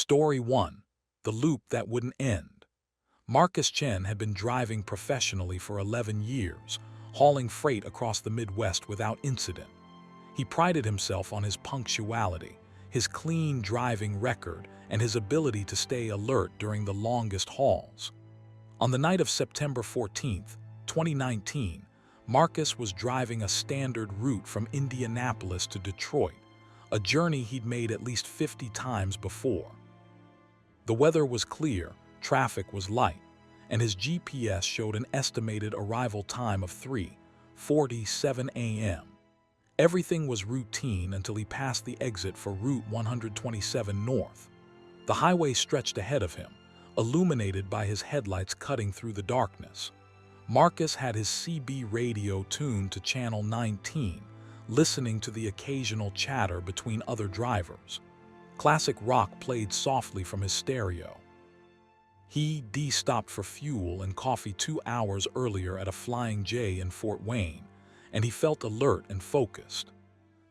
Story 1. The Loop That Wouldn't End. Marcus Chen had been driving professionally for 11 years, hauling freight across the Midwest without incident. He prided himself on his punctuality, his clean driving record, and his ability to stay alert during the longest hauls. On the night of September 14, 2019, Marcus was driving a standard route from Indianapolis to Detroit, a journey he'd made at least 50 times before. The weather was clear, traffic was light, and his GPS showed an estimated arrival time of 3:47 a.m. Everything was routine until he passed the exit for Route 127 North. The highway stretched ahead of him, illuminated by his headlights cutting through the darkness. Marcus had his CB radio tuned to channel 19, listening to the occasional chatter between other drivers. Classic rock played softly from his stereo. He stopped for fuel and coffee 2 hours earlier at a Flying J in Fort Wayne, and he felt alert and focused.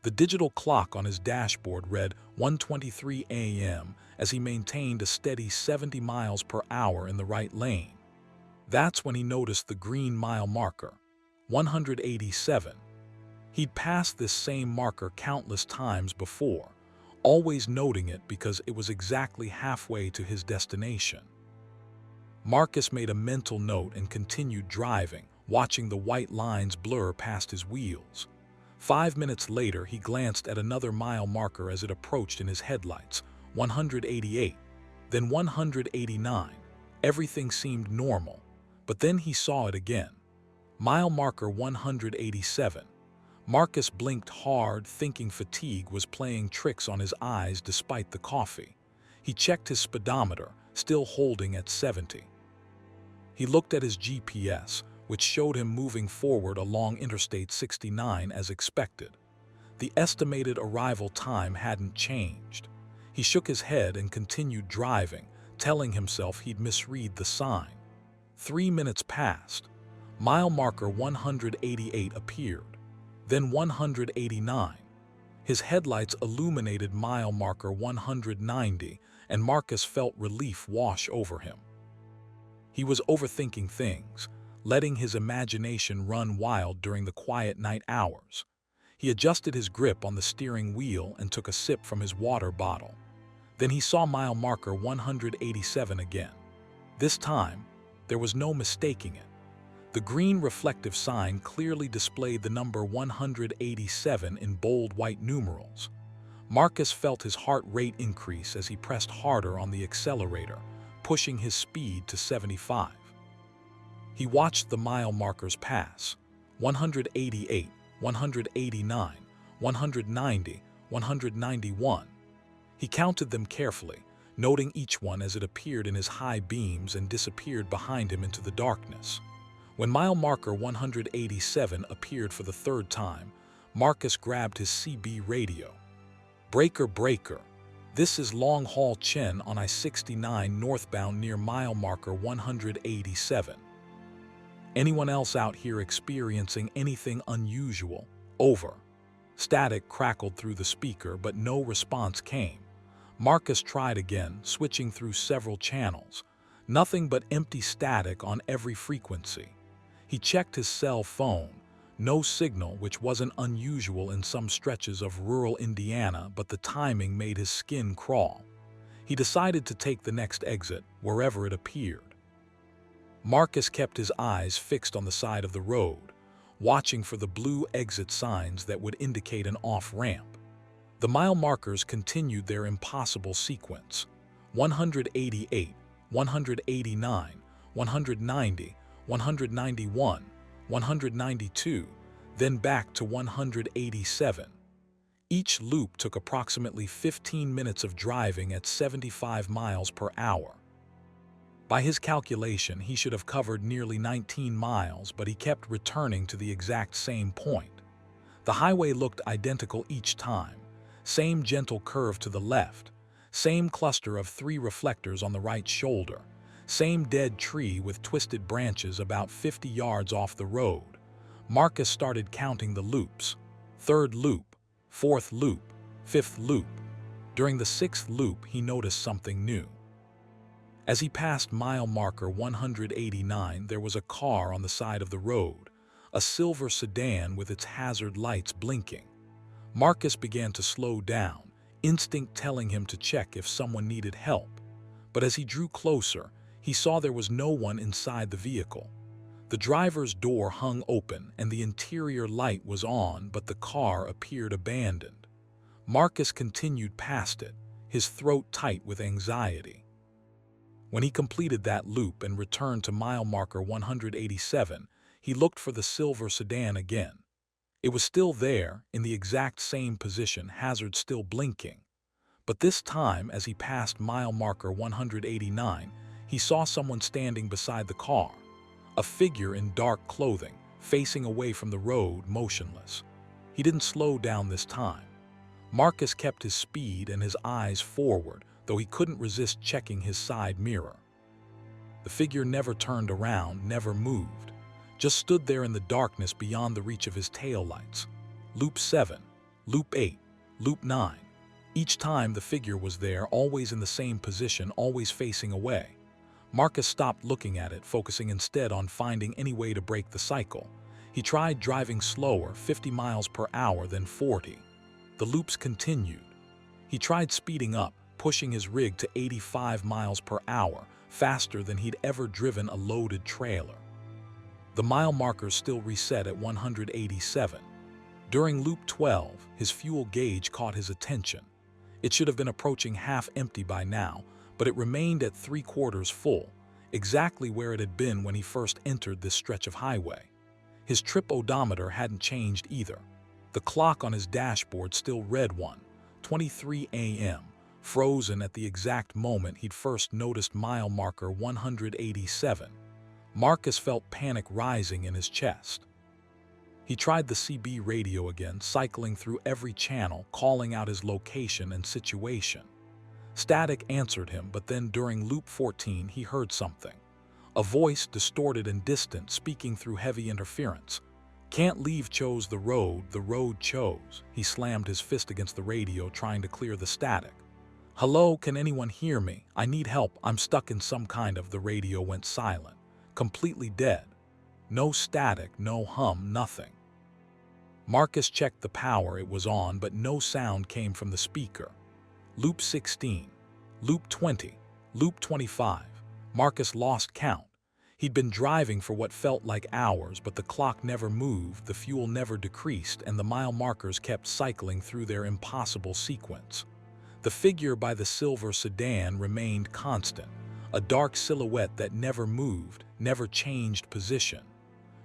The digital clock on his dashboard read 1:23 a.m. as he maintained a steady 70 miles per hour in the right lane. That's when he noticed the green mile marker, 187. He'd passed this same marker countless times before, always noting it because it was exactly halfway to his destination. Marcus made a mental note and continued driving, watching the white lines blur past his wheels. 5 minutes later, he glanced at another mile marker as it approached in his headlights, 188, then 189. Everything seemed normal, but then he saw it again. Mile marker 187. Marcus blinked hard, thinking fatigue was playing tricks on his eyes despite the coffee. He checked his speedometer, still holding at 70. He looked at his GPS, which showed him moving forward along Interstate 69 as expected. The estimated arrival time hadn't changed. He shook his head and continued driving, telling himself he'd misread the sign. 3 minutes passed. Mile marker 188 appeared. Then 189. His headlights illuminated mile marker 190, and Marcus felt relief wash over him. He was overthinking things, letting his imagination run wild during the quiet night hours. He adjusted his grip on the steering wheel and took a sip from his water bottle. Then he saw mile marker 187 again. This time, there was no mistaking it. The green reflective sign clearly displayed the number 187 in bold white numerals. Marcus felt his heart rate increase as he pressed harder on the accelerator, pushing his speed to 75. He watched the mile markers pass: 188, 189, 190, 191. He counted them carefully, noting each one as it appeared in his high beams and disappeared behind him into the darkness. When mile marker 187 appeared for the third time, Marcus grabbed his CB radio. "Breaker, breaker. This is long-haul Chen on I-69 northbound near mile marker 187. Anyone else out here experiencing anything unusual? Over." Static crackled through the speaker, but no response came. Marcus tried again, switching through several channels. Nothing but empty static on every frequency. He checked his cell phone. No signal, which wasn't unusual in some stretches of rural Indiana, but the timing made his skin crawl. He decided to take the next exit, wherever it appeared. Marcus kept his eyes fixed on the side of the road, watching for the blue exit signs that would indicate an off-ramp. The mile markers continued their impossible sequence: 188, 189, 190, 191, 192, then back to 187. Each loop took approximately 15 minutes of driving at 75 miles per hour. By his calculation, he should have covered nearly 19 miles, but he kept returning to the exact same point. The highway looked identical each time: same gentle curve to the left, same cluster of 3 reflectors on the right shoulder, same dead tree with twisted branches about 50 yards off the road. Marcus started counting the loops: 3rd loop, 4th loop, 5th loop. During the 6th loop, he noticed something new. As he passed mile marker 189, there was a car on the side of the road, a silver sedan with its hazard lights blinking. Marcus began to slow down, instinct telling him to check if someone needed help. But as he drew closer, he saw there was no one inside the vehicle. The driver's door hung open and the interior light was on, but the car appeared abandoned. Marcus continued past it, his throat tight with anxiety. When he completed that loop and returned to mile marker 187, he looked for the silver sedan again. It was still there, in the exact same position, hazard still blinking. But this time, as he passed mile marker 189, he saw someone standing beside the car, a figure in dark clothing, facing away from the road, motionless. He didn't slow down this time. Marcus kept his speed and his eyes forward, though he couldn't resist checking his side mirror. The figure never turned around, never moved, just stood there in the darkness beyond the reach of his taillights. Loop 7, Loop 8, Loop 9. Each time the figure was there, always in the same position, always facing away. Marcus stopped looking at it, focusing instead on finding any way to break the cycle. He tried driving slower, 50 miles per hour, then 40. The loops continued. He tried speeding up, pushing his rig to 85 miles per hour, faster than he'd ever driven a loaded trailer. The mile markers still reset at 187. During loop 12, his fuel gauge caught his attention. It should have been approaching half empty by now, but it remained at 3/4 full, exactly where it had been when he first entered this stretch of highway. His trip odometer hadn't changed either. The clock on his dashboard still read 1:23 a.m., frozen at the exact moment he'd first noticed mile marker 187. Marcus felt panic rising in his chest. He tried the CB radio again, cycling through every channel, calling out his location and situation. Static answered him, but then during loop 14 he heard something. A voice, distorted and distant, speaking through heavy interference. "Can't leave, chose the road chose." He slammed his fist against the radio, trying to clear the static. "Hello, can anyone hear me? I need help, I'm stuck in some kind of..." The radio went silent, completely dead. No static, no hum, nothing. Marcus checked the power, it was on, but no sound came from the speaker. Loop 16, Loop 20, Loop 25. Marcus lost count. He'd been driving for what felt like hours, but the clock never moved, the fuel never decreased, and the mile markers kept cycling through their impossible sequence. The figure by the silver sedan remained constant, a dark silhouette that never moved, never changed position.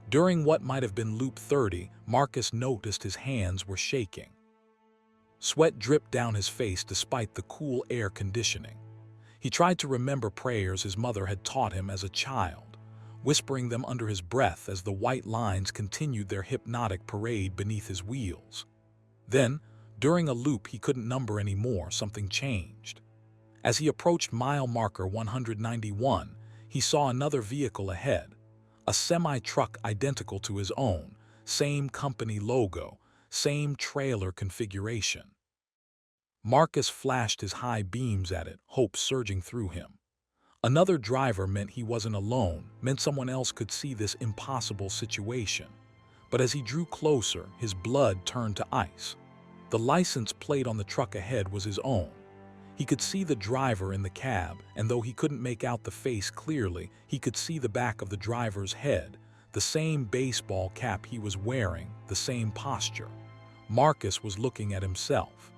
During what might have been loop 30, Marcus noticed his hands were shaking. Sweat dripped down his face despite the cool air conditioning. He tried to remember prayers his mother had taught him as a child, whispering them under his breath as the white lines continued their hypnotic parade beneath his wheels. Then, during a loop he couldn't number anymore, something changed. As he approached mile marker 191, he saw another vehicle ahead, a semi-truck identical to his own, same company logo, same trailer configuration. Marcus flashed his high beams at it, hope surging through him. Another driver meant he wasn't alone, meant someone else could see this impossible situation. But as he drew closer, his blood turned to ice. The license plate on the truck ahead was his own. He could see the driver in the cab, and though he couldn't make out the face clearly, he could see the back of the driver's head, the same baseball cap he was wearing, the same posture. Marcus was looking at himself.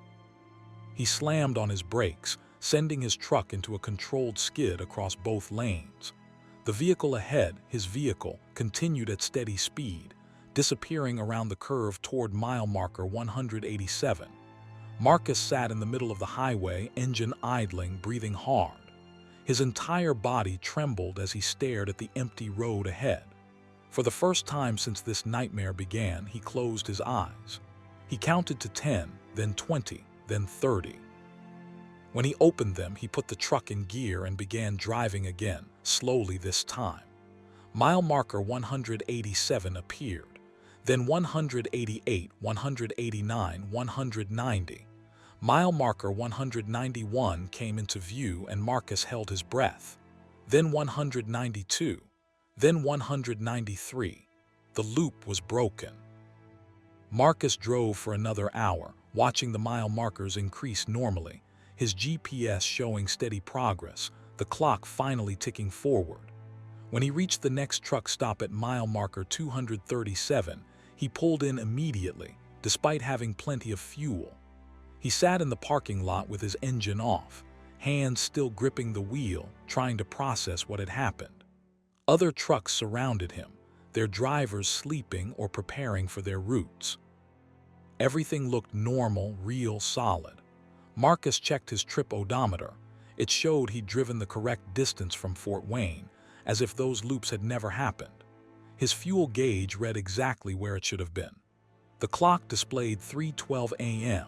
He slammed on his brakes, sending his truck into a controlled skid across both lanes. The vehicle ahead, his vehicle, continued at steady speed, disappearing around the curve toward mile marker 187. Marcus sat in the middle of the highway, engine idling, breathing hard. His entire body trembled as he stared at the empty road ahead. For the first time since this nightmare began, he closed his eyes. He counted to 10, then 20, then 30. When he opened them, he put the truck in gear and began driving again, slowly this time. Mile marker 187 appeared, then 188, 189, 190. Mile marker 191 came into view and Marcus held his breath. Then 192. Then 193. The loop was broken. Marcus drove for another hour, watching the mile markers increase normally, his GPS showing steady progress, the clock finally ticking forward. When he reached the next truck stop at mile marker 237, he pulled in immediately, despite having plenty of fuel. He sat in the parking lot with his engine off, hands still gripping the wheel, trying to process what had happened. Other trucks surrounded him, their drivers sleeping or preparing for their routes. Everything looked normal, real, solid. Marcus checked his trip odometer. It showed he'd driven the correct distance from Fort Wayne, as if those loops had never happened. His fuel gauge read exactly where it should have been. The clock displayed 3:12 a.m.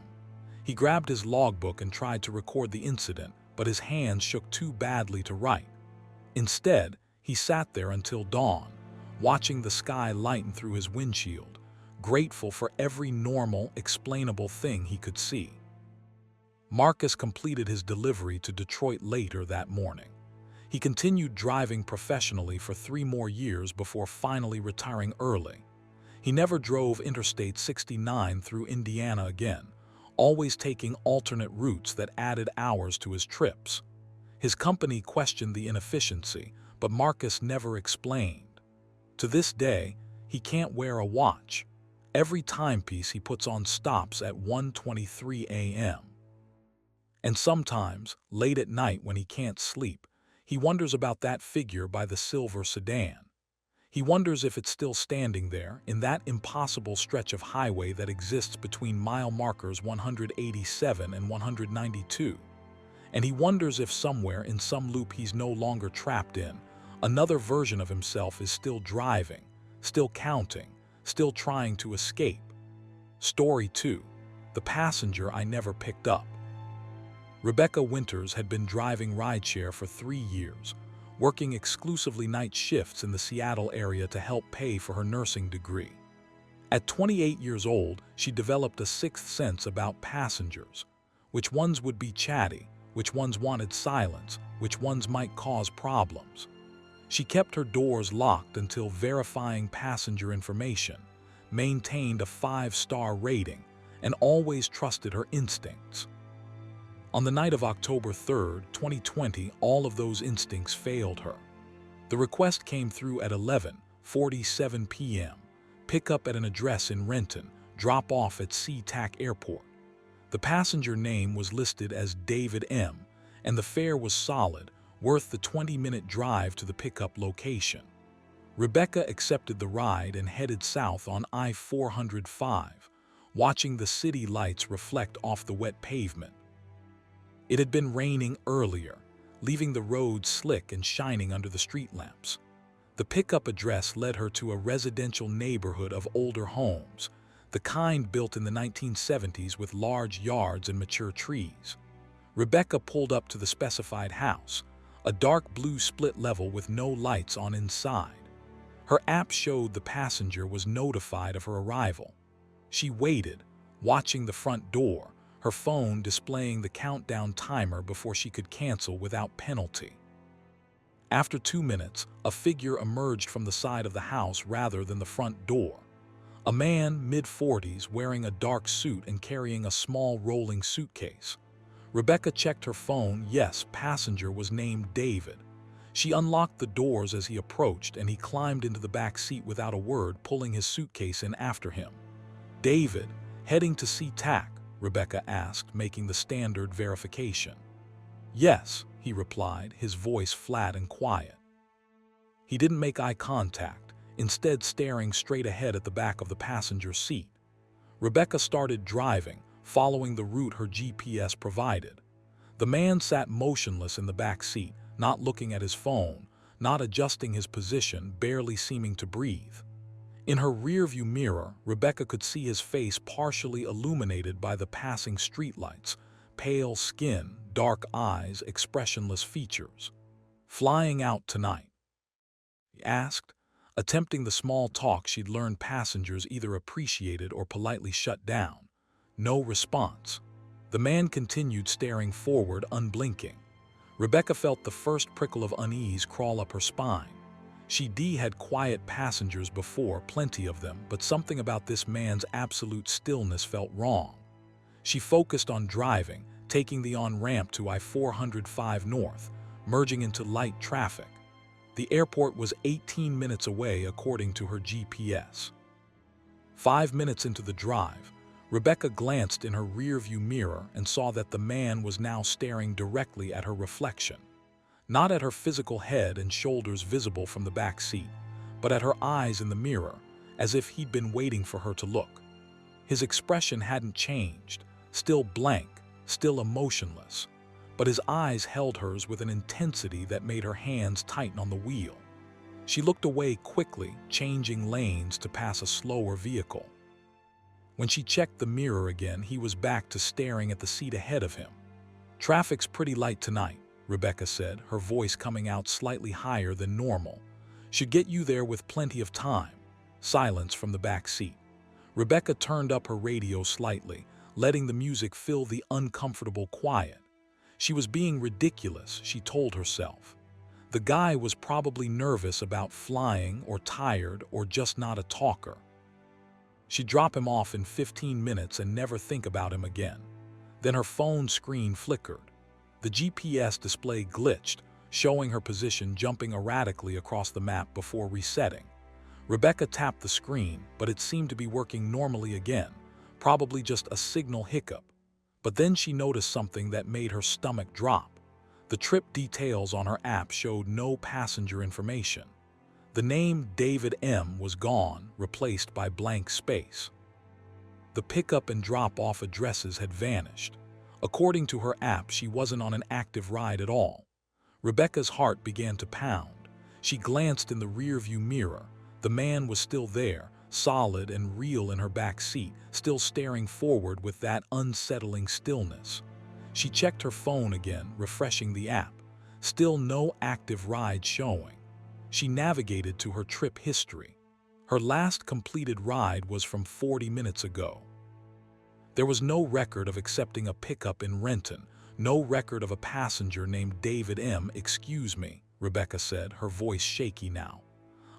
He grabbed his logbook and tried to record the incident, but his hands shook too badly to write. Instead, he sat there until dawn, watching the sky lighten through his windshield, grateful for every normal, explainable thing he could see. Marcus completed his delivery to Detroit later that morning. He continued driving professionally for 3 more years before finally retiring early. He never drove Interstate 69 through Indiana again, always taking alternate routes that added hours to his trips. His company questioned the inefficiency, but Marcus never explained. To this day, he can't wear a watch. Every timepiece he puts on stops at 1:23 a.m. And sometimes, late at night when he can't sleep, he wonders about that figure by the silver sedan. He wonders if it's still standing there in that impossible stretch of highway that exists between mile markers 187 and 192. And he wonders if somewhere in some loop he's no longer trapped in, another version of himself is still driving, still counting, still trying to escape. Story 2. The passenger I never picked up. Rebecca Winters had been driving rideshare for 3 years, working exclusively night shifts in the Seattle area to help pay for her nursing degree. At 28 years old, she developed a sixth sense about passengers, which ones would be chatty, which ones wanted silence, which ones might cause problems. She kept her doors locked until verifying passenger information, maintained a 5-star rating, and always trusted her instincts. On the night of October 3, 2020, all of those instincts failed her. The request came through at 11:47 p.m., pick up at an address in Renton, drop off at SeaTac Airport. The passenger name was listed as David M., and the fare was solid, worth the 20-minute drive to the pickup location. Rebecca accepted the ride and headed south on I-405, watching the city lights reflect off the wet pavement. It had been raining earlier, leaving the road slick and shining under the street lamps. The pickup address led her to a residential neighborhood of older homes, the kind built in the 1970s with large yards and mature trees. Rebecca pulled up to the specified house, a dark blue split level with no lights on inside. Her app showed the passenger was notified of her arrival. She waited, watching the front door, her phone displaying the countdown timer before she could cancel without penalty. After 2 minutes, a figure emerged from the side of the house rather than the front door. A man, mid-40s, wearing a dark suit and carrying a small rolling suitcase. Rebecca checked her phone. Yes, passenger was named David. She unlocked the doors as he approached, and he climbed into the back seat without a word, pulling his suitcase in after him. "David, heading to SeaTac?" Rebecca asked, making the standard verification. "Yes," he replied, his voice flat and quiet. He didn't make eye contact, instead staring straight ahead at the back of the passenger seat. Rebecca started driving, following the route her GPS provided. The man sat motionless in the back seat, not looking at his phone, not adjusting his position, barely seeming to breathe. In her rearview mirror, Rebecca could see his face partially illuminated by the passing streetlights, pale skin, dark eyes, expressionless features. "Flying out tonight?" he asked, attempting the small talk she'd learned passengers either appreciated or politely shut down. No response. The man continued staring forward, unblinking. Rebecca felt the first prickle of unease crawl up her spine. She'd had quiet passengers before, plenty of them, but something about this man's absolute stillness felt wrong. She focused on driving, taking the on-ramp to I-405 North, merging into light traffic. The airport was 18 minutes away according to her GPS. 5 minutes into the drive, Rebecca glanced in her rearview mirror and saw that the man was now staring directly at her reflection. Not at her physical head and shoulders visible from the back seat, but at her eyes in the mirror, as if he'd been waiting for her to look. His expression hadn't changed, still blank, still emotionless, but his eyes held hers with an intensity that made her hands tighten on the wheel. She looked away quickly, changing lanes to pass a slower vehicle. When she checked the mirror again, he was back to staring at the seat ahead of him. "Traffic's pretty light tonight," Rebecca said, her voice coming out slightly higher than normal. "Should get you there with plenty of time." Silence from the back seat. Rebecca turned up her radio slightly, letting the music fill the uncomfortable quiet. She was being ridiculous, she told herself. The guy was probably nervous about flying or tired or just not a talker. She'd drop him off in 15 minutes and never think about him again. Then her phone screen flickered. The GPS display glitched, showing her position jumping erratically across the map before resetting. Rebecca tapped the screen, but it seemed to be working normally again, probably just a signal hiccup. But then she noticed something that made her stomach drop. The trip details on her app showed no passenger information. The name David M. was gone, replaced by blank space. The pickup and drop-off addresses had vanished. According to her app, she wasn't on an active ride at all. Rebecca's heart began to pound. She glanced in the rearview mirror. The man was still there, solid and real in her back seat, still staring forward with that unsettling stillness. She checked her phone again, refreshing the app. Still no active ride showing. She navigated to her trip history. Her last completed ride was from 40 minutes ago. There was no record of accepting a pickup in Renton, no record of a passenger named David M. "Excuse me," Rebecca said, her voice shaky now.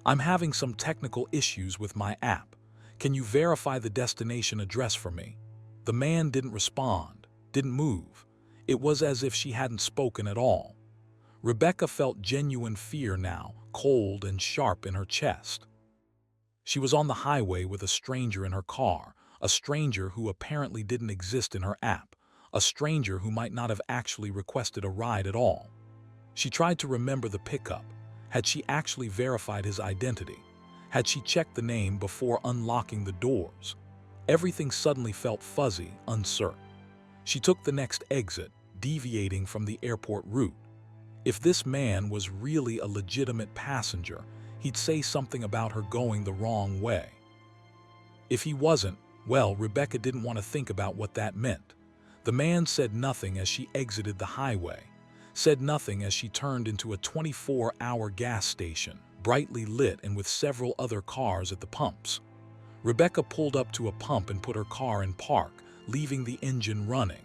"I'm having some technical issues with my app. Can you verify the destination address for me?" The man didn't respond, didn't move. It was as if she hadn't spoken at all. Rebecca felt genuine fear now, cold and sharp in her chest. She was on the highway with a stranger in her car, a stranger who apparently didn't exist in her app, a stranger who might not have actually requested a ride at all. She tried to remember the pickup. Had she actually verified his identity? Had she checked the name before unlocking the doors? Everything suddenly felt fuzzy, uncertain. She took the next exit, deviating from the airport route. If this man was really a legitimate passenger, he'd say something about her going the wrong way. If he wasn't, well, Rebecca didn't want to think about what that meant. The man said nothing as she exited the highway, said nothing as she turned into a 24-hour gas station, brightly lit and with several other cars at the pumps. Rebecca pulled up to a pump and put her car in park, leaving the engine running.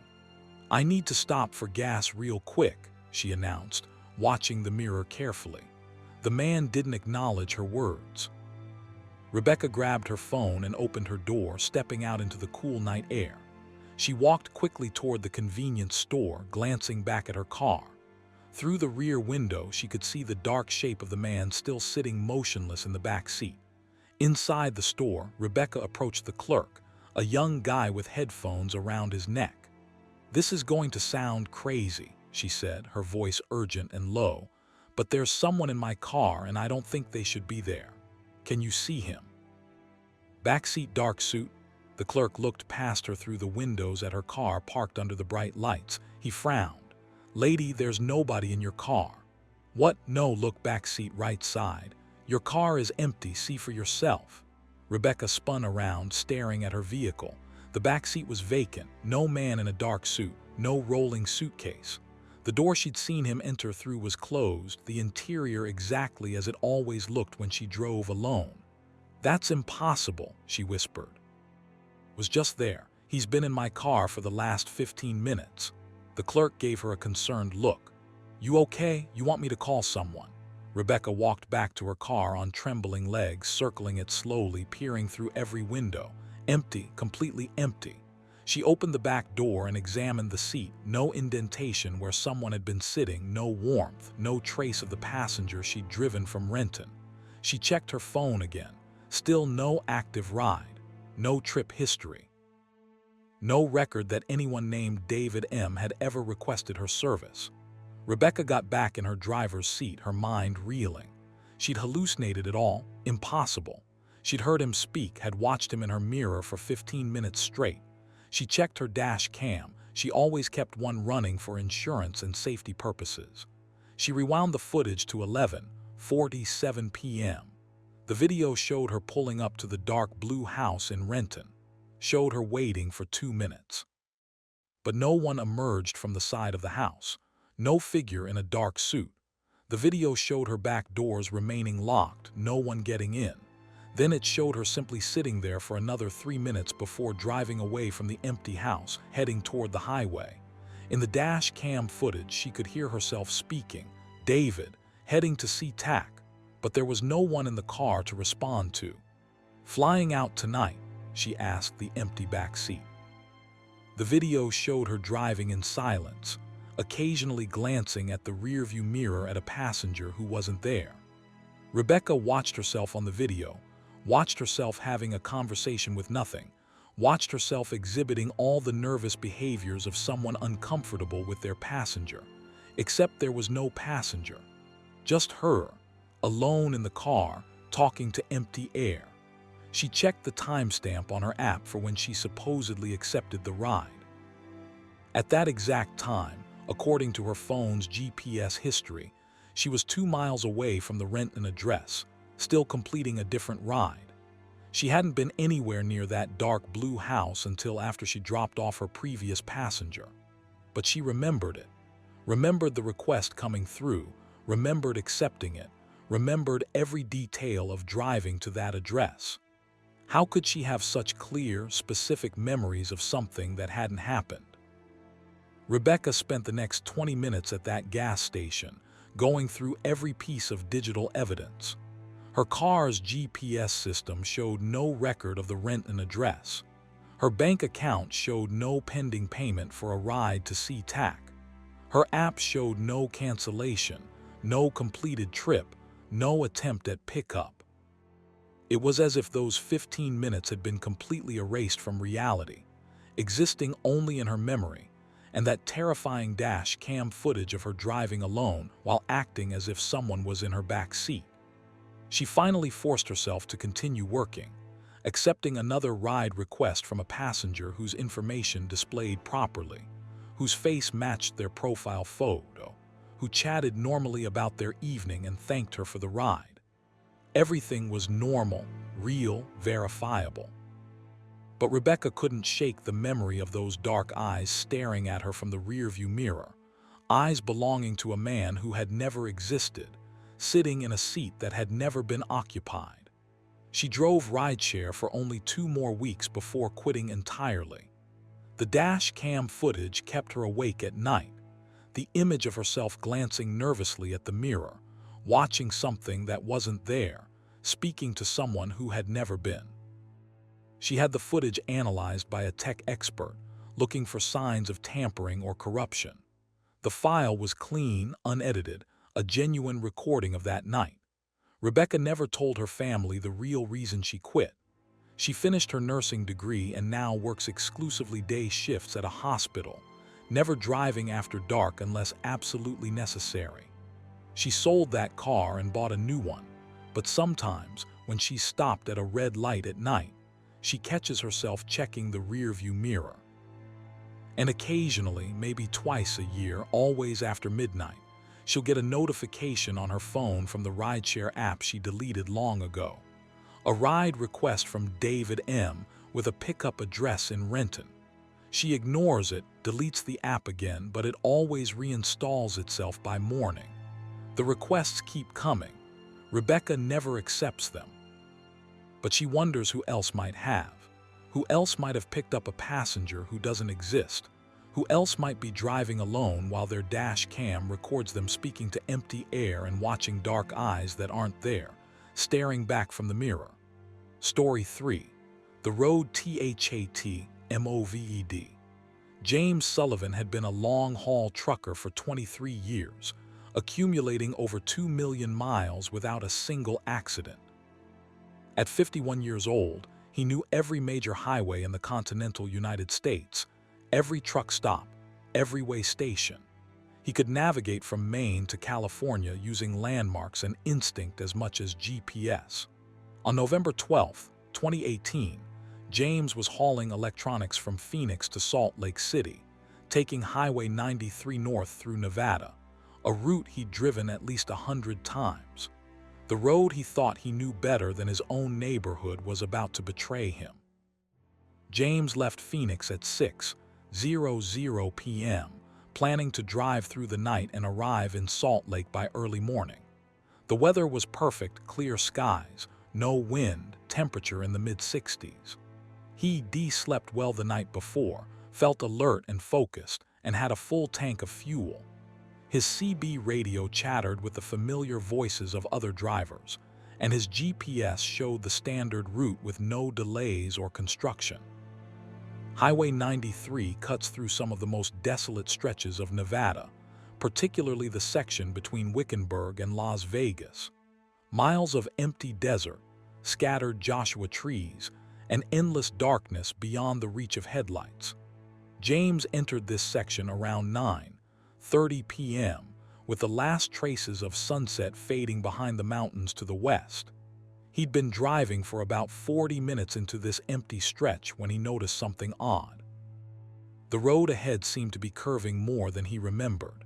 "I need to stop for gas real quick," she announced, watching the mirror carefully. The man didn't acknowledge her words. Rebecca grabbed her phone and opened her door, stepping out into the cool night air. She walked quickly toward the convenience store, glancing back at her car. Through the rear window, she could see the dark shape of the man still sitting motionless in the back seat. Inside the store, Rebecca approached the clerk, a young guy with headphones around his neck. "This is going to sound crazy," she said, her voice urgent and low, "but there's someone in my car and I don't think they should be there. Can you see him?" "Backseat dark suit?" The clerk looked past her through the windows at her car parked under the bright lights. He frowned. "Lady, there's nobody in your car." "What? No, look, backseat right side. Your car is empty, see for yourself." Rebecca spun around, staring at her vehicle. The backseat was vacant, no man in a dark suit, no rolling suitcase. The door she'd seen him enter through was closed, the interior exactly as it always looked when she drove alone. "That's impossible," she whispered. "Was just there. He's been in my car for the last 15 minutes. The clerk gave her a concerned look. You okay? You want me to call someone? Rebecca walked back to her car on trembling legs, circling it slowly, peering through every window. Empty, completely empty. She opened the back door and examined the seat. No indentation where someone had been sitting, no warmth, no trace of the passenger she'd driven from Renton. She checked her phone again. Still no active ride, no trip history. No record that anyone named David M. had ever requested her service. Rebecca got back in her driver's seat, her mind reeling. She'd hallucinated it all. Impossible. She'd heard him speak, had watched him in her mirror for 15 minutes straight. She checked her dash cam. She always kept one running for insurance and safety purposes. She rewound the footage to 11:47 p.m. The video showed her pulling up to the dark blue house in Renton. Showed her waiting for 2 minutes. But no one emerged from the side of the house. No figure in a dark suit. The video showed her back doors remaining locked, no one getting in. Then it showed her simply sitting there for another 3 minutes before driving away from the empty house, heading toward the highway. In the dash cam footage, she could hear herself speaking, David, heading to see TAC, but there was no one in the car to respond to. Flying out tonight, she asked the empty back seat. The video showed her driving in silence, occasionally glancing at the rearview mirror at a passenger who wasn't there. Rebecca watched herself on the video, watched herself having a conversation with nothing, watched herself exhibiting all the nervous behaviors of someone uncomfortable with their passenger, except there was no passenger. Just her, alone in the car, talking to empty air. She checked the timestamp on her app for when she supposedly accepted the ride. At that exact time, according to her phone's GPS history, she was 2 miles away from the Renton address, still completing a different ride. She hadn't been anywhere near that dark blue house until after she dropped off her previous passenger. But she remembered it. Remembered the request coming through, remembered accepting it, remembered every detail of driving to that address. How could she have such clear, specific memories of something that hadn't happened? Rebecca spent the next 20 minutes at that gas station, going through every piece of digital evidence. Her car's GPS system showed no record of the Renton address. Her bank account showed no pending payment for a ride to see TAC. Her app showed no cancellation, no completed trip, no attempt at pickup. It was as if those 15 minutes had been completely erased from reality, existing only in her memory, and that terrifying dash cam footage of her driving alone while acting as if someone was in her back seat. She finally forced herself to continue working, accepting another ride request from a passenger whose information displayed properly, whose face matched their profile photo, who chatted normally about their evening and thanked her for the ride. Everything was normal, real, verifiable. But Rebecca couldn't shake the memory of those dark eyes staring at her from the rearview mirror, eyes belonging to a man who had never existed, sitting in a seat that had never been occupied. She drove rideshare for only 2 more weeks before quitting entirely. The dash cam footage kept her awake at night, the image of herself glancing nervously at the mirror, watching something that wasn't there, speaking to someone who had never been. She had the footage analyzed by a tech expert, looking for signs of tampering or corruption. The file was clean, unedited, a genuine recording of that night. Rebecca never told her family the real reason she quit. She finished her nursing degree and now works exclusively day shifts at a hospital, never driving after dark unless absolutely necessary. She sold that car and bought a new one, but sometimes, when she stopped at a red light at night, she catches herself checking the rearview mirror. And occasionally, maybe twice a year, always after midnight, she'll get a notification on her phone from the rideshare app she deleted long ago. A ride request from David M. with a pickup address in Renton. She ignores it, deletes the app again, but it always reinstalls itself by morning. The requests keep coming. Rebecca never accepts them. But she wonders who else might have, Who else might have picked up a passenger who doesn't exist? Who else might be driving alone while their dash cam records them speaking to empty air and watching dark eyes that aren't there, staring back from the mirror? Story 3. The Road THAT James Sullivan had been a long-haul trucker for 23 years, accumulating over 2 million miles without a single accident. At 51 years old, he knew every major highway in the continental United States, every truck stop, every way station. He could navigate from Maine to California using landmarks and instinct as much as GPS. On November 12, 2018, James was hauling electronics from Phoenix to Salt Lake City, taking Highway 93 north through Nevada, a route he'd driven at least 100 times. The road he thought he knew better than his own neighborhood was about to betray him. James left Phoenix at 6:00 p.m., planning to drive through the night and arrive in Salt Lake by early morning. The weather was perfect, clear skies, no wind, temperature in the mid-60s. He slept well the night before, felt alert and focused, and had a full tank of fuel. His CB radio chattered with the familiar voices of other drivers, and his GPS showed the standard route with no delays or construction. Highway 93 cuts through some of the most desolate stretches of Nevada, particularly the section between Wickenburg and Las Vegas. Miles of empty desert, scattered Joshua trees, and endless darkness beyond the reach of headlights. James entered this section around 9:30 p.m., with the last traces of sunset fading behind the mountains to the west. He'd been driving for about 40 minutes into this empty stretch when he noticed something odd. The road ahead seemed to be curving more than he remembered.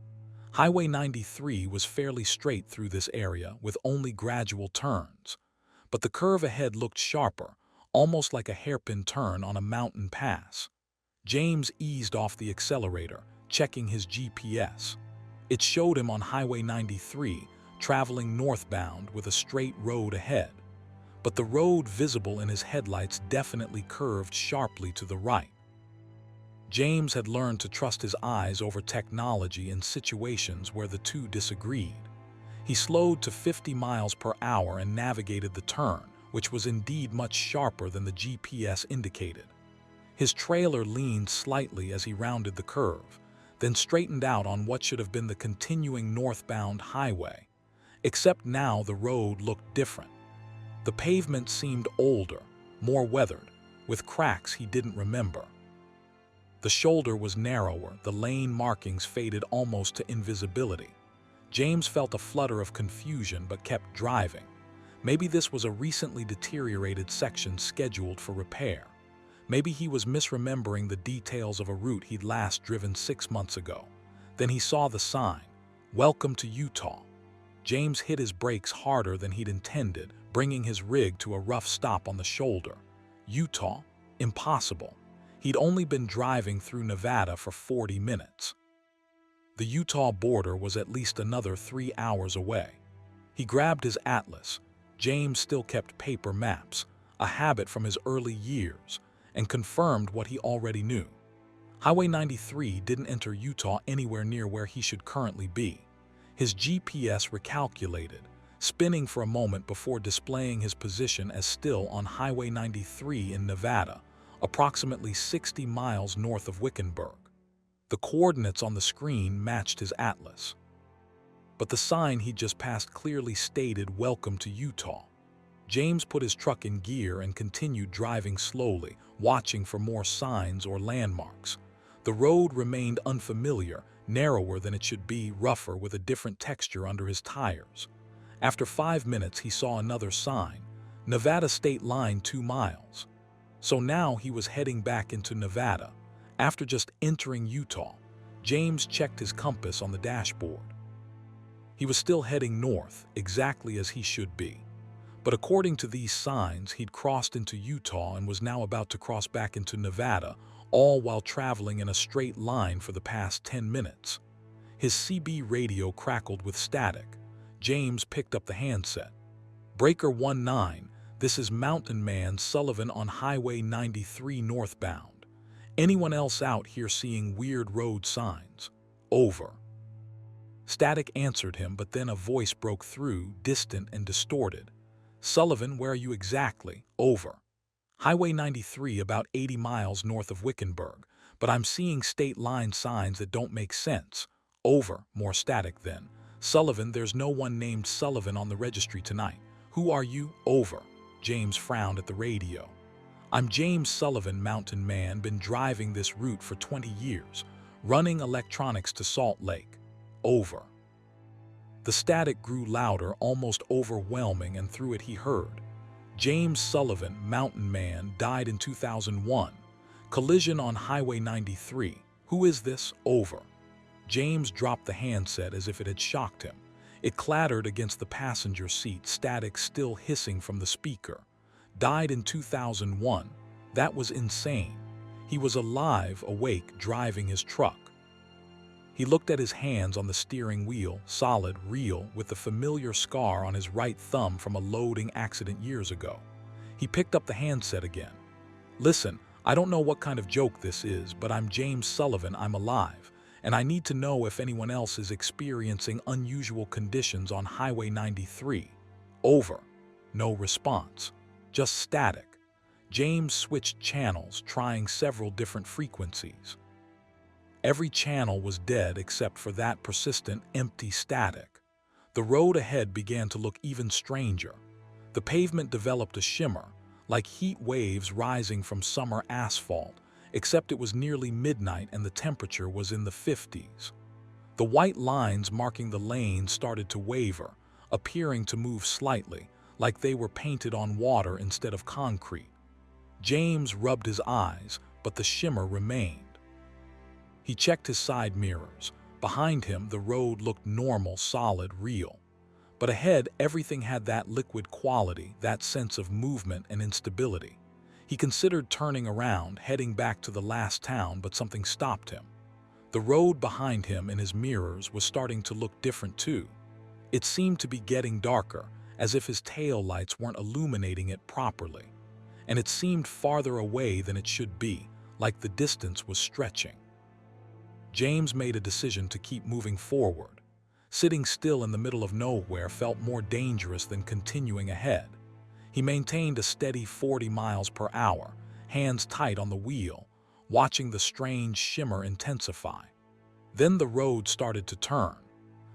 Highway 93 was fairly straight through this area with only gradual turns, but the curve ahead looked sharper, almost like a hairpin turn on a mountain pass. James eased off the accelerator, checking his GPS. It showed him on Highway 93, traveling northbound with a straight road ahead. But the road visible in his headlights definitely curved sharply to the right. James had learned to trust his eyes over technology in situations where the two disagreed. He slowed to 50 miles per hour and navigated the turn, which was indeed much sharper than the GPS indicated. His trailer leaned slightly as he rounded the curve, then straightened out on what should have been the continuing northbound highway. Except now the road looked different. The pavement seemed older, more weathered, with cracks he didn't remember. The shoulder was narrower, the lane markings faded almost to invisibility. James felt a flutter of confusion but kept driving. Maybe this was a recently deteriorated section scheduled for repair. Maybe he was misremembering the details of a route he'd last driven 6 months ago. Then he saw the sign, "Welcome to Utah." James hit his brakes harder than he'd intended, bringing his rig to a rough stop on the shoulder. Utah? Impossible. He'd only been driving through Nevada for 40 minutes. The Utah border was at least another 3 hours away. He grabbed his atlas. James still kept paper maps, a habit from his early years, and confirmed what he already knew. Highway 93 didn't enter Utah anywhere near where he should currently be. His GPS recalculated, spinning for a moment before displaying his position as still on Highway 93 in Nevada, approximately 60 miles north of Wickenburg. The coordinates on the screen matched his atlas. But the sign he'd just passed clearly stated "Welcome to Utah." James put his truck in gear and continued driving slowly, watching for more signs or landmarks. The road remained unfamiliar, narrower than it should be, rougher with a different texture under his tires. After 5 minutes, he saw another sign, "Nevada State Line 2 miles." So now he was heading back into Nevada. After just entering Utah, James checked his compass on the dashboard. He was still heading north, exactly as he should be. But according to these signs, he'd crossed into Utah and was now about to cross back into Nevada, all while traveling in a straight line for the past 10 minutes. His CB radio crackled with static. James picked up the handset. "Breaker 19, This is Mountain Man Sullivan on Highway 93 northbound. Anyone else out here seeing weird road signs? Over. Static answered him, but then a voice broke through, distant and distorted. Sullivan, where are you exactly? Over. Highway 93, about 80 miles north of Wickenburg, but I'm seeing state line signs that don't make sense. Over. More static then. Sullivan, there's no one named Sullivan on the registry tonight. Who are you? Over. James frowned at the radio. I'm James Sullivan, Mountain Man, been driving this route for 20 years, running electronics to Salt Lake. Over. The static grew louder, almost overwhelming, and through it he heard. James Sullivan, Mountain Man, died in 2001. Collision on Highway 93. Who is this? Over. James dropped the handset as if it had shocked him. It clattered against the passenger seat, static still hissing from the speaker. Died in 2001. That was insane. He was alive, awake, driving his truck. He looked at his hands on the steering wheel, solid, real, with the familiar scar on his right thumb from a loading accident years ago. He picked up the handset again. Listen, I don't know what kind of joke this is, but I'm James Sullivan, I'm alive, and I need to know if anyone else is experiencing unusual conditions on Highway 93. Over. No response. Just static. James switched channels, trying several different frequencies. Every channel was dead except for that persistent, empty static. The road ahead began to look even stranger. The pavement developed a shimmer, like heat waves rising from summer asphalt, except it was nearly midnight and the temperature was in the 50s. The white lines marking the lanes started to waver, appearing to move slightly, like they were painted on water instead of concrete. James rubbed his eyes, but the shimmer remained. He checked his side mirrors. Behind him, the road looked normal, solid, real. But ahead, everything had that liquid quality, that sense of movement and instability. He considered turning around, heading back to the last town, but something stopped him. The road behind him in his mirrors was starting to look different too. It seemed to be getting darker, as if his taillights weren't illuminating it properly. And it seemed farther away than it should be, like the distance was stretching. James made a decision to keep moving forward. Sitting still in the middle of nowhere felt more dangerous than continuing ahead. He maintained a steady 40 miles per hour, hands tight on the wheel, watching the strange shimmer intensify. Then the road started to turn.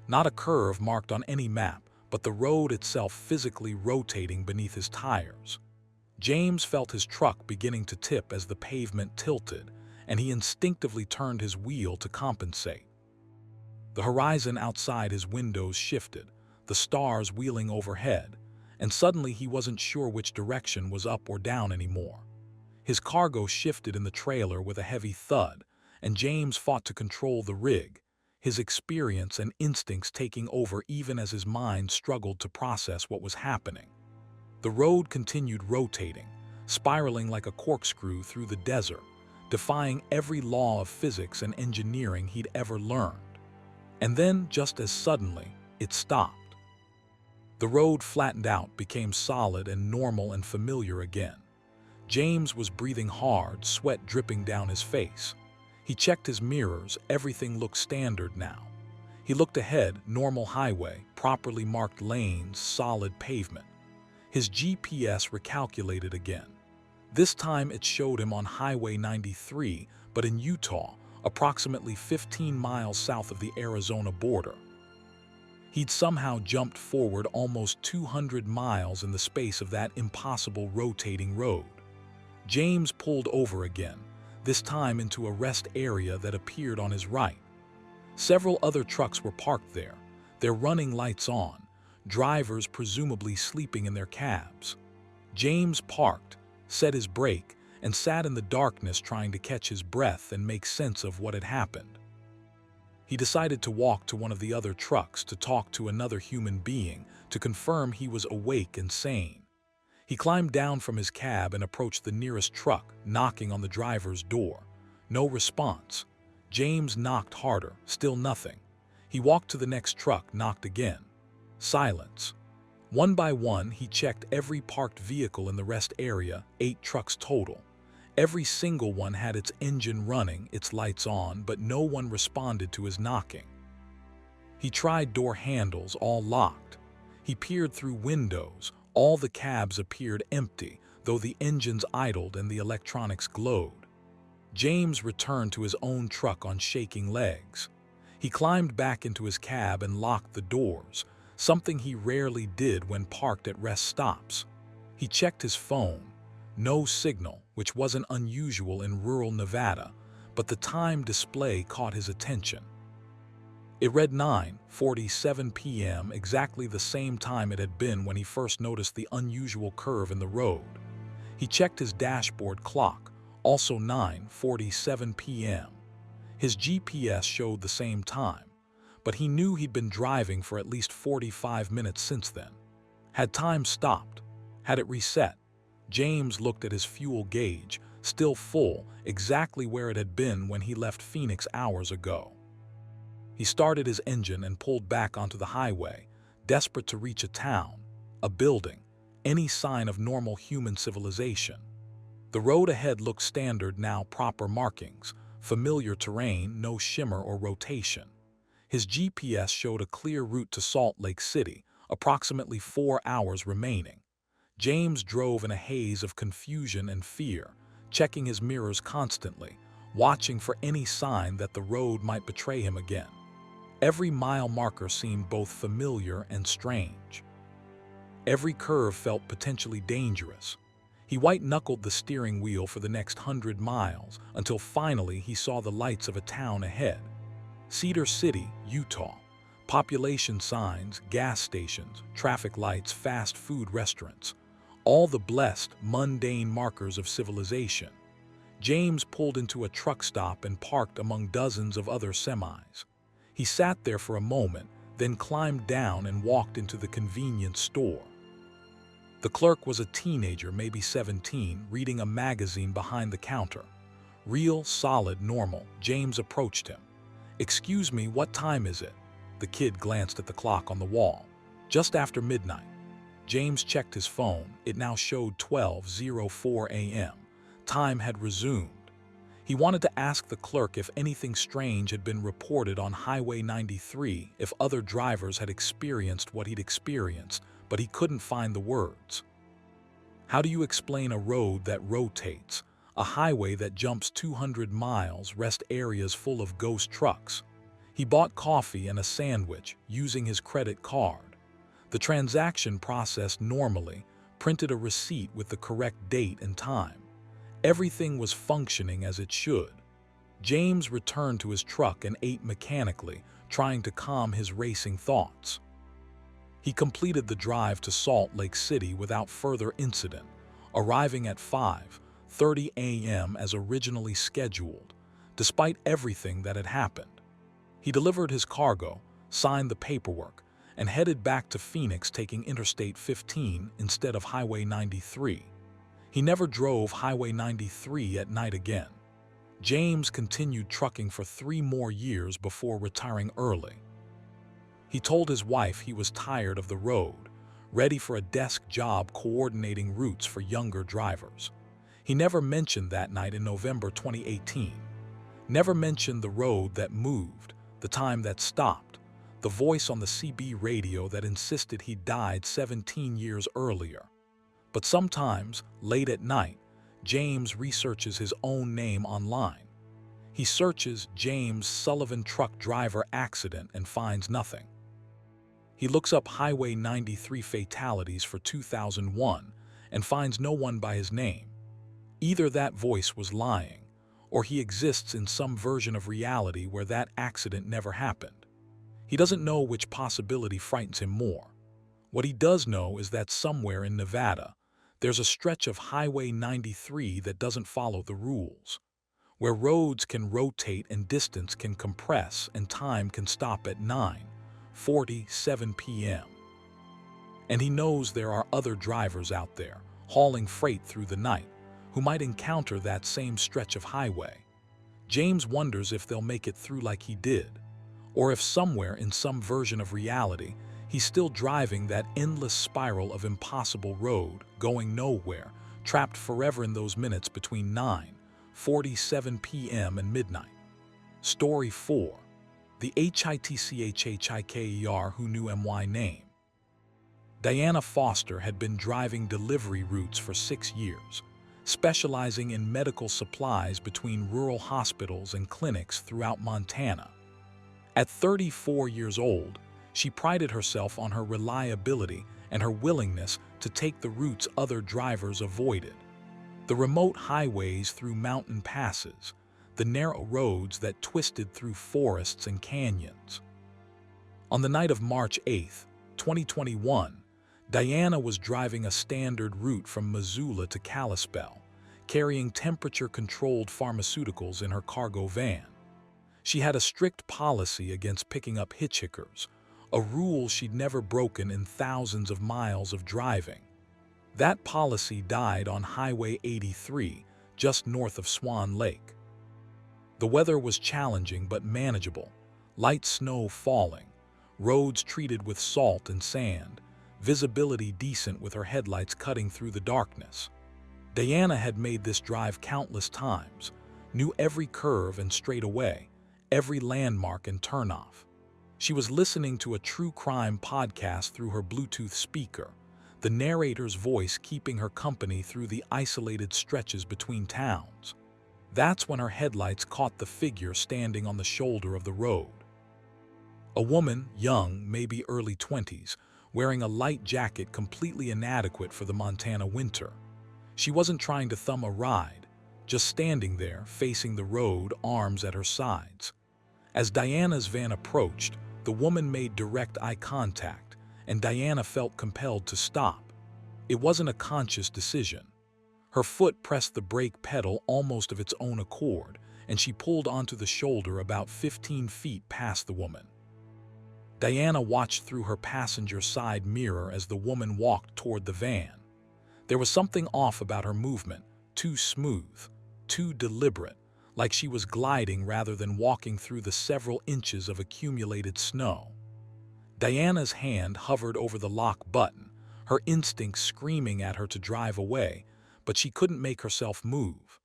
Not a curve marked on any map, but the road itself physically rotating beneath his tires. James felt his truck beginning to tip as the pavement tilted, and he instinctively turned his wheel to compensate. The horizon outside his windows shifted, the stars wheeling overhead, and suddenly he wasn't sure which direction was up or down anymore. His cargo shifted in the trailer with a heavy thud, and James fought to control the rig, his experience and instincts taking over even as his mind struggled to process what was happening. The road continued rotating, spiraling like a corkscrew through the desert, defying every law of physics and engineering he'd ever learned. And then, just as suddenly, it stopped. The road flattened out, became solid and normal and familiar again. James was breathing hard, sweat dripping down his face. He checked his mirrors, everything looked standard now. He looked ahead, normal highway, properly marked lanes, solid pavement. His GPS recalculated again. This time it showed him on Highway 93, but in Utah, approximately 15 miles south of the Arizona border. He'd somehow jumped forward almost 200 miles in the space of that impossible rotating road. James pulled over again, this time into a rest area that appeared on his right. Several other trucks were parked there, their running lights on, drivers presumably sleeping in their cabs. James parked, set his brake, and sat in the darkness trying to catch his breath and make sense of what had happened. He decided to walk to one of the other trucks to talk to another human being to confirm he was awake and sane. He climbed down from his cab and approached the nearest truck, knocking on the driver's door. No response. James knocked harder, still nothing. He walked to the next truck, knocked again. Silence. One by one, he checked every parked vehicle in the rest area, 8 trucks total. Every single one had its engine running, its lights on, but no one responded to his knocking. He tried door handles, all locked. He peered through windows. All the cabs appeared empty, though the engines idled and the electronics glowed. James returned to his own truck on shaking legs. He climbed back into his cab and locked the doors, something he rarely did when parked at rest stops. He checked his phone. No signal, which wasn't unusual in rural Nevada, but the time display caught his attention. It read 9:47 p.m., exactly the same time it had been when he first noticed the unusual curve in the road. He checked his dashboard clock, also 9:47 p.m. His GPS showed the same time, but he knew he'd been driving for at least 45 minutes since then. Had time stopped? Had it reset? James looked at his fuel gauge, still full, exactly where it had been when he left Phoenix hours ago. He started his engine and pulled back onto the highway, desperate to reach a town, a building, any sign of normal human civilization. The road ahead looked standard now, proper markings, familiar terrain, no shimmer or rotation. His GPS showed a clear route to Salt Lake City, approximately 4 hours remaining. James drove in a haze of confusion and fear, checking his mirrors constantly, watching for any sign that the road might betray him again. Every mile marker seemed both familiar and strange. Every curve felt potentially dangerous. He white-knuckled the steering wheel for the next 100 miles until finally he saw the lights of a town ahead. Cedar City, Utah. Population signs, gas stations, traffic lights, fast food restaurants. All the blessed, mundane markers of civilization. James pulled into a truck stop and parked among dozens of other semis. He sat there for a moment, then climbed down and walked into the convenience store. The clerk was a teenager, maybe 17, reading a magazine behind the counter. Real, solid, normal. James approached him. "Excuse me, what time is it?" The kid glanced at the clock on the wall. "Just after midnight." James checked his phone. It now showed 12:04 a.m. Time had resumed. He wanted to ask the clerk if anything strange had been reported on Highway 93, if other drivers had experienced what he'd experienced, but he couldn't find the words. How do you explain a road that rotates, a highway that jumps 200 miles, rest areas full of ghost trucks? He bought coffee and a sandwich using his credit card. The transaction processed normally, printed a receipt with the correct date and time. Everything was functioning as it should. James returned to his truck and ate mechanically, trying to calm his racing thoughts. He completed the drive to Salt Lake City without further incident, arriving at 5:30 a.m. as originally scheduled, despite everything that had happened. He delivered his cargo, signed the paperwork, and headed back to Phoenix, taking Interstate 15 instead of Highway 93. He never drove Highway 93 at night again. James continued trucking for 3 more years before retiring early. He told his wife he was tired of the road, ready for a desk job coordinating routes for younger drivers. He never mentioned that night in November 2018. Never mentioned the road that moved, the time that stopped, the voice on the CB radio that insisted he died 17 years earlier. But sometimes, late at night, James researches his own name online. He searches James Sullivan truck driver accident and finds nothing. He looks up Highway 93 fatalities for 2001 and finds no one by his name. Either that voice was lying, or he exists in some version of reality where that accident never happened. He doesn't know which possibility frightens him more. What he does know is that somewhere in Nevada, there's a stretch of Highway 93 that doesn't follow the rules, where roads can rotate and distance can compress and time can stop at 9:47 p.m. And he knows there are other drivers out there, hauling freight through the night, who might encounter that same stretch of highway. James wonders if they'll make it through like he did, or if somewhere in some version of reality, He's still driving that endless spiral of impossible road, going nowhere, trapped forever in those minutes between 9:47 p.m. and midnight. Story 4. The HITCHHIKER Who Knew My Name. Diana Foster had been driving delivery routes for 6 years, specializing in medical supplies between rural hospitals and clinics throughout Montana. At 34 years old, she prided herself on her reliability and her willingness to take the routes other drivers avoided. The remote highways through mountain passes, the narrow roads that twisted through forests and canyons. On the night of March 8, 2021, Diana was driving a standard route from Missoula to Kalispell, carrying temperature-controlled pharmaceuticals in her cargo van. She had a strict policy against picking up hitchhikers, a rule she'd never broken in thousands of miles of driving. That policy died on Highway 83, just north of Swan Lake. The weather was challenging but manageable, light snow falling, roads treated with salt and sand, visibility decent with her headlights cutting through the darkness. Diana had made this drive countless times, knew every curve and straightaway, every landmark and turnoff. She was listening to a true crime podcast through her Bluetooth speaker, the narrator's voice keeping her company through the isolated stretches between towns. That's when her headlights caught the figure standing on the shoulder of the road. A woman, young, maybe early 20s, wearing a light jacket completely inadequate for the Montana winter. She wasn't trying to thumb a ride, just standing there, facing the road, arms at her sides. As Diana's van approached, the woman made direct eye contact, and Diana felt compelled to stop. It wasn't a conscious decision. Her foot pressed the brake pedal almost of its own accord, and she pulled onto the shoulder about 15 feet past the woman. Diana watched through her passenger side mirror as the woman walked toward the van. There was something off about her movement, too smooth, too deliberate, like she was gliding rather than walking through the several inches of accumulated snow. Diana's hand hovered over the lock button, her instincts screaming at her to drive away, but she couldn't make herself move.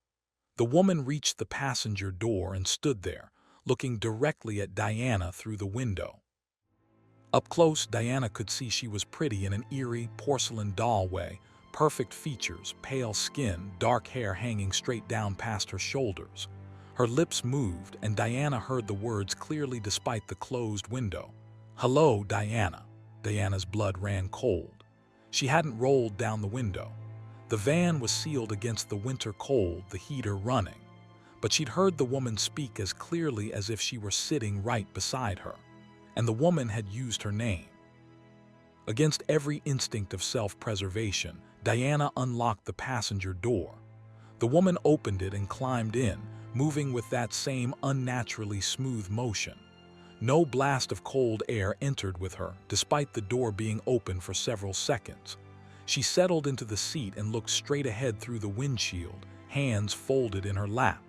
The woman reached the passenger door and stood there, looking directly at Diana through the window. Up close, Diana could see she was pretty in an eerie, porcelain doll way, perfect features, pale skin, dark hair hanging straight down past her shoulders. Her lips moved, and Diana heard the words clearly despite the closed window. "Hello, Diana." Diana's blood ran cold. She hadn't rolled down the window. The van was sealed against the winter cold, the heater running. But she'd heard the woman speak as clearly as if she were sitting right beside her. And the woman had used her name. Against every instinct of self-preservation, Diana unlocked the passenger door. The woman opened it and climbed in, moving with that same unnaturally smooth motion. No blast of cold air entered with her, despite the door being open for several seconds. She settled into the seat and looked straight ahead through the windshield, hands folded in her lap.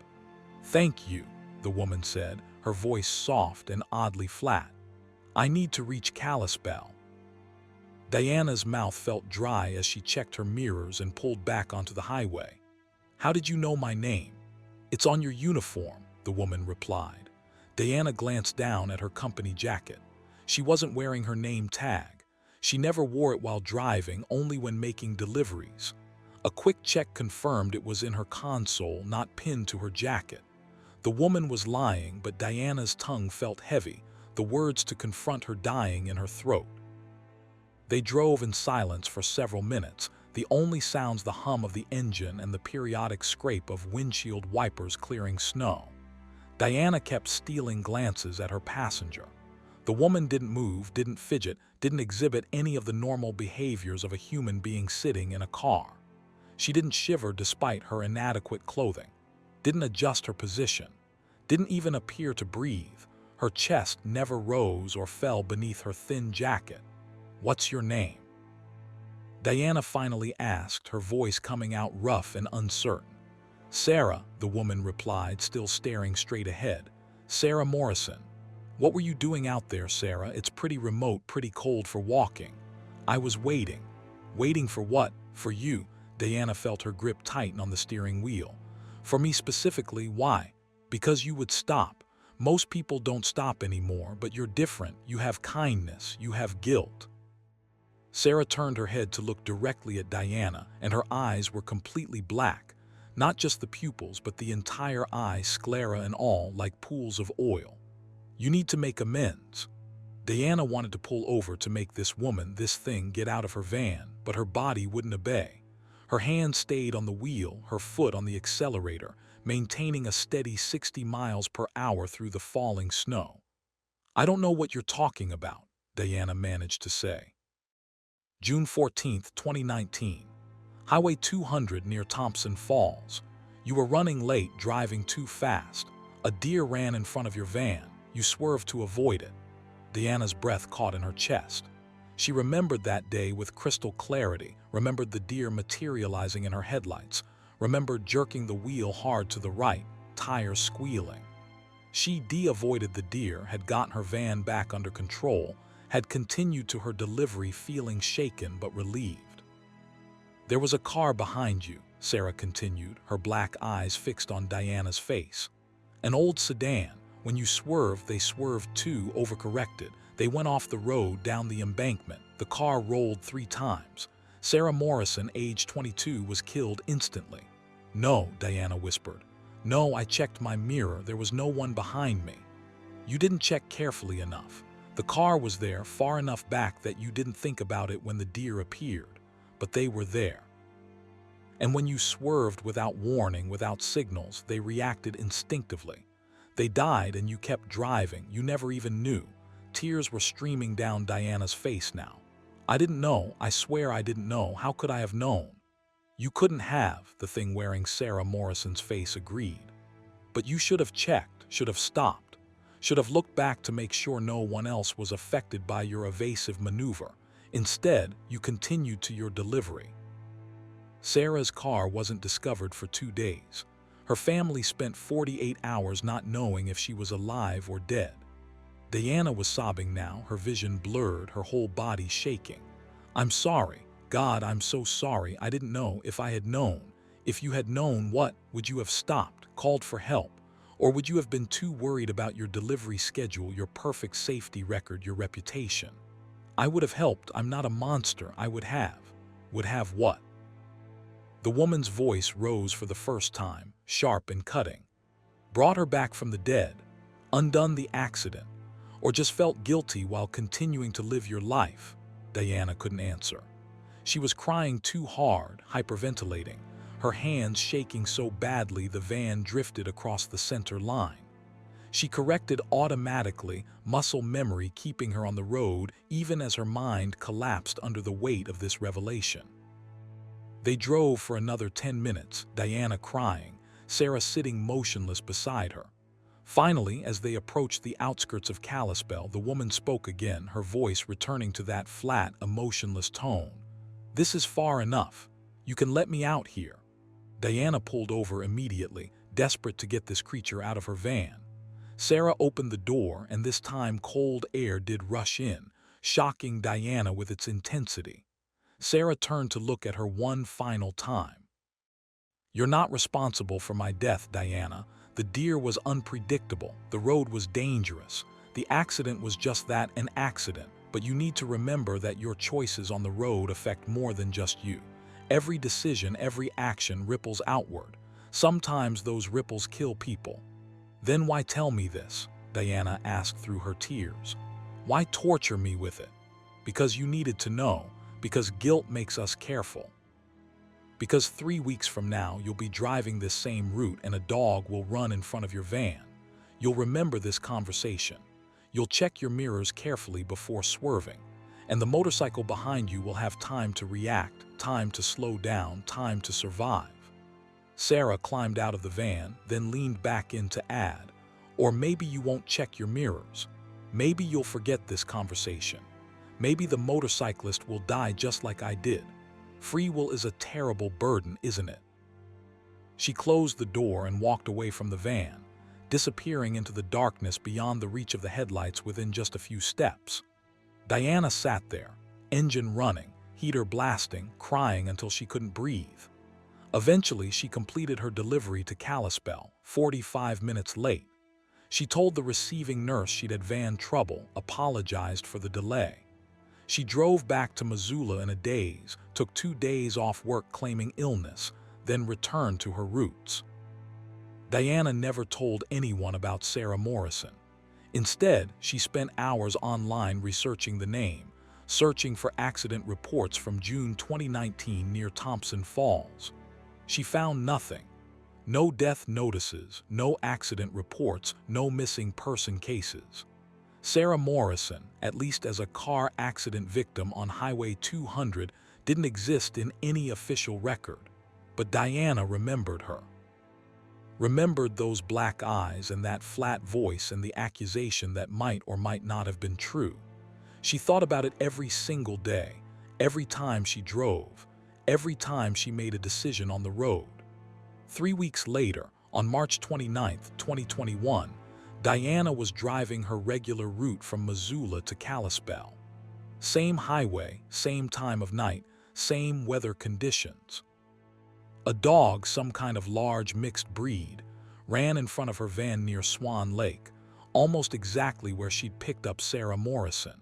"Thank you," the woman said, her voice soft and oddly flat. "I need to reach Kalispell." Diana's mouth felt dry as she checked her mirrors and pulled back onto the highway. "How did you know my name?" "It's on your uniform," the woman replied. Diana glanced down at her company jacket. She wasn't wearing her name tag. She never wore it while driving, only when making deliveries. A quick check confirmed it was in her console, not pinned to her jacket. The woman was lying, but Diana's tongue felt heavy, the words to confront her dying in her throat. They drove in silence for several minutes, the only sounds the hum of the engine and the periodic scrape of windshield wipers clearing snow. Diana kept stealing glances at her passenger. The woman didn't move, didn't fidget, didn't exhibit any of the normal behaviors of a human being sitting in a car. She didn't shiver despite her inadequate clothing, didn't adjust her position, didn't even appear to breathe. Her chest never rose or fell beneath her thin jacket. "What's your name?" Diana finally asked, her voice coming out rough and uncertain. "Sarah," the woman replied, still staring straight ahead. "Sarah Morrison." "What were you doing out there, Sarah? It's pretty remote, pretty cold for walking." "I was waiting." "Waiting for what?" "For you." Diana felt her grip tighten on the steering wheel. "For me specifically, why?" "Because you would stop. Most people don't stop anymore, but you're different. You have kindness, you have guilt." Sarah turned her head to look directly at Diana, and her eyes were completely black. Not just the pupils, but the entire eye, sclera and all, like pools of oil. "You need to make amends." Diana wanted to pull over to make this woman, this thing, get out of her van, but her body wouldn't obey. Her hand stayed on the wheel, her foot on the accelerator, maintaining a steady 60 miles per hour through the falling snow. "I don't know what you're talking about," Diana managed to say. June 14, 2019. Highway 200 near Thompson Falls. You were running late, driving too fast. A deer ran in front of your van. You swerved to avoid it. Diana's breath caught in her chest. She remembered that day with crystal clarity, remembered the deer materializing in her headlights, remembered jerking the wheel hard to the right, tires squealing. She avoided the deer, had gotten her van back under control, had continued to her delivery feeling shaken but relieved. "There was a car behind you," Sarah continued, her black eyes fixed on Diana's face. "An old sedan. When you swerved, they swerved too, overcorrected. They went off the road, down the embankment. The car rolled 3 times. Sarah Morrison, age 22, was killed instantly." "No," Diana whispered. "No, I checked my mirror. There was no one behind me." "You didn't check carefully enough. The car was there, far enough back that you didn't think about it when the deer appeared. But they were there. And when you swerved without warning, without signals, they reacted instinctively. They died and you kept driving. You never even knew." Tears were streaming down Diana's face now. "I didn't know. I swear I didn't know. How could I have known?" "You couldn't have," the thing wearing Sarah Morrison's face agreed. "But you should have checked, should have stopped, should have looked back to make sure no one else was affected by your evasive maneuver. Instead, you continued to your delivery." Sarah's car wasn't discovered for 2 days. Her family spent 48 hours not knowing if she was alive or dead. Diana was sobbing now, her vision blurred, her whole body shaking. "I'm sorry. God, I'm so sorry. I didn't know. If I had known." "If you had known what? Would you have stopped, called for help? Or would you have been too worried about your delivery schedule, your perfect safety record, your reputation?" "I would have helped. I'm not a monster. I would have." "Would have what?" The woman's voice rose for the first time, sharp and cutting. "Brought her back from the dead, undone the accident, or just felt guilty while continuing to live your life?" Diana couldn't answer. She was crying too hard, hyperventilating, her hands shaking so badly the van drifted across the center line. She corrected automatically, muscle memory keeping her on the road even as her mind collapsed under the weight of this revelation. They drove for another 10 minutes, Diana crying, Sarah sitting motionless beside her. Finally, as they approached the outskirts of Kalispell, the woman spoke again, her voice returning to that flat, emotionless tone. "This is far enough. You can let me out here." Diana pulled over immediately, desperate to get this creature out of her van. Sarah opened the door, and this time cold air did rush in, shocking Diana with its intensity. Sarah turned to look at her one final time. "You're not responsible for my death, Diana. The deer was unpredictable. The road was dangerous. The accident was just that, an accident. But you need to remember that your choices on the road affect more than just you. Every decision, every action ripples outward. Sometimes those ripples kill people." "Then why tell me this?" Diana asked through her tears. "Why torture me with it?" "Because you needed to know. Because guilt makes us careful. Because 3 weeks from now, you'll be driving this same route and a dog will run in front of your van. You'll remember this conversation. You'll check your mirrors carefully before swerving. And the motorcycle behind you will have time to react, time to slow down, time to survive." Sarah climbed out of the van, then leaned back in to add, "Or maybe you won't check your mirrors. Maybe you'll forget this conversation. Maybe the motorcyclist will die just like I did. Free will is a terrible burden, isn't it?" She closed the door and walked away from the van. disappearing into the darkness beyond the reach of the headlights within just a few steps. Diana sat there, engine running, heater blasting, crying until she couldn't breathe. Eventually, she completed her delivery to Kalispell, 45 minutes late. She told the receiving nurse she'd had van trouble, apologized for the delay. She drove back to Missoula in a daze, took 2 days off work claiming illness, then returned to her roots. Diana never told anyone about Sarah Morrison. Instead, she spent hours online researching the name, searching for accident reports from June 2019 near Thompson Falls. She found nothing. No death notices, no accident reports, no missing person cases. Sarah Morrison, at least as a car accident victim on Highway 200, didn't exist in any official record. But Diana remembered her. Remembered those black eyes and that flat voice and the accusation that might or might not have been true. She thought about it every single day, every time she drove, every time she made a decision on the road. 3 weeks later, on March 29, 2021, Diana was driving her regular route from Missoula to Kalispell. Same highway, same time of night, same weather conditions. A dog, some kind of large mixed breed, ran in front of her van near Swan Lake, almost exactly where she'd picked up Sarah Morrison.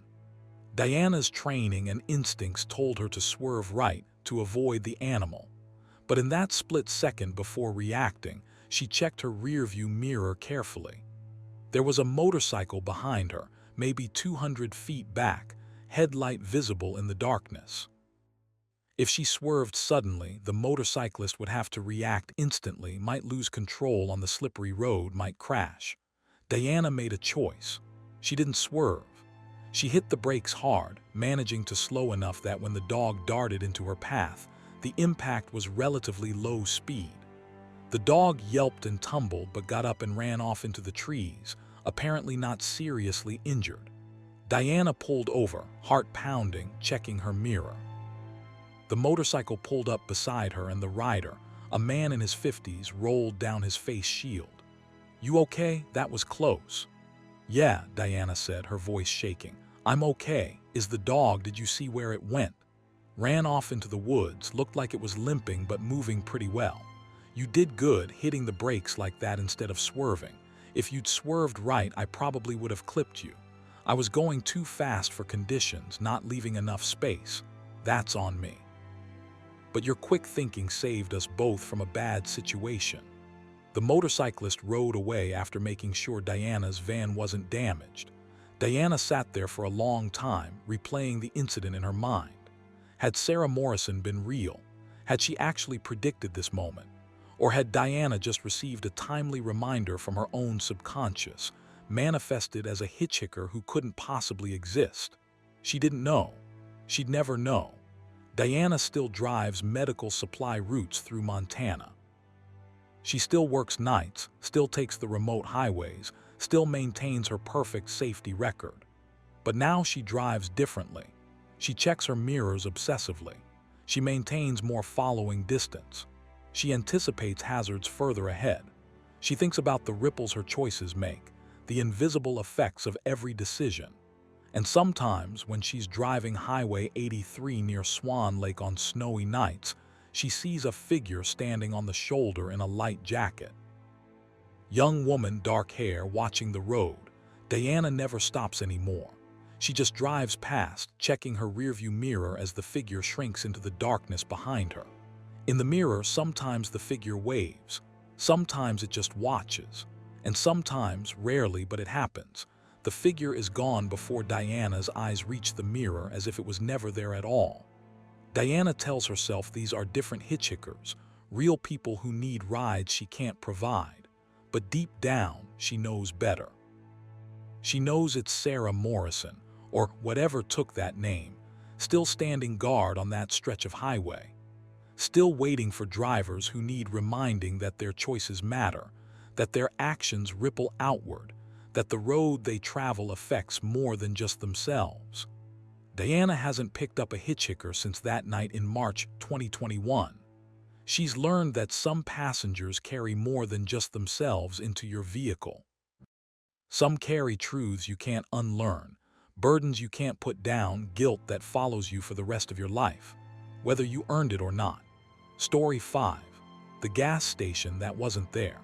Diana's training and instincts told her to swerve right to avoid the animal. But in that split second before reacting, she checked her rearview mirror carefully. There was a motorcycle behind her, maybe 200 feet back, headlight visible in the darkness. If she swerved suddenly, the motorcyclist would have to react instantly, might lose control on the slippery road, might crash. Diana made a choice. She didn't swerve. She hit the brakes hard, managing to slow enough that when the dog darted into her path, the impact was relatively low speed. The dog yelped and tumbled but got up and ran off into the trees, apparently not seriously injured. Diana pulled over, heart pounding, checking her mirror. The motorcycle pulled up beside her and the rider, a man in his 50s, rolled down his face shield. "You okay? That was close." "Yeah," Diana said, her voice shaking. "I'm okay. Is the dog, did you see where it went?" "Ran off into the woods, looked like it was limping but moving pretty well." "You did good hitting the brakes like that instead of swerving. If you'd swerved right, I probably would have clipped you. I was going too fast for conditions, not leaving enough space. That's on me. But your quick thinking saved us both from a bad situation." The motorcyclist rode away after making sure Diana's van wasn't damaged. Diana sat there for a long time, replaying the incident in her mind. Had Sarah Morrison been real? Had she actually predicted this moment? Or had Diana just received a timely reminder from her own subconscious, manifested as a hitchhiker who couldn't possibly exist? She didn't know. She'd never know. Diana still drives medical supply routes through Montana. She still works nights, still takes the remote highways, still maintains her perfect safety record. But now she drives differently. She checks her mirrors obsessively. She maintains more following distance. She anticipates hazards further ahead. She thinks about the ripples her choices make, the invisible effects of every decision. And sometimes, when she's driving Highway 83 near Swan Lake on snowy nights, she sees a figure standing on the shoulder in a light jacket. Young woman, dark hair, watching the road. Diana never stops anymore. She just drives past, checking her rearview mirror as the figure shrinks into the darkness behind her. In the mirror, sometimes the figure waves, sometimes it just watches, and sometimes, rarely, but it happens, the figure is gone before Diana's eyes reach the mirror, as if it was never there at all. Diana tells herself these are different hitchhikers, real people who need rides she can't provide. But deep down, she knows better. She knows it's Sarah Morrison, or whatever took that name, still standing guard on that stretch of highway. Still waiting for drivers who need reminding that their choices matter, that their actions ripple outward, that the road they travel affects more than just themselves. Diana hasn't picked up a hitchhiker since that night in March 2021. She's learned that some passengers carry more than just themselves into your vehicle. Some carry truths you can't unlearn, burdens you can't put down, guilt that follows you for the rest of your life, whether you earned it or not. Story 5. The gas station that wasn't there.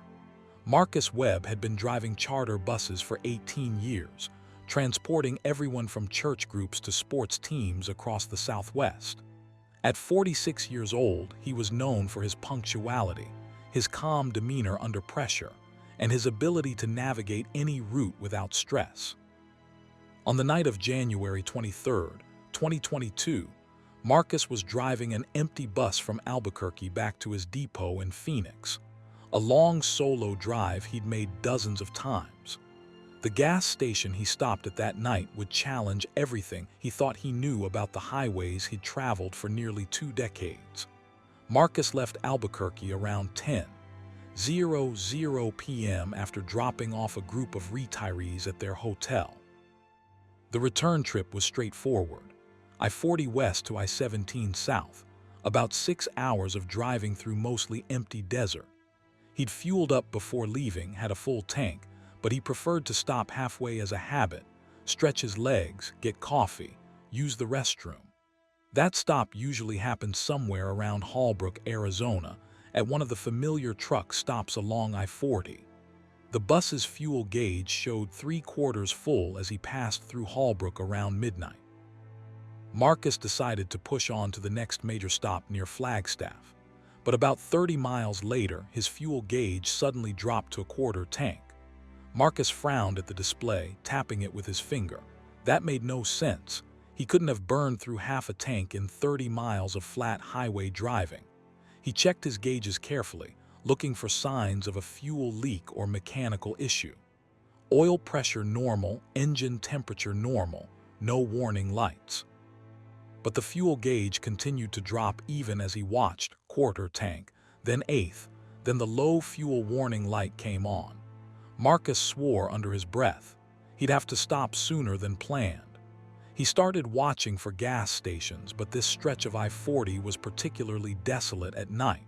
Marcus Webb had been driving charter buses for 18 years, transporting everyone from church groups to sports teams across the Southwest. At 46 years old, he was known for his punctuality, his calm demeanor under pressure, and his ability to navigate any route without stress. On the night of January 23, 2022, Marcus was driving an empty bus from Albuquerque back to his depot in Phoenix, a long solo drive he'd made dozens of times. The gas station he stopped at that night would challenge everything he thought he knew about the highways he'd traveled for nearly 2 decades. Marcus left Albuquerque around 10:00 p.m. after dropping off a group of retirees at their hotel. The return trip was straightforward. I-40 west to I-17 south, about 6 hours of driving through mostly empty desert. He'd fueled up before leaving, had a full tank, but he preferred to stop halfway as a habit, stretch his legs, get coffee, use the restroom. That stop usually happened somewhere around Holbrook, Arizona, at one of the familiar truck stops along I-40. The bus's fuel gauge showed 3/4 full as he passed through Holbrook around midnight. Marcus decided to push on to the next major stop near Flagstaff, but about 30 miles later, his fuel gauge suddenly dropped to a quarter tank. Marcus frowned at the display, tapping it with his finger. That made no sense. He couldn't have burned through half a tank in 30 miles of flat highway driving. He checked his gauges carefully, looking for signs of a fuel leak or mechanical issue. Oil pressure normal, engine temperature normal, no warning lights. But the fuel gauge continued to drop even as he watched, quarter tank, then eighth, then the low fuel warning light came on. Marcus swore under his breath. He'd have to stop sooner than planned. He started watching for gas stations, but this stretch of I-40 was particularly desolate at night.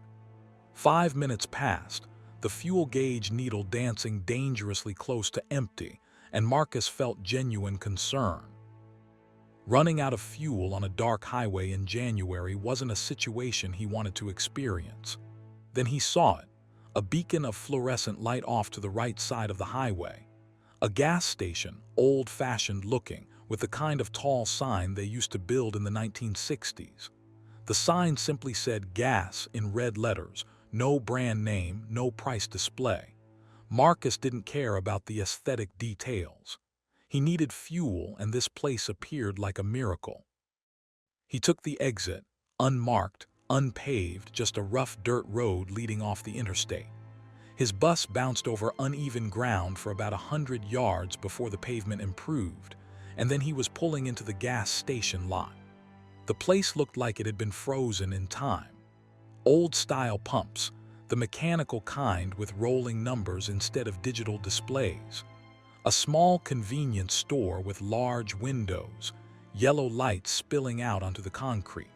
5 minutes passed, the fuel gauge needle dancing dangerously close to empty, and Marcus felt genuine concern. Running out of fuel on a dark highway in January wasn't a situation he wanted to experience. Then he saw it. A beacon of fluorescent light off to the right side of the highway. A gas station, old-fashioned looking, with the kind of tall sign they used to build in the 1960s. The sign simply said gas in red letters, no brand name, no price display. Marcus didn't care about the aesthetic details. He needed fuel, and this place appeared like a miracle. He took the exit, unmarked, unpaved, just a rough dirt road leading off the interstate. His bus bounced over uneven ground for about 100 yards before the pavement improved, and then he was pulling into the gas station lot. The place looked like it had been frozen in time. Old-style pumps, the mechanical kind with rolling numbers instead of digital displays. A small convenience store with large windows, yellow lights spilling out onto the concrete.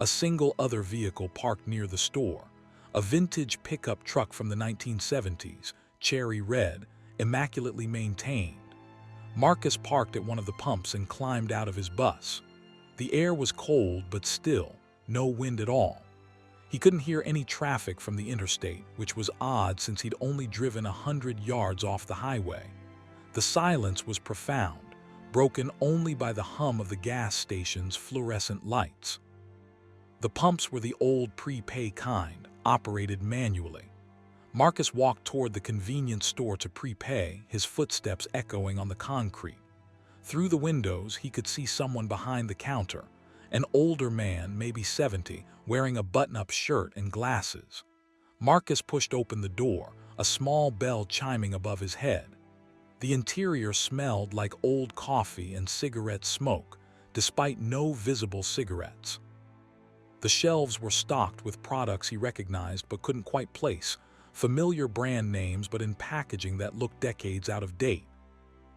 A single other vehicle parked near the store, a vintage pickup truck from the 1970s, cherry red, immaculately maintained. Marcus parked at one of the pumps and climbed out of his bus. The air was cold but still, no wind at all. He couldn't hear any traffic from the interstate, which was odd since he'd only driven 100 yards off the highway. The silence was profound, broken only by the hum of the gas station's fluorescent lights. The pumps were the old prepay kind, operated manually. Marcus walked toward the convenience store to prepay, his footsteps echoing on the concrete. Through the windows, he could see someone behind the counter, an older man, maybe 70, wearing a button-up shirt and glasses. Marcus pushed open the door, a small bell chiming above his head. The interior smelled like old coffee and cigarette smoke, despite no visible cigarettes. The shelves were stocked with products he recognized but couldn't quite place, familiar brand names but in packaging that looked decades out of date.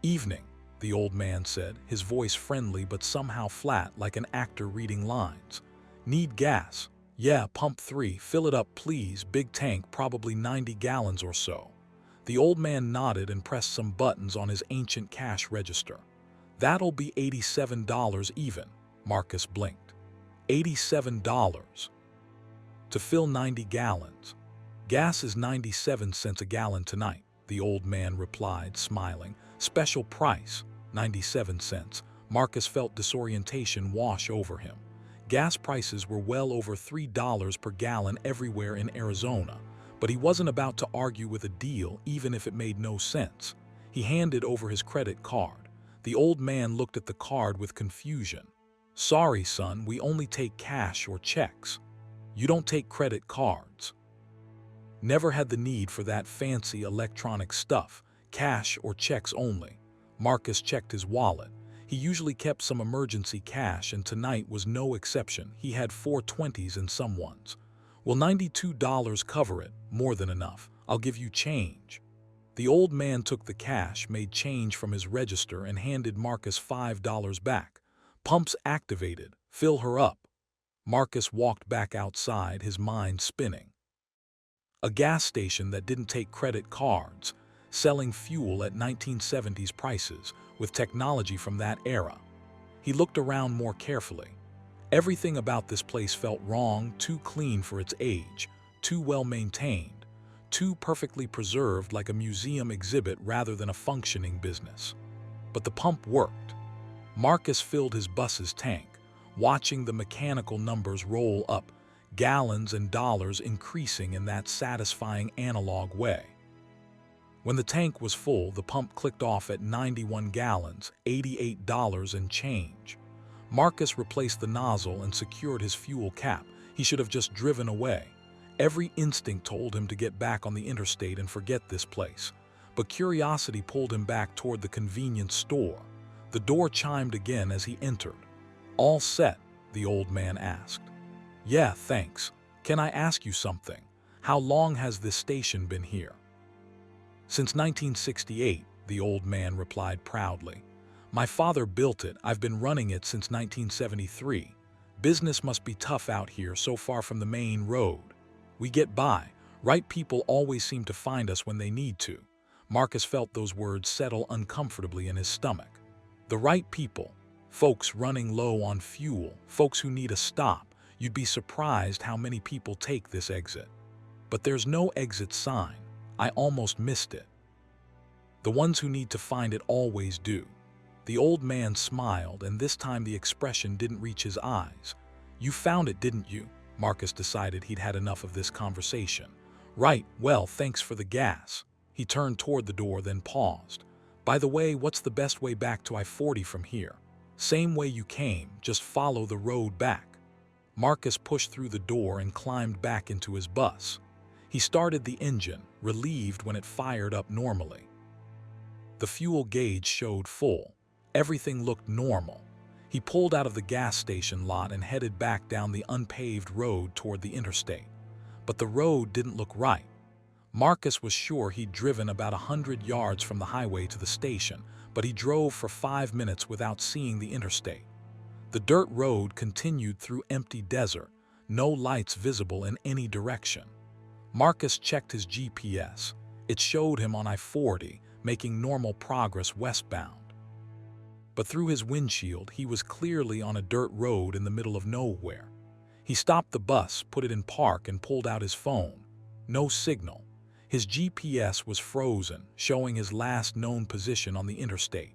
"Evening," the old man said, his voice friendly but somehow flat like an actor reading lines. "Need gas? Yeah, pump 3, fill it up please, big tank, probably 90 gallons or so. The old man nodded and pressed some buttons on his ancient cash register. That'll be $87 even, Marcus blinked. $87 to fill 90 gallons. Gas is 97 cents a gallon tonight, the old man replied, smiling. Special price, 97 cents. Marcus felt disorientation wash over him. Gas prices were well over $3 per gallon everywhere in Arizona, but he wasn't about to argue with a deal even if it made no sense. He handed over his credit card. The old man looked at the card with confusion. Sorry, son, we only take cash or checks. You don't take credit cards. Never had the need for that fancy electronic stuff, cash or checks only. Marcus checked his wallet. He usually kept some emergency cash, and tonight was no exception. He had 4 20s and some ones. Will $92 cover it? More than enough. I'll give you change. The old man took the cash, made change from his register, and handed Marcus $5 back. Pumps activated. Fill her up. Marcus walked back outside, his mind spinning. A gas station that didn't take credit cards, selling fuel at 1970s prices with technology from that era. He looked around more carefully. Everything about this place felt wrong, too clean for its age, too well maintained, too perfectly preserved, like a museum exhibit rather than a functioning business. But the pump worked. Marcus filled his bus's tank, watching the mechanical numbers roll up, gallons and dollars increasing in that satisfying analog way. When the tank was full, the pump clicked off at 91 gallons, $88 and change. Marcus replaced the nozzle and secured his fuel cap. He should have just driven away. Every instinct told him to get back on the interstate and forget this place. But curiosity pulled him back toward the convenience store. The door chimed again as he entered. All set? The old man asked. Yeah, thanks. Can I ask you something? How long has this station been here? Since 1968, the old man replied proudly. My father built it. I've been running it since 1973. Business must be tough out here, so far from the main road. We get by. Right people always seem to find us when they need to. Marcus felt those words settle uncomfortably in his stomach. The right people. Folks running low on fuel. Folks who need a stop. You'd be surprised how many people take this exit. But there's no exit sign. I almost missed it. The ones who need to find it always do. The old man smiled, and this time the expression didn't reach his eyes. You found it, didn't you? Marcus decided he'd had enough of this conversation. Right, well, thanks for the gas. He turned toward the door, then paused. By the way, what's the best way back to I-40 from here? Same way you came, just follow the road back. Marcus pushed through the door and climbed back into his bus. He started the engine, relieved when it fired up normally. The fuel gauge showed full. Everything looked normal. He pulled out of the gas station lot and headed back down the unpaved road toward the interstate. But the road didn't look right. Marcus was sure he'd driven about 100 yards from the highway to the station, but he drove for 5 minutes without seeing the interstate. The dirt road continued through empty desert, no lights visible in any direction. Marcus checked his GPS. It showed him on I-40, making normal progress westbound. But through his windshield, he was clearly on a dirt road in the middle of nowhere. He stopped the bus, put it in park, and pulled out his phone. No signal. His GPS was frozen, showing his last known position on the interstate.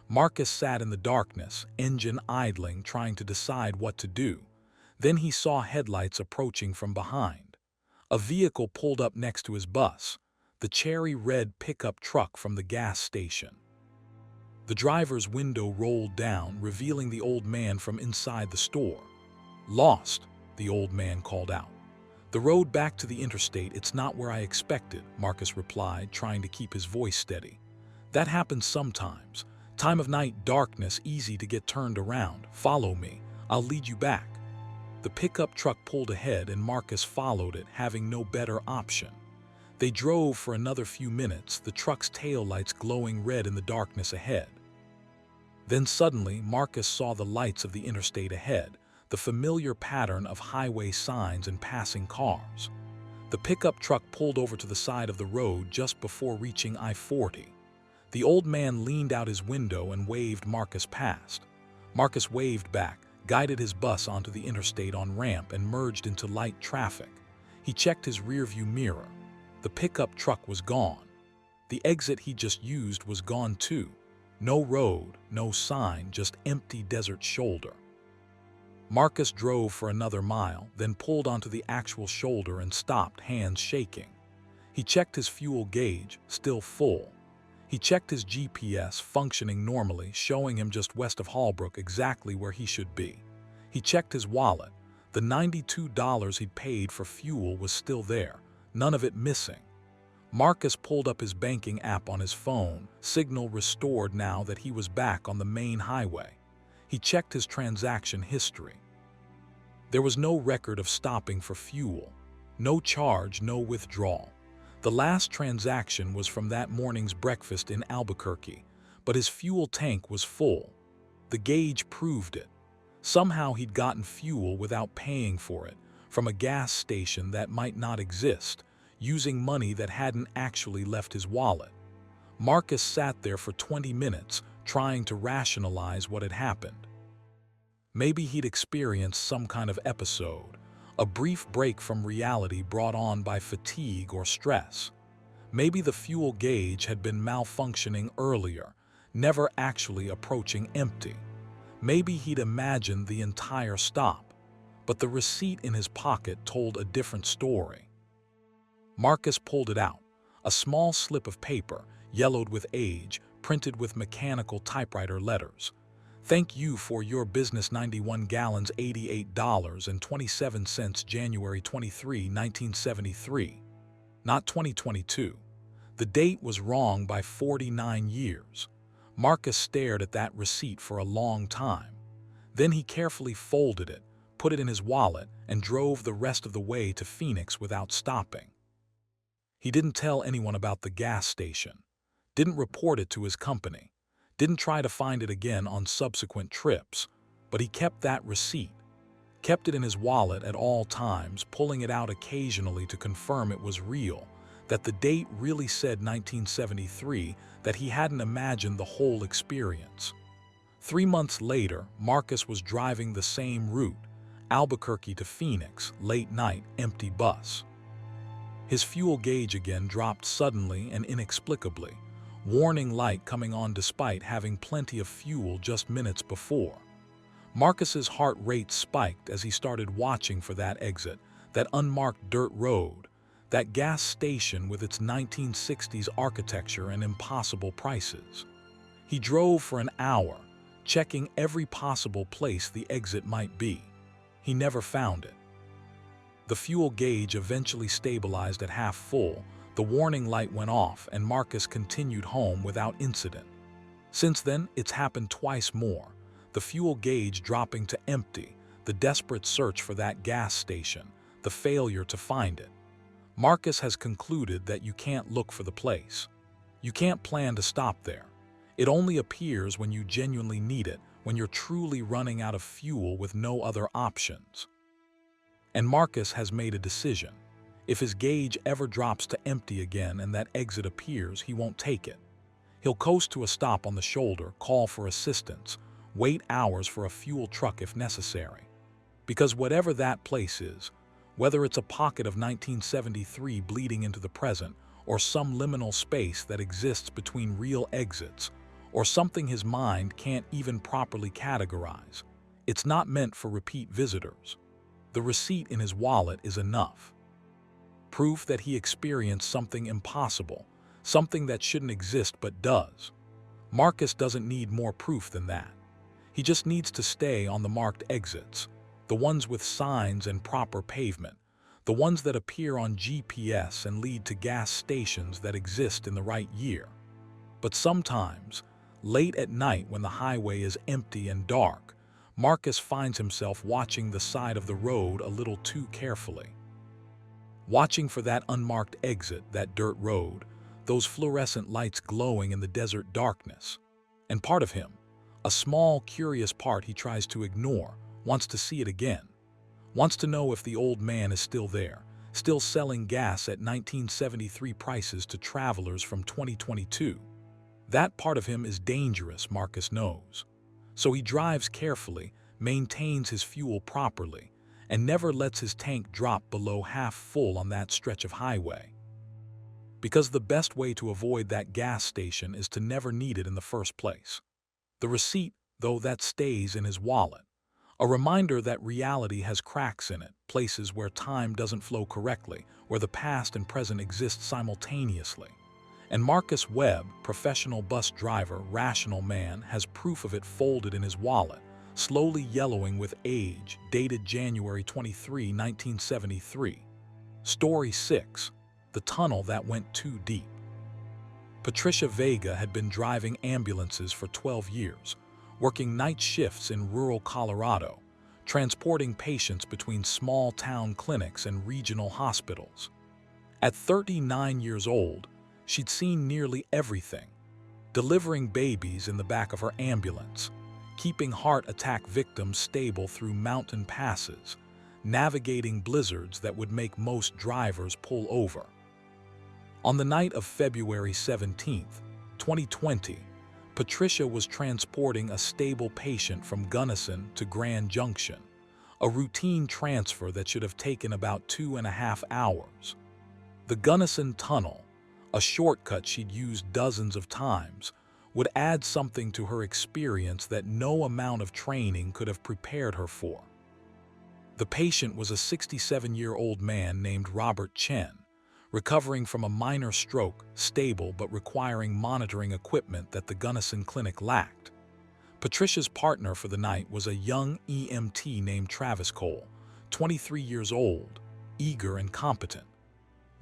Marcus sat in the darkness, engine idling, trying to decide what to do. Then he saw headlights approaching from behind. A vehicle pulled up next to his bus, the cherry red pickup truck from the gas station. The driver's window rolled down, revealing the old man from inside the store. Lost, the old man called out. The road back to the interstate, it's not where I expected, Marcus replied, trying to keep his voice steady. That happens sometimes. Time of night, darkness, easy to get turned around. Follow me. I'll lead you back. The pickup truck pulled ahead and Marcus followed it, having no better option. They drove for another few minutes, the truck's taillights glowing red in the darkness ahead. Then suddenly, Marcus saw the lights of the interstate ahead. the familiar pattern of highway signs and passing cars. The pickup truck pulled over to the side of the road just before reaching I-40. The old man leaned out his window and waved Marcus past. Marcus waved back, guided his bus onto the interstate on ramp, and merged into light traffic. He checked his rearview mirror. The pickup truck was gone. The exit he just used was gone too. No road, no sign, just empty desert shoulder. Marcus drove for another mile, then pulled onto the actual shoulder and stopped, hands shaking. He checked his fuel gauge, still full. He checked his GPS, functioning normally, showing him just west of Hallbrook, exactly where he should be. He checked his wallet. The $92 he'd paid for fuel was still there, none of it missing. Marcus pulled up his banking app on his phone, signal restored now that he was back on the main highway. He checked his transaction history. There was no record of stopping for fuel. No charge, no withdrawal. The last transaction was from that morning's breakfast in Albuquerque, but his fuel tank was full. The gauge proved it. Somehow he'd gotten fuel without paying for it, from a gas station that might not exist, using money that hadn't actually left his wallet. Marcus sat there for 20 minutes, trying to rationalize what had happened. Maybe he'd experienced some kind of episode, a brief break from reality brought on by fatigue or stress. Maybe the fuel gauge had been malfunctioning earlier, never actually approaching empty. Maybe he'd imagined the entire stop, but the receipt in his pocket told a different story. Marcus pulled it out, a small slip of paper, yellowed with age, printed with mechanical typewriter letters. Thank you for your business, 91 gallons, $88.27, January 23, 1973. Not 2022. The date was wrong by 49 years. Marcus stared at that receipt for a long time. Then he carefully folded it, put it in his wallet, and drove the rest of the way to Phoenix without stopping. He didn't tell anyone about the gas station, didn't report it to his company, didn't try to find it again on subsequent trips, but he kept that receipt, kept it in his wallet at all times, pulling it out occasionally to confirm it was real, that the date really said 1973, that he hadn't imagined the whole experience. 3 months later, Marcus was driving the same route, Albuquerque to Phoenix, late night, empty bus. His fuel gauge again dropped suddenly and inexplicably, warning light coming on despite having plenty of fuel just minutes before. Marcus's heart rate spiked as he started watching for that exit, that unmarked dirt road, that gas station with its 1960s architecture and impossible prices. He drove for an hour, checking every possible place the exit might be. He never found it. The fuel gauge eventually stabilized at half full, the warning light went off, and Marcus continued home without incident. Since then, it's happened twice more, the fuel gauge dropping to empty, the desperate search for that gas station, the failure to find it. Marcus has concluded that you can't look for the place. You can't plan to stop there. It only appears when you genuinely need it, when you're truly running out of fuel with no other options. And Marcus has made a decision. If his gauge ever drops to empty again and that exit appears, he won't take it. He'll coast to a stop on the shoulder, call for assistance, wait hours for a fuel truck if necessary. Because whatever that place is, whether it's a pocket of 1973 bleeding into the present, or some liminal space that exists between real exits, or something his mind can't even properly categorize, it's not meant for repeat visitors. The receipt in his wallet is enough. Proof that he experienced something impossible, something that shouldn't exist but does. Marcus doesn't need more proof than that. He just needs to stay on the marked exits, the ones with signs and proper pavement, the ones that appear on GPS and lead to gas stations that exist in the right year. But sometimes, late at night when the highway is empty and dark, Marcus finds himself watching the side of the road a little too carefully. Watching for that unmarked exit, that dirt road, those fluorescent lights glowing in the desert darkness. And part of him, a small, curious part he tries to ignore, wants to see it again, wants to know if the old man is still there, still selling gas at 1973 prices to travelers from 2022. That part of him is dangerous, Marcus knows. So he drives carefully, maintains his fuel properly, and never lets his tank drop below half full on that stretch of highway. Because the best way to avoid that gas station is to never need it in the first place. The receipt, though, that stays in his wallet. A reminder that reality has cracks in it, places where time doesn't flow correctly, where the past and present exist simultaneously. And Marcus Webb, professional bus driver, rational man, has proof of it folded in his wallet, slowly yellowing with age, dated January 23, 1973. Story 6. The tunnel that went too deep. Patricia Vega had been driving ambulances for 12 years, working night shifts in rural Colorado, transporting patients between small-town clinics and regional hospitals. At 39 years old, she'd seen nearly everything: delivering babies in the back of her ambulance, keeping heart attack victims stable through mountain passes, navigating blizzards that would make most drivers pull over. On the night of February 17, 2020, Patricia was transporting a stable patient from Gunnison to Grand Junction, a routine transfer that should have taken about 2.5 hours. The Gunnison Tunnel, a shortcut she'd used dozens of times, would add something to her experience that no amount of training could have prepared her for. The patient was a 67-year-old man named Robert Chen, recovering from a minor stroke, stable but requiring monitoring equipment that the Gunnison Clinic lacked. Patricia's partner for the night was a young EMT named Travis Cole, 23 years old, eager and competent.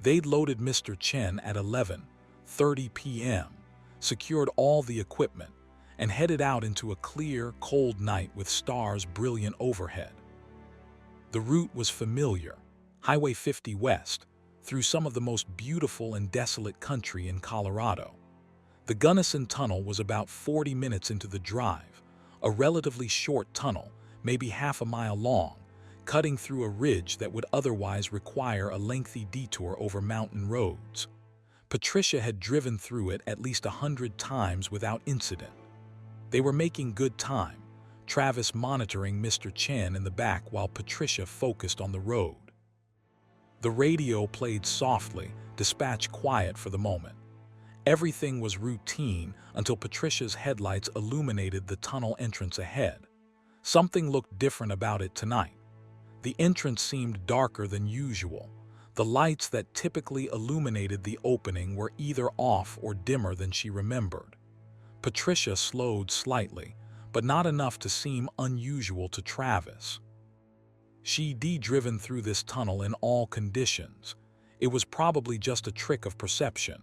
They'd loaded Mr. Chen at 11:30 p.m., secured all the equipment, and headed out into a clear, cold night with stars brilliant overhead. The route was familiar: Highway 50 West, through some of the most beautiful and desolate country in Colorado. The Gunnison Tunnel was about 40 minutes into the drive, a relatively short tunnel, maybe half a mile long, cutting through a ridge that would otherwise require a lengthy detour over mountain roads. Patricia had driven through it at least 100 times without incident. They were making good time, Travis monitoring Mr. Chen in the back while Patricia focused on the road. The radio played softly, dispatch quiet for the moment. Everything was routine until Patricia's headlights illuminated the tunnel entrance ahead. Something looked different about it tonight. The entrance seemed darker than usual. The lights that typically illuminated the opening were either off or dimmer than she remembered. Patricia slowed slightly, but not enough to seem unusual to Travis. She'd driven through this tunnel in all conditions. It was probably just a trick of perception,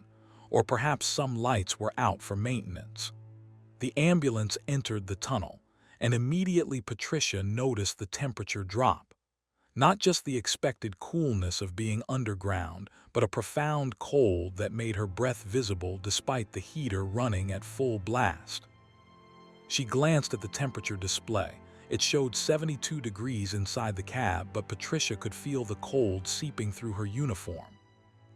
or perhaps some lights were out for maintenance. The ambulance entered the tunnel, and immediately Patricia noticed the temperature drop. Not just the expected coolness of being underground, but a profound cold that made her breath visible despite the heater running at full blast. She glanced at the temperature display. It showed 72 degrees inside the cab, but Patricia could feel the cold seeping through her uniform.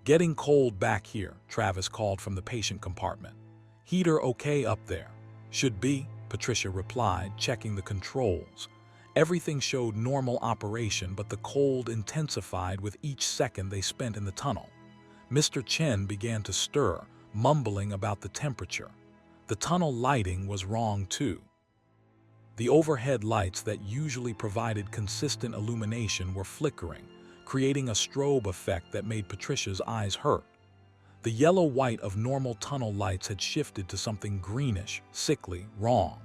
"Getting cold back here," Travis called from the patient compartment. "Heater okay up there?" "Should be," Patricia replied, checking the controls. Everything showed normal operation, but the cold intensified with each second they spent in the tunnel. Mr. Chen began to stir, mumbling about the temperature. The tunnel lighting was wrong too. The overhead lights that usually provided consistent illumination were flickering, creating a strobe effect that made Patricia's eyes hurt. The yellow-white of normal tunnel lights had shifted to something greenish, sickly, wrong.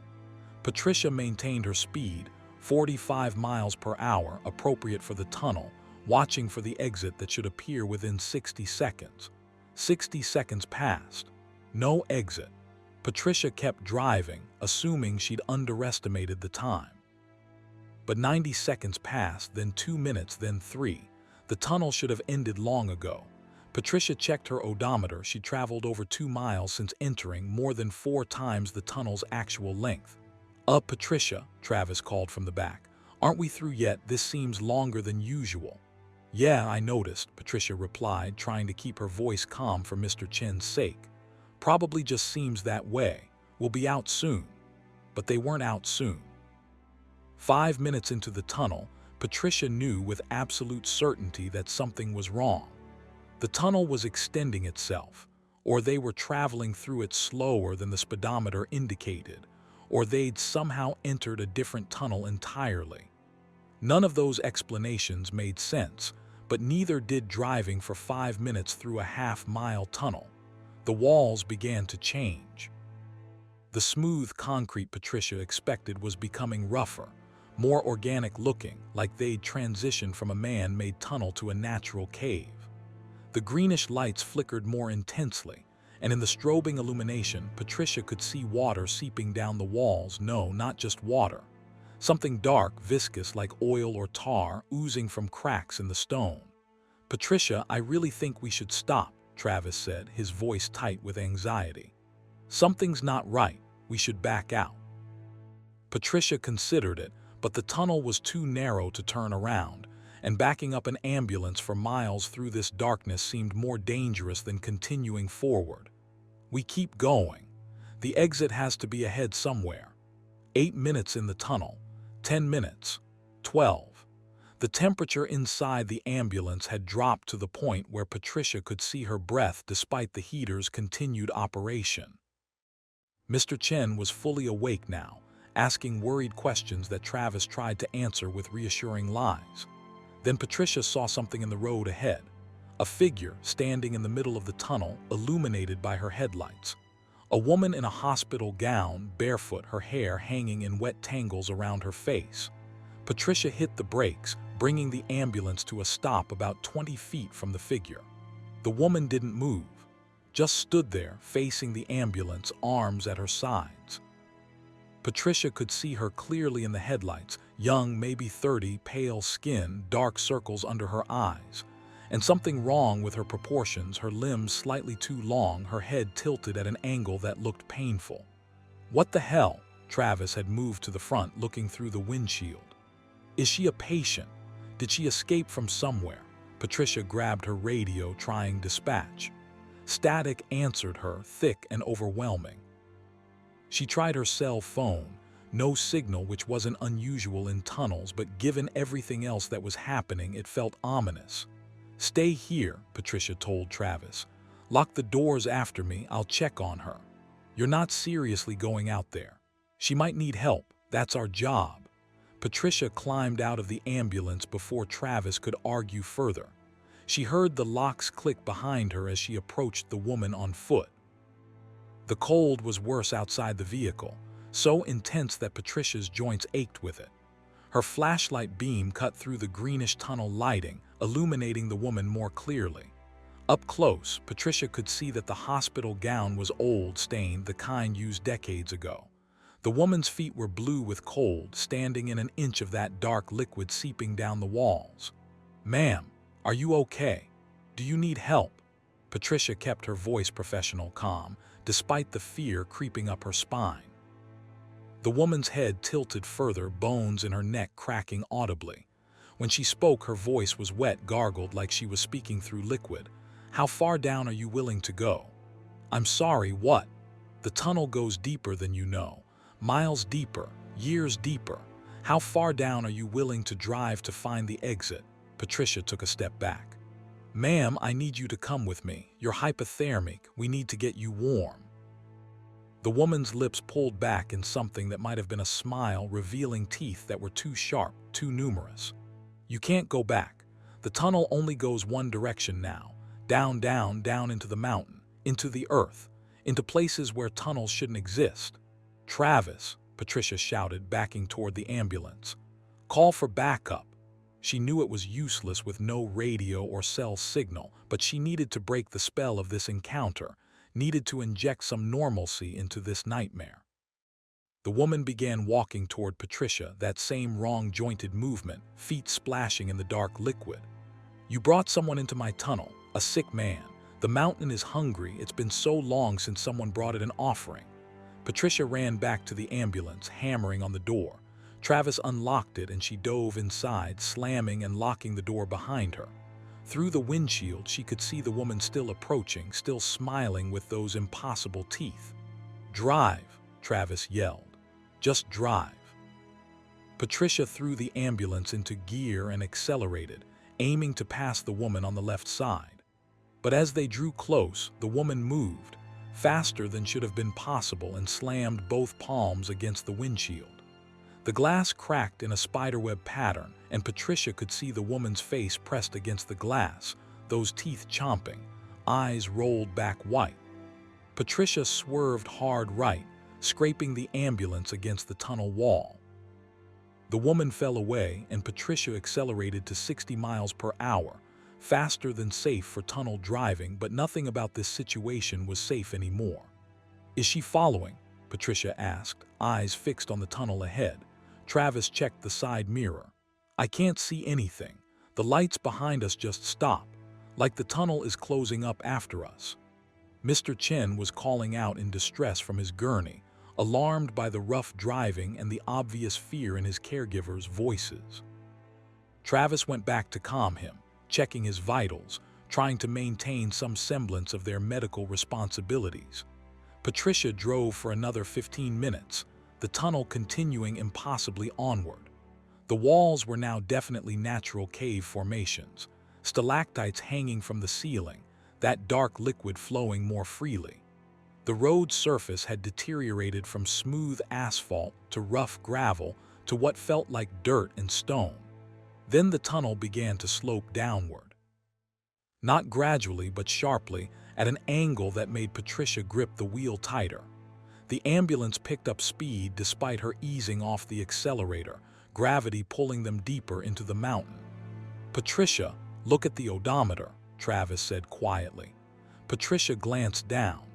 Patricia maintained her speed, 45 miles per hour, appropriate for the tunnel, watching for the exit that should appear within 60 seconds. 60 seconds passed. No exit. Patricia kept driving, assuming she'd underestimated the time. But 90 seconds passed, then 2 minutes, then 3. The tunnel should have ended long ago. Patricia checked her odometer. She'd traveled over 2 miles since entering, more than 4 times the tunnel's actual length. Patricia," Travis called from the back. Aren't we through yet? This seems longer than usual. Yeah, I noticed, Patricia replied, trying to keep her voice calm for Mr. Chen's sake. Probably just seems that way. We'll be out soon. But they weren't out soon. 5 minutes into the tunnel, Patricia knew with absolute certainty that something was wrong. The tunnel was extending itself, or they were traveling through it slower than the speedometer indicated, or they'd somehow entered a different tunnel entirely. None of those explanations made sense, but neither did driving for 5 minutes through a half-mile tunnel. The walls began to change. The smooth concrete Patricia expected was becoming rougher, more organic-looking, like they'd transitioned from a man-made tunnel to a natural cave. The greenish lights flickered more intensely, and in the strobing illumination, Patricia could see water seeping down the walls. No, not just water. Something dark, viscous like oil or tar, oozing from cracks in the stone. "Patricia, I really think we should stop," Travis said, his voice tight with anxiety. "Something's not right. We should back out." Patricia considered it, but the tunnel was too narrow to turn around, and backing up an ambulance for miles through this darkness seemed more dangerous than continuing forward. "We keep going. The exit has to be ahead somewhere." 8 minutes in the tunnel, 10 minutes, 12. The temperature inside the ambulance had dropped to the point where Patricia could see her breath despite the heater's continued operation. Mr. Chen was fully awake now, asking worried questions that Travis tried to answer with reassuring lies. Then Patricia saw something in the road ahead, a figure standing in the middle of the tunnel, illuminated by her headlights. A woman in a hospital gown, barefoot, her hair hanging in wet tangles around her face. Patricia hit the brakes, bringing the ambulance to a stop about 20 feet from the figure. The woman didn't move, just stood there, facing the ambulance, arms at her sides. Patricia could see her clearly in the headlights, young, maybe 30, pale skin, dark circles under her eyes. And something wrong with her proportions, her limbs slightly too long, her head tilted at an angle that looked painful. "What the hell?" Travis had moved to the front, looking through the windshield. "Is she a patient? Did she escape from somewhere?" Patricia grabbed her radio, trying dispatch. Static answered her, thick and overwhelming. She tried her cell phone. No signal, which wasn't unusual in tunnels, but given everything else that was happening, it felt ominous. "Stay here," Patricia told Travis. "Lock the doors after me, I'll check on her. You're not seriously going out there. She might need help, that's our job." Patricia climbed out of the ambulance before Travis could argue further. She heard the locks click behind her as she approached the woman on foot. The cold was worse outside the vehicle, so intense that Patricia's joints ached with it. Her flashlight beam cut through the greenish tunnel lighting, illuminating the woman more clearly. Up close, Patricia could see that the hospital gown was old, stained, the kind used decades ago. The woman's feet were blue with cold, standing in an inch of that dark liquid seeping down the walls. "Ma'am, are you okay? Do you need help?" Patricia kept her voice professional, calm, despite the fear creeping up her spine. The woman's head tilted further, bones in her neck cracking audibly. When she spoke, her voice was wet, gargled like she was speaking through liquid. "How far down are you willing to go?" "I'm sorry, what?" "The tunnel goes deeper than you know. Miles deeper, years deeper. How far down are you willing to drive to find the exit?" Patricia took a step back. "Ma'am, I need you to come with me. You're hypothermic. We need to get you warm." The woman's lips pulled back in something that might have been a smile, revealing teeth that were too sharp, too numerous. "You can't go back. The tunnel only goes one direction now. Down, down, down into the mountain, into the earth, into places where tunnels shouldn't exist." "Travis," Patricia shouted, backing toward the ambulance. "Call for backup." She knew it was useless with no radio or cell signal, but she needed to break the spell of this encounter, needed to inject some normalcy into this nightmare. The woman began walking toward Patricia, that same wrong-jointed movement, feet splashing in the dark liquid. "You brought someone into my tunnel, a sick man. The mountain is hungry. It's been so long since someone brought it an offering." Patricia ran back to the ambulance, hammering on the door. Travis unlocked it and she dove inside, slamming and locking the door behind her. Through the windshield, she could see the woman still approaching, still smiling with those impossible teeth. "Drive," Travis yelled. "Just drive." Patricia threw the ambulance into gear and accelerated, aiming to pass the woman on the left side. But as they drew close, the woman moved, faster than should have been possible, and slammed both palms against the windshield. The glass cracked in a spiderweb pattern, and Patricia could see the woman's face pressed against the glass, those teeth chomping, eyes rolled back white. Patricia swerved hard right, scraping the ambulance against the tunnel wall. The woman fell away, and Patricia accelerated to 60 miles per hour, faster than safe for tunnel driving, but nothing about this situation was safe anymore. "Is she following?" Patricia asked, eyes fixed on the tunnel ahead. Travis checked the side mirror. "I can't see anything. The lights behind us just stop, like the tunnel is closing up after us." Mr. Chen was calling out in distress from his gurney, alarmed by the rough driving and the obvious fear in his caregivers' voices. Travis went back to calm him, checking his vitals, trying to maintain some semblance of their medical responsibilities. Patricia drove for another 15 minutes, the tunnel continuing impossibly onward. The walls were now definitely natural cave formations, stalactites hanging from the ceiling, that dark liquid flowing more freely. The road surface had deteriorated from smooth asphalt to rough gravel to what felt like dirt and stone. Then the tunnel began to slope downward. Not gradually, but sharply, at an angle that made Patricia grip the wheel tighter. The ambulance picked up speed despite her easing off the accelerator, gravity pulling them deeper into the mountain. "Patricia, look at the odometer," Travis said quietly. Patricia glanced down.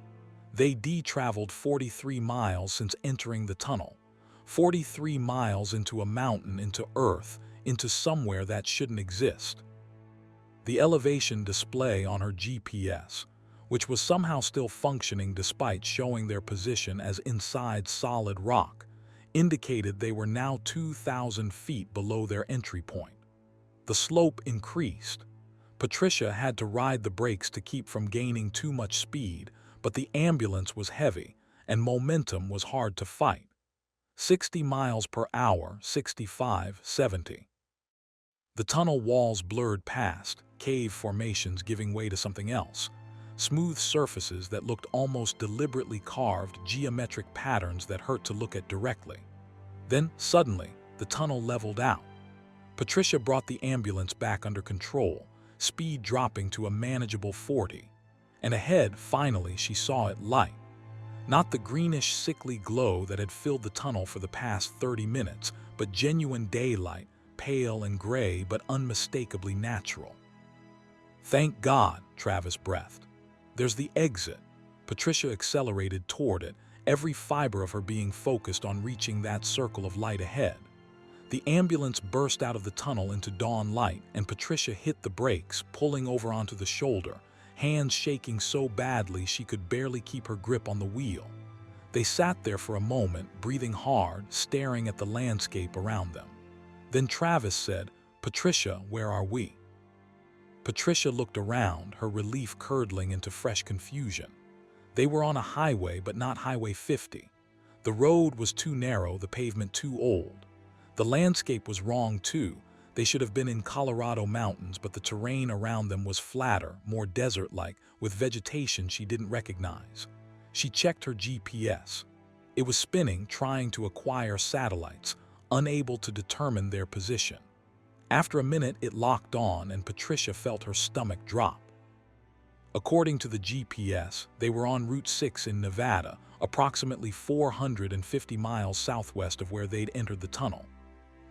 They'd traveled 43 miles since entering the tunnel. 43 miles into a mountain, into Earth, into somewhere that shouldn't exist. The elevation display on her GPS, which was somehow still functioning despite showing their position as inside solid rock, indicated they were now 2,000 feet below their entry point. The slope increased. Patricia had to ride the brakes to keep from gaining too much speed, but the ambulance was heavy, and momentum was hard to fight. 60 miles per hour, 65, 70. The tunnel walls blurred past, cave formations giving way to something else. Smooth surfaces that looked almost deliberately carved, geometric patterns that hurt to look at directly. Then, suddenly, the tunnel leveled out. Patricia brought the ambulance back under control, speed dropping to a manageable 40. And ahead, finally, she saw it light. Not the greenish, sickly glow that had filled the tunnel for the past 30 minutes, but genuine daylight, pale and gray but unmistakably natural. "Thank God," Travis breathed. "There's the exit." Patricia accelerated toward it, every fiber of her being focused on reaching that circle of light ahead. The ambulance burst out of the tunnel into dawn light, and Patricia hit the brakes, pulling over onto the shoulder, hands shaking so badly she could barely keep her grip on the wheel. They sat there for a moment, breathing hard, staring at the landscape around them. Then Travis said, "Patricia, where are we?" Patricia looked around, her relief curdling into fresh confusion. They were on a highway, but not Highway 50. The road was too narrow, the pavement too old. The landscape was wrong too. They should have been in Colorado mountains, but the terrain around them was flatter, more desert-like, with vegetation she didn't recognize. She checked her GPS. It was spinning, trying to acquire satellites, unable to determine their position. After a minute, it locked on, and Patricia felt her stomach drop. According to the GPS, they were on Route 6 in Nevada, approximately 450 miles southwest of where they'd entered the tunnel.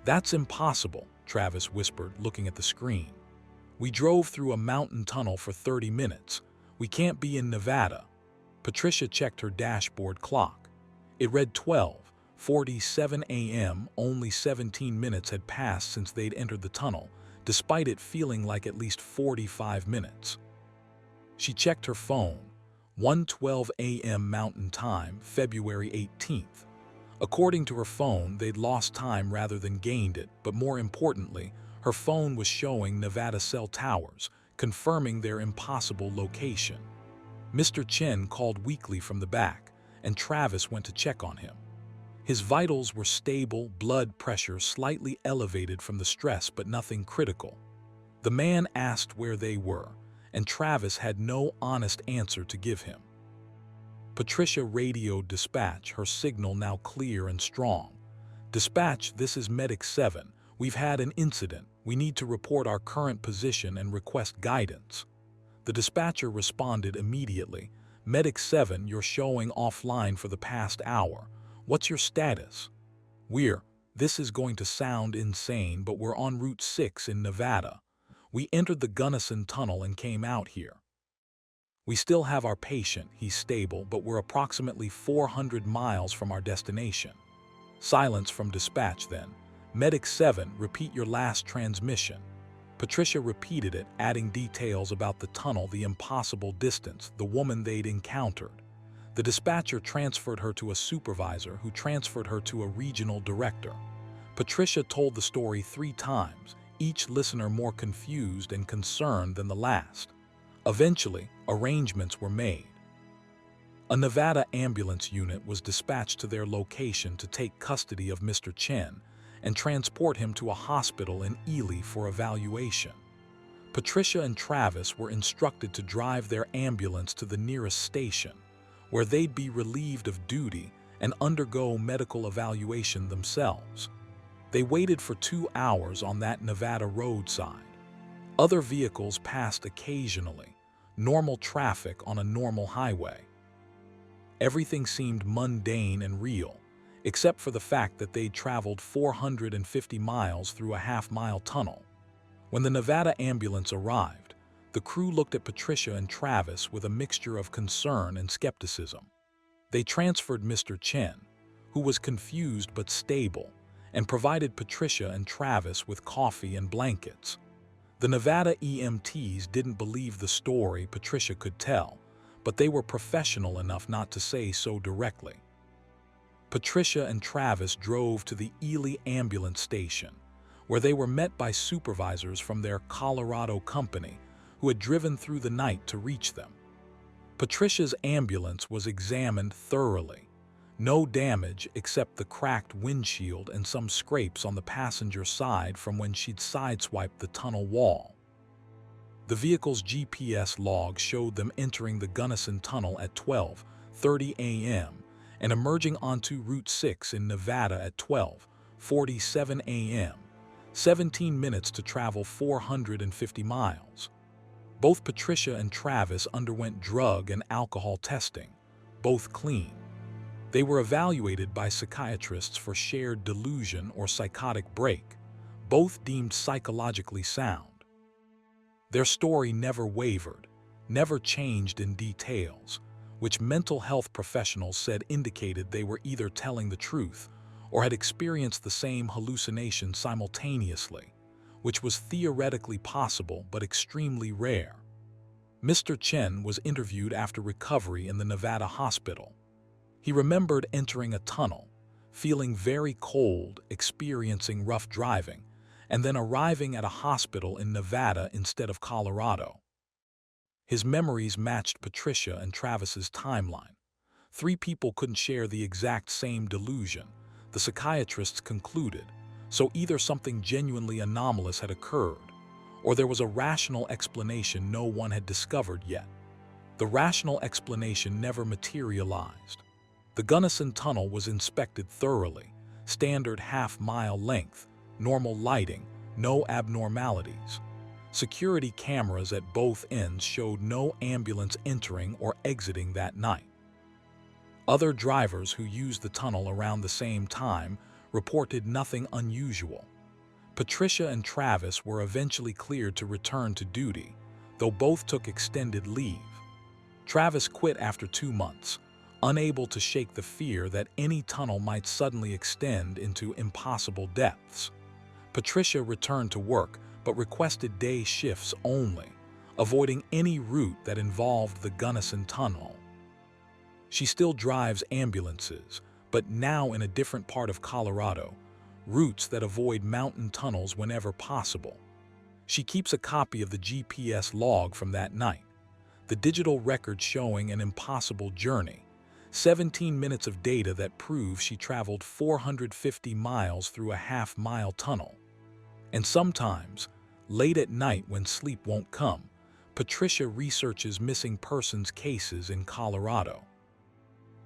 "That's impossible," Travis whispered, looking at the screen. "We drove through a mountain tunnel for 30 minutes. We can't be in Nevada." Patricia checked her dashboard clock. It read 12:47 a.m. Only 17 minutes had passed since they'd entered the tunnel, despite it feeling like at least 45 minutes. She checked her phone. 1:12 a.m. Mountain Time, February 18th. According to her phone, they'd lost time rather than gained it, but more importantly, her phone was showing Nevada cell towers, confirming their impossible location. Mr. Chen called weakly from the back, and Travis went to check on him. His vitals were stable, blood pressure slightly elevated from the stress, but nothing critical. The man asked where they were, and Travis had no honest answer to give him. Patricia radioed dispatch, her signal now clear and strong. "Dispatch, this is Medic 7. We've had an incident. We need to report our current position and request guidance." The dispatcher responded immediately. "Medic 7, you're showing offline for the past hour. What's your status?" This is going to sound insane, but we're on Route 6 in Nevada. We entered the Gunnison Tunnel and came out here. We still have our patient, he's stable, but we're approximately 400 miles from our destination." Silence from dispatch then. "Medic 7, repeat your last transmission." Patricia repeated it, adding details about the tunnel, the impossible distance, the woman they'd encountered. The dispatcher transferred her to a supervisor who transferred her to a regional director. Patricia told the story 3 times, each listener more confused and concerned than the last. Eventually, arrangements were made. A Nevada ambulance unit was dispatched to their location to take custody of Mr. Chen and transport him to a hospital in Ely for evaluation. Patricia and Travis were instructed to drive their ambulance to the nearest station, where they'd be relieved of duty and undergo medical evaluation themselves. They waited for 2 hours on that Nevada roadside. Other vehicles passed occasionally, normal traffic on a normal highway. Everything seemed mundane and real, except for the fact that they'd traveled 450 miles through a half-mile tunnel. When the Nevada ambulance arrived, the crew looked at Patricia and Travis with a mixture of concern and skepticism. They transferred Mr. Chen, who was confused but stable, and provided Patricia and Travis with coffee and blankets. The Nevada EMTs didn't believe the story Patricia could tell, but they were professional enough not to say so directly. Patricia and Travis drove to the Ely ambulance station, where they were met by supervisors from their Colorado company who had driven through the night to reach them. Patricia's ambulance was examined thoroughly. No damage except the cracked windshield and some scrapes on the passenger side from when she'd sideswiped the tunnel wall. The vehicle's GPS log showed them entering the Gunnison Tunnel at 12:30 a.m. and emerging onto Route 6 in Nevada at 12:47 a.m., 17 minutes to travel 450 miles. Both Patricia and Travis underwent drug and alcohol testing, both clean. They were evaluated by psychiatrists for shared delusion or psychotic break, both deemed psychologically sound. Their story never wavered, never changed in details, which mental health professionals said indicated they were either telling the truth or had experienced the same hallucination simultaneously, which was theoretically possible but extremely rare. Mr. Chen was interviewed after recovery in the Nevada hospital. He remembered entering a tunnel, feeling very cold, experiencing rough driving, and then arriving at a hospital in Nevada instead of Colorado. His memories matched Patricia and Travis's timeline. 3 people couldn't share the exact same delusion, the psychiatrists concluded, so either something genuinely anomalous had occurred, or there was a rational explanation no one had discovered yet. The rational explanation never materialized. The Gunnison Tunnel was inspected thoroughly, standard half-mile length, normal lighting, no abnormalities. Security cameras at both ends showed no ambulance entering or exiting that night. Other drivers who used the tunnel around the same time reported nothing unusual. Patricia and Travis were eventually cleared to return to duty, though both took extended leave. Travis quit after 2 months, unable to shake the fear that any tunnel might suddenly extend into impossible depths. Patricia returned to work, but requested day shifts only, avoiding any route that involved the Gunnison Tunnel. She still drives ambulances, but now in a different part of Colorado, routes that avoid mountain tunnels whenever possible. She keeps a copy of the GPS log from that night, the digital record showing an impossible journey, 17 minutes of data that proves she traveled 450 miles through a half-mile tunnel. And sometimes, late at night when sleep won't come, Patricia researches missing persons cases in Colorado.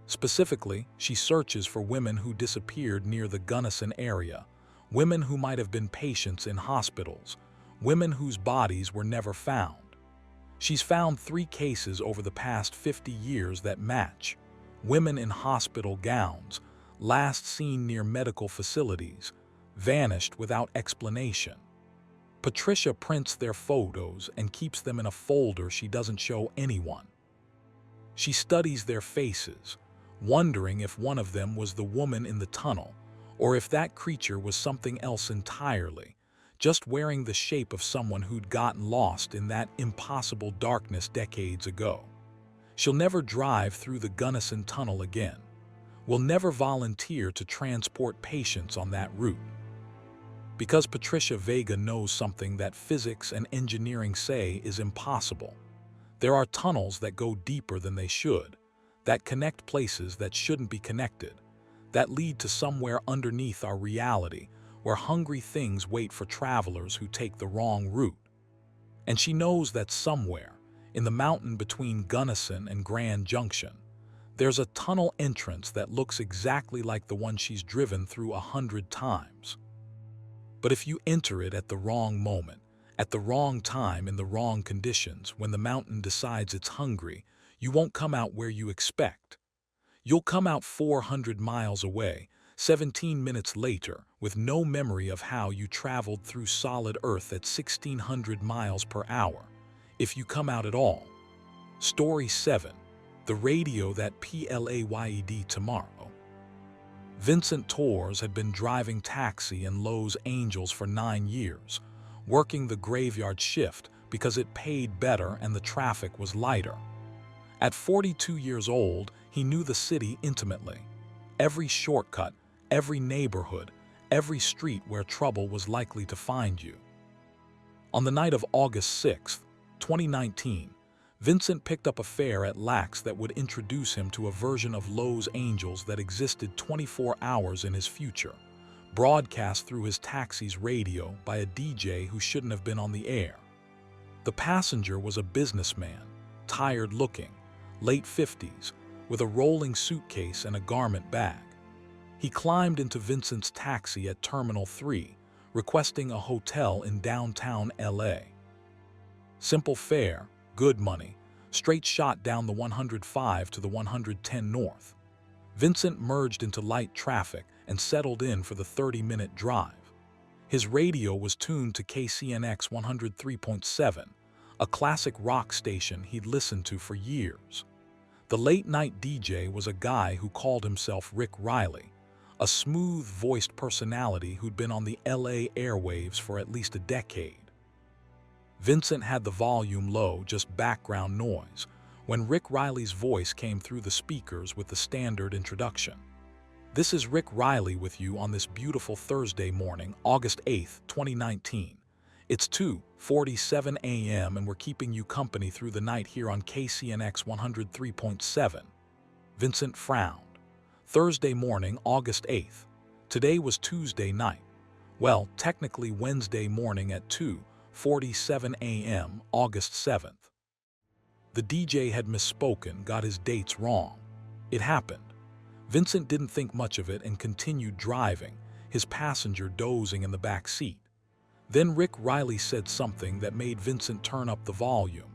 Specifically, she searches for women who disappeared near the Gunnison area, women who might have been patients in hospitals, women whose bodies were never found. She's found 3 cases over the past 50 years that match: women in hospital gowns, last seen near medical facilities, vanished without explanation. Patricia prints their photos and keeps them in a folder she doesn't show anyone. She studies their faces, wondering if one of them was the woman in the tunnel, or if that creature was something else entirely, just wearing the shape of someone who'd gotten lost in that impossible darkness decades ago. She'll never drive through the Gunnison Tunnel again. Will never volunteer to transport patients on that route. Because Patricia Vega knows something that physics and engineering say is impossible. There are tunnels that go deeper than they should, that connect places that shouldn't be connected, that lead to somewhere underneath our reality, where hungry things wait for travelers who take the wrong route. And she knows that somewhere, in the mountain between Gunnison and Grand Junction, there's a tunnel entrance that looks exactly like the one she's driven through 100 times. But if you enter it at the wrong moment, at the wrong time, in the wrong conditions, when the mountain decides it's hungry, you won't come out where you expect. You'll come out 400 miles away, 17 minutes later, with no memory of how you traveled through solid earth at 1,600 miles per hour, if you come out at all. Story 7. The radio that played tomorrow. Vincent Torres had been driving taxi in Los Angeles for 9 years, working the graveyard shift because it paid better and the traffic was lighter. At 42 years old, he knew the city intimately. Every shortcut, every neighborhood, every street where trouble was likely to find you. On the night of August 6, 2019, Vincent picked up a fare at Lax that would introduce him to a version of Los Angeles that existed 24 hours in his future, broadcast through his taxi's radio by a DJ who shouldn't have been on the air. The passenger was a businessman, tired-looking, late 50s, with a rolling suitcase and a garment bag. He climbed into Vincent's taxi at Terminal 3, requesting a hotel in downtown LA. Simple fare, good money, straight shot down the 105 to the 110 north. Vincent merged into light traffic and settled in for the 30-minute drive. His radio was tuned to KCNX 103.7, a classic rock station he'd listened to for years. The late-night DJ was a guy who called himself Rick Riley, a smooth-voiced personality who'd been on the LA airwaves for at least a decade. Vincent had the volume low, just background noise, when Rick Riley's voice came through the speakers with the standard introduction. This is Rick Riley with you on this beautiful Thursday morning, August 8, 2019. It's 2:47 a.m. and we're keeping you company through the night here on KCNX 103.7. Vincent frowned. Thursday morning, August 8th. Today was Tuesday night. Well, technically Wednesday morning at 2:47 a.m., August 7th. The DJ had misspoken, got his dates wrong. It happened. Vincent didn't think much of it and continued driving, his passenger dozing in the back seat. Then Rick Riley said something that made Vincent turn up the volume.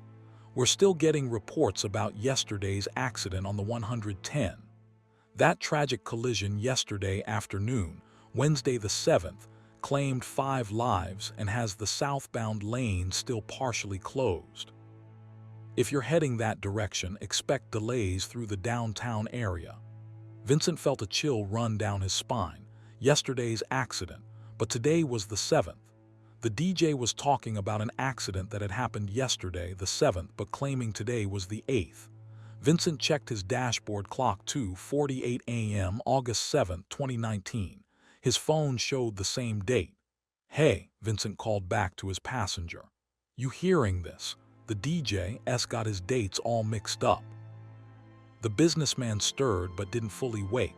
We're still getting reports about yesterday's accident on the 110. That tragic collision yesterday afternoon, Wednesday the 7th, claimed 5 lives and has the southbound lane still partially closed. If you're heading that direction, expect delays through the downtown area. Vincent felt a chill run down his spine. Yesterday's accident, but today was the 7th. The DJ was talking about an accident that had happened yesterday, the 7th, but claiming today was the 8th. Vincent checked his dashboard clock 2:48 a.m. August 7, 2019. His phone showed the same date. "Hey," Vincent called back to his passenger. "You hearing this? The DJ's got his dates all mixed up." The businessman stirred but didn't fully wake.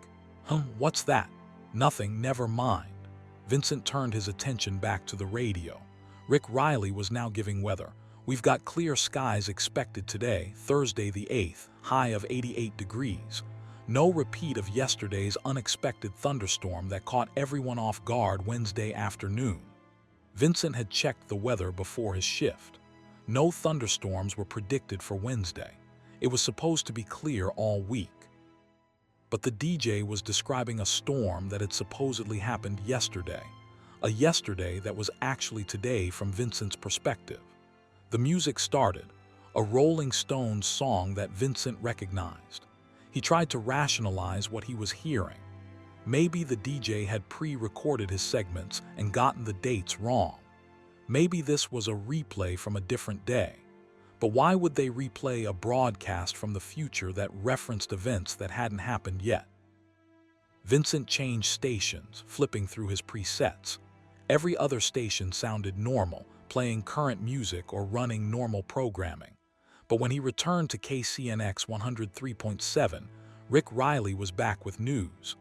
What's that?" "Nothing, never mind." Vincent turned his attention back to the radio. Rick Riley was now giving weather. "We've got clear skies expected today, Thursday the 8th, high of 88 degrees. No repeat of yesterday's unexpected thunderstorm that caught everyone off guard Wednesday afternoon." Vincent had checked the weather before his shift. No thunderstorms were predicted for Wednesday. It was supposed to be clear all week. But the DJ was describing a storm that had supposedly happened yesterday. A yesterday that was actually today from Vincent's perspective. The music started, a Rolling Stones song that Vincent recognized. He tried to rationalize what he was hearing. Maybe the DJ had pre-recorded his segments and gotten the dates wrong. Maybe this was a replay from a different day. But why would they replay a broadcast from the future that referenced events that hadn't happened yet? Vincent changed stations, flipping through his presets. Every other station sounded normal, playing current music or running normal programming. But when he returned to KCNX 103.7, Rick Riley was back with news.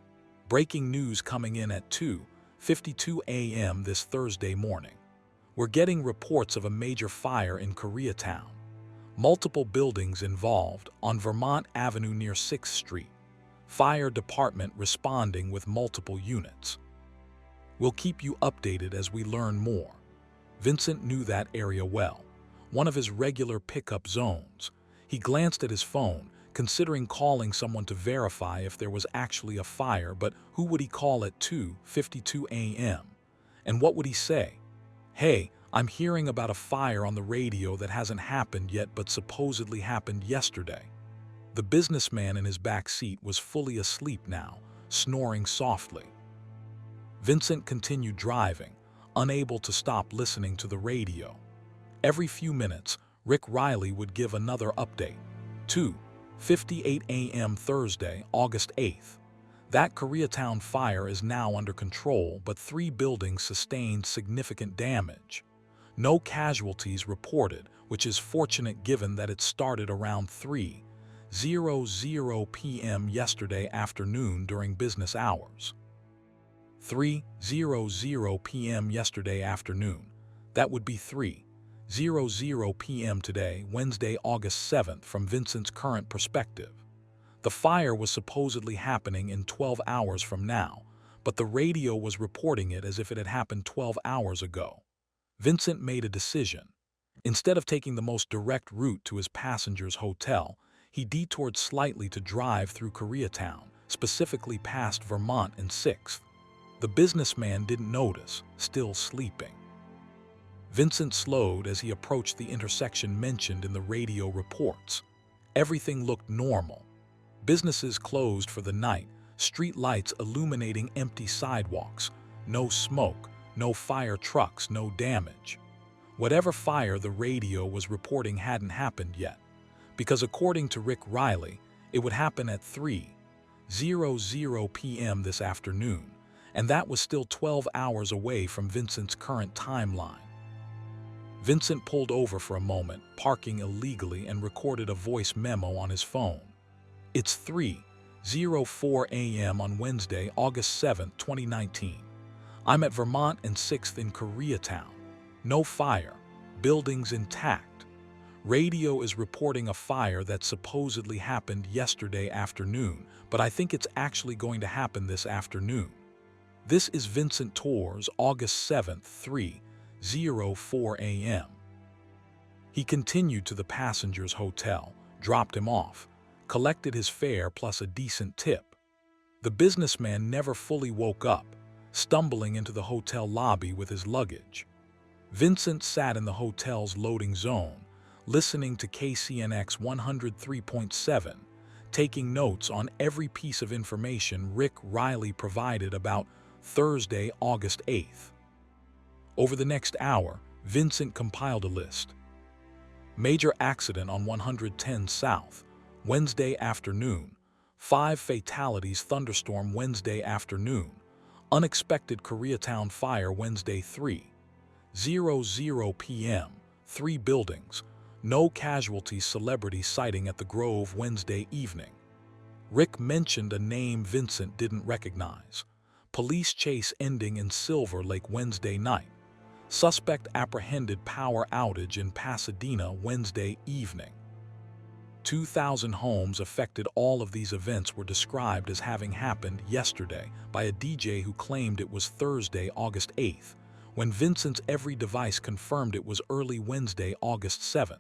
Breaking news coming in at 2:52 a.m. this Thursday morning. "We're getting reports of a major fire in Koreatown. Multiple buildings involved on Vermont Avenue near 6th Street. Fire department responding with multiple units. We'll keep you updated as we learn more." Vincent knew that area well, one of his regular pickup zones. He glanced at his phone, considering calling someone to verify if there was actually a fire, but who would he call at 2:52 a.m.? And what would he say? "Hey, I'm hearing about a fire on the radio that hasn't happened yet but supposedly happened yesterday." The businessman in his back seat was fully asleep now, snoring softly. Vincent continued driving, unable to stop listening to the radio. Every few minutes, Rick Riley would give another update. 2:58 a.m. Thursday, August 8th. That Koreatown fire is now under control, but 3 buildings sustained significant damage. No casualties reported, which is fortunate given that it started around 3:00 p.m. yesterday afternoon during business hours. 3:00 p.m. yesterday afternoon. That would be 3:00 p.m. today, Wednesday, August 7th, from Vincent's current perspective. The fire was supposedly happening in 12 hours from now, but the radio was reporting it as if it had happened 12 hours ago. Vincent made a decision. Instead of taking the most direct route to his passenger's hotel, he detoured slightly to drive through Koreatown, specifically past Vermont and 6th. The businessman didn't notice, still sleeping. Vincent slowed as he approached the intersection mentioned in the radio reports. Everything looked normal. Businesses closed for the night, street lights illuminating empty sidewalks. No smoke, no fire trucks, no damage. Whatever fire the radio was reporting hadn't happened yet, because according to Rick Riley, it would happen at 3:00 p.m. this afternoon, and that was still 12 hours away from Vincent's current timeline. Vincent pulled over for a moment, parking illegally, and recorded a voice memo on his phone. "It's 3:04 a.m. on Wednesday, August 7, 2019. I'm at Vermont and 6th in Koreatown. No fire. Buildings intact. Radio is reporting a fire that supposedly happened yesterday afternoon, but I think it's actually going to happen this afternoon. This is Vincent Tours, August 7th, 3:04 a.m. He continued to the passenger's hotel, dropped him off, collected his fare plus a decent tip. The businessman never fully woke up, stumbling into the hotel lobby with his luggage. Vincent sat in the hotel's loading zone, listening to KCNX 103.7, taking notes on every piece of information Rick Riley provided about Thursday, August 8th. Over the next hour, Vincent compiled a list. Major accident on 110 South, Wednesday afternoon. 5 fatalities thunderstorm Wednesday afternoon. Unexpected Koreatown fire Wednesday 3:00 p.m. 3 buildings. No casualties celebrity sighting at the Grove Wednesday evening. Rick mentioned a name Vincent didn't recognize. Police chase ending in Silver Lake Wednesday night. Suspect apprehended power outage in Pasadena Wednesday evening. 2,000 homes affected. All of these events were described as having happened yesterday by a DJ who claimed it was Thursday, August 8th, when Vincent's every device confirmed it was early Wednesday, August 7th.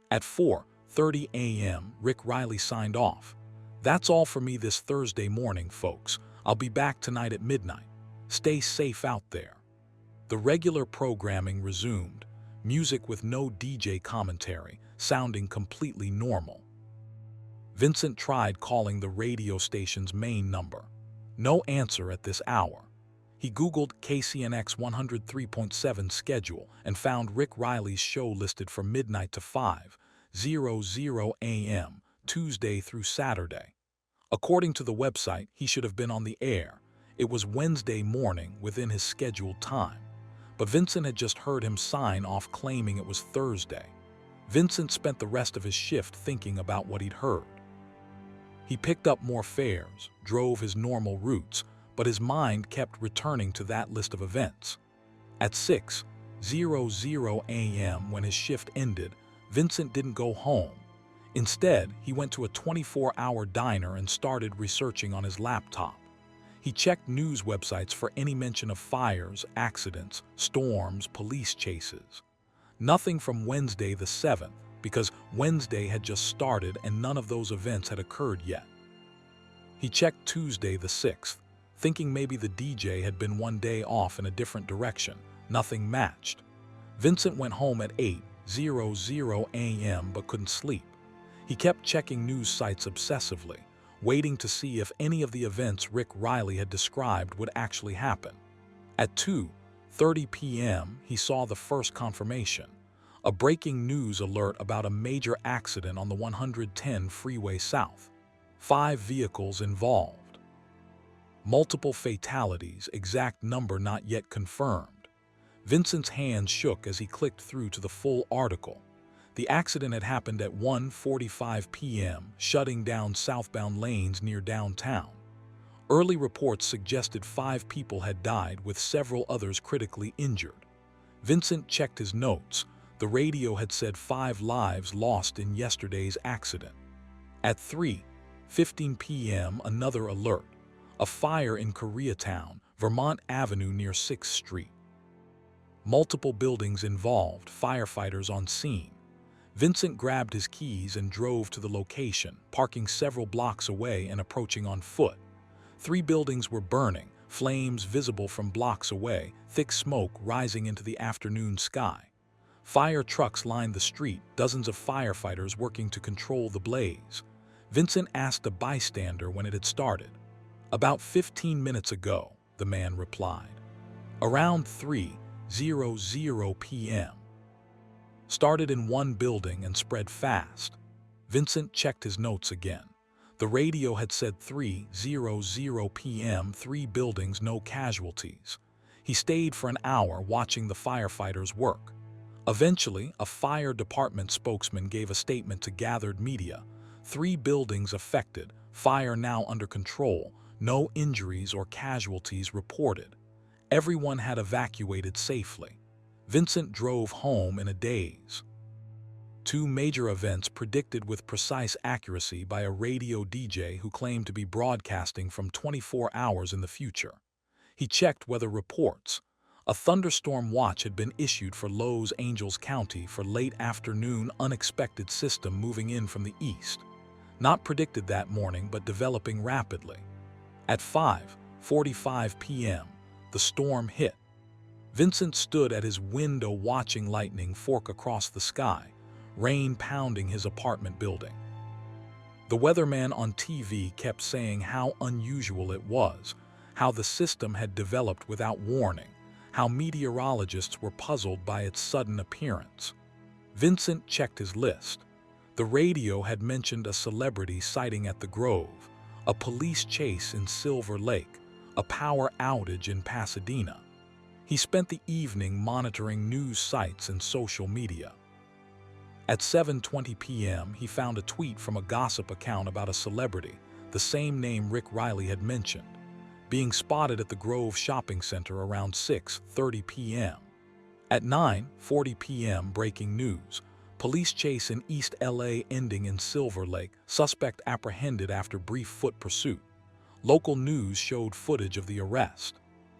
At 4:30 a.m., Rick Riley signed off. "That's all for me this Thursday morning, folks. I'll be back tonight at midnight. Stay safe out there." The regular programming resumed, music with no DJ commentary, sounding completely normal. Vincent tried calling the radio station's main number. No answer at this hour. He Googled KCNX 103.7 schedule and found Rick Riley's show listed from midnight to 5:00 a.m., Tuesday through Saturday. According to the website, he should have been on the air. It was Wednesday morning within his scheduled time. But Vincent had just heard him sign off claiming it was Thursday. Vincent spent the rest of his shift thinking about what he'd heard. He picked up more fares, drove his normal routes, but his mind kept returning to that list of events. At 6:00 a.m. when his shift ended, Vincent didn't go home. Instead, he went to a 24-hour diner and started researching on his laptop. He checked news websites for any mention of fires, accidents, storms, police chases. Nothing from Wednesday the 7th, because Wednesday had just started and none of those events had occurred yet. He checked Tuesday the 6th, thinking maybe the DJ had been one day off in a different direction. Nothing matched. Vincent went home at 8:00 a.m. but couldn't sleep. He kept checking news sites obsessively, waiting to see if any of the events Rick Riley had described would actually happen. At 2:30 p.m., he saw the first confirmation, a breaking news alert about a major accident on the 110 freeway south. 5 vehicles involved. Multiple fatalities, exact number not yet confirmed. Vincent's hands shook as he clicked through to the full article. The accident had happened at 1:45 p.m., shutting down southbound lanes near downtown. Early reports suggested 5 people had died, with several others critically injured. Vincent checked his notes. The radio had said 5 lives lost in yesterday's accident. At 3:15 p.m., another alert. A fire in Koreatown, Vermont Avenue near 6th Street. Multiple buildings involved, firefighters on scene. Vincent grabbed his keys and drove to the location, parking several blocks away and approaching on foot. 3 buildings were burning, flames visible from blocks away, thick smoke rising into the afternoon sky. Fire trucks lined the street, dozens of firefighters working to control the blaze. Vincent asked a bystander when it had started. "About 15 minutes ago," the man replied. "Around 3:00 p.m. Started in one building and spread fast." Vincent checked his notes again. The radio had said 3:00 p.m., 3 buildings, no casualties. He stayed for an hour watching the firefighters work. Eventually, a fire department spokesman gave a statement to gathered media. 3 buildings affected, fire now under control, no injuries or casualties reported. Everyone had evacuated safely. Vincent drove home in a daze. 2 major events predicted with precise accuracy by a radio DJ who claimed to be broadcasting from 24 hours in the future. He checked weather reports. A thunderstorm watch had been issued for Los Angeles County for late afternoon, unexpected system moving in from the east. Not predicted that morning, but developing rapidly. At 5:45 p.m., the storm hit. Vincent stood at his window watching lightning fork across the sky, rain pounding his apartment building. The weatherman on TV kept saying how unusual it was, how the system had developed without warning, how meteorologists were puzzled by its sudden appearance. Vincent checked his list. The radio had mentioned a celebrity sighting at the Grove, a police chase in Silver Lake, a power outage in Pasadena. He spent the evening monitoring news sites and social media. At 7:20 p.m., he found a tweet from a gossip account about a celebrity, the same name Rick Riley had mentioned, being spotted at the Grove Shopping Center around 6:30 p.m. At 9:40 p.m., breaking news. Police chase in East LA ending in Silver Lake, suspect apprehended after brief foot pursuit. Local news showed footage of the arrest.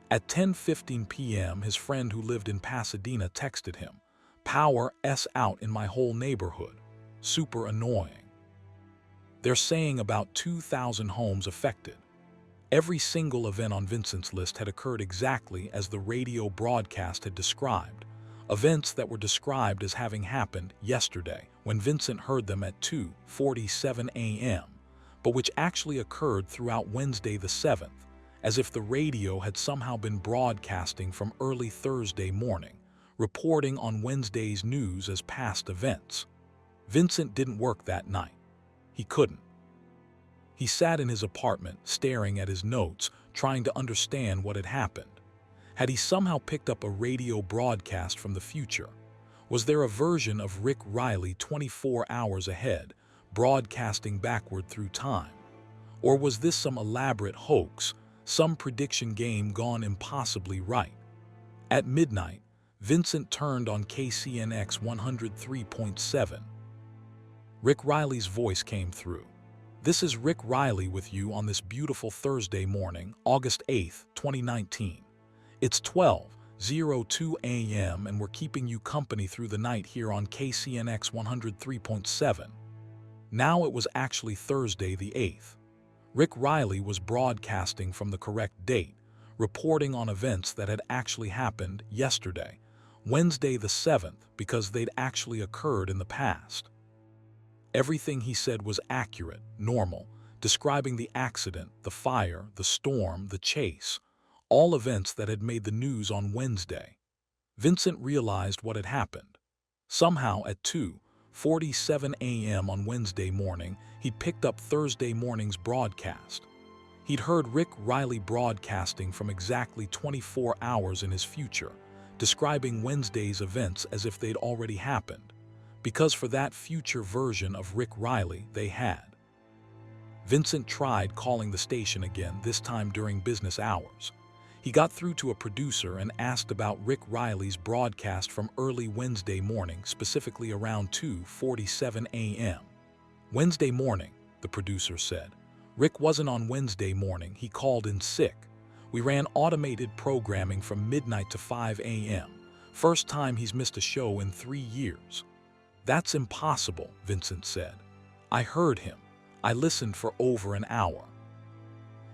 At 10:15 p.m., his friend who lived in Pasadena texted him, "Power S out in my whole neighborhood. Super annoying." They're saying about 2,000 homes affected. Every single event on Vincent's list had occurred exactly as the radio broadcast had described. Events that were described as having happened yesterday when Vincent heard them at 2:47 a.m., but which actually occurred throughout Wednesday the 7th, as if the radio had somehow been broadcasting from early Thursday morning, reporting on Wednesday's news as past events. Vincent didn't work that night. He couldn't. He sat in his apartment, staring at his notes, trying to understand what had happened. Had he somehow picked up a radio broadcast from the future? Was there a version of Rick Riley 24 hours ahead, broadcasting backward through time? Or was this some elaborate hoax, some prediction game gone impossibly right? At midnight, Vincent turned on KCNX 103.7. Rick Riley's voice came through. "This is Rick Riley with you on this beautiful Thursday morning, August 8th, 2019. It's 12:02 a.m. and we're keeping you company through the night here on KCNX 103.7. Now it was actually Thursday the 8th. Rick Riley was broadcasting from the correct date, reporting on events that had actually happened yesterday, Wednesday the 7th, because they'd actually occurred in the past. Everything he said was accurate, normal, describing the accident, the fire, the storm, the chase, all events that had made the news on Wednesday. Vincent realized what had happened. Somehow at 2:47 a.m. on Wednesday morning, he'd picked up Thursday morning's broadcast. He'd heard Rick Riley broadcasting from exactly 24 hours in his future, describing Wednesday's events as if they'd already happened, because for that future version of Rick Riley they had. Vincent tried calling the station again, this time during business hours. He got through to a producer and asked about Rick Riley's broadcast from early Wednesday morning, specifically around 2:47 a.m. "Wednesday morning," the producer said. "Rick wasn't on Wednesday morning, he called in sick. We ran automated programming from midnight to 5 a.m. First time he's missed a show in 3 years. "That's impossible," Vincent said. "I heard him. I listened for over an hour."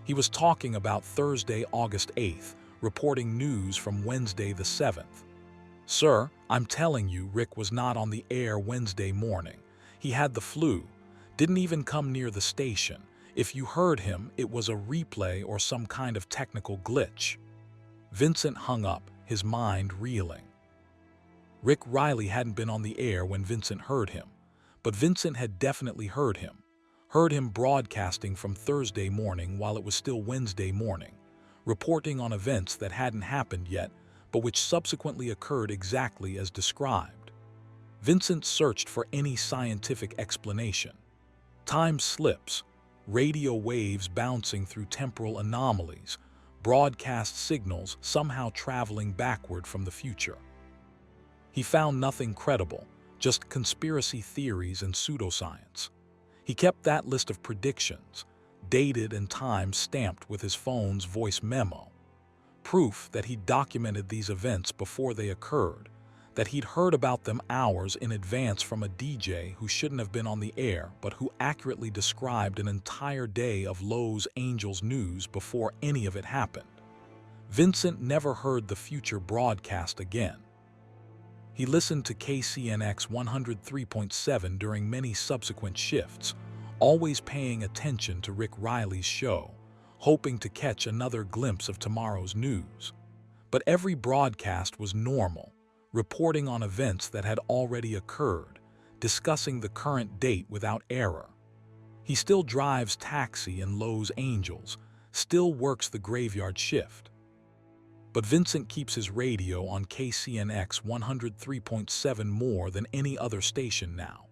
He was talking about Thursday, August 8th, reporting news from Wednesday the 7th. "Sir, I'm telling you, Rick was not on the air Wednesday morning. He had the flu, didn't even come near the station. If you heard him, it was a replay or some kind of technical glitch." Vincent hung up, his mind reeling. Rick Riley hadn't been on the air when Vincent heard him, but Vincent had definitely heard him broadcasting from Thursday morning while it was still Wednesday morning, reporting on events that hadn't happened yet, but which subsequently occurred exactly as described. Vincent searched for any scientific explanation. Time slips, radio waves bouncing through temporal anomalies, broadcast signals somehow traveling backward from the future. He found nothing credible, just conspiracy theories and pseudoscience. He kept that list of predictions, dated and time-stamped with his phone's voice memo. Proof that he'd documented these events before they occurred, that he'd heard about them hours in advance from a DJ who shouldn't have been on the air but who accurately described an entire day of Lowe's Angels news before any of it happened. Vincent never heard the future broadcast again. He listened to KCNX 103.7 during many subsequent shifts, always paying attention to Rick Riley's show, hoping to catch another glimpse of tomorrow's news. But every broadcast was normal, reporting on events that had already occurred, discussing the current date without error. He still drives taxi in Los Angeles, still works the graveyard shift. But Vincent keeps his radio on KCNX 103.7 more than any other station now,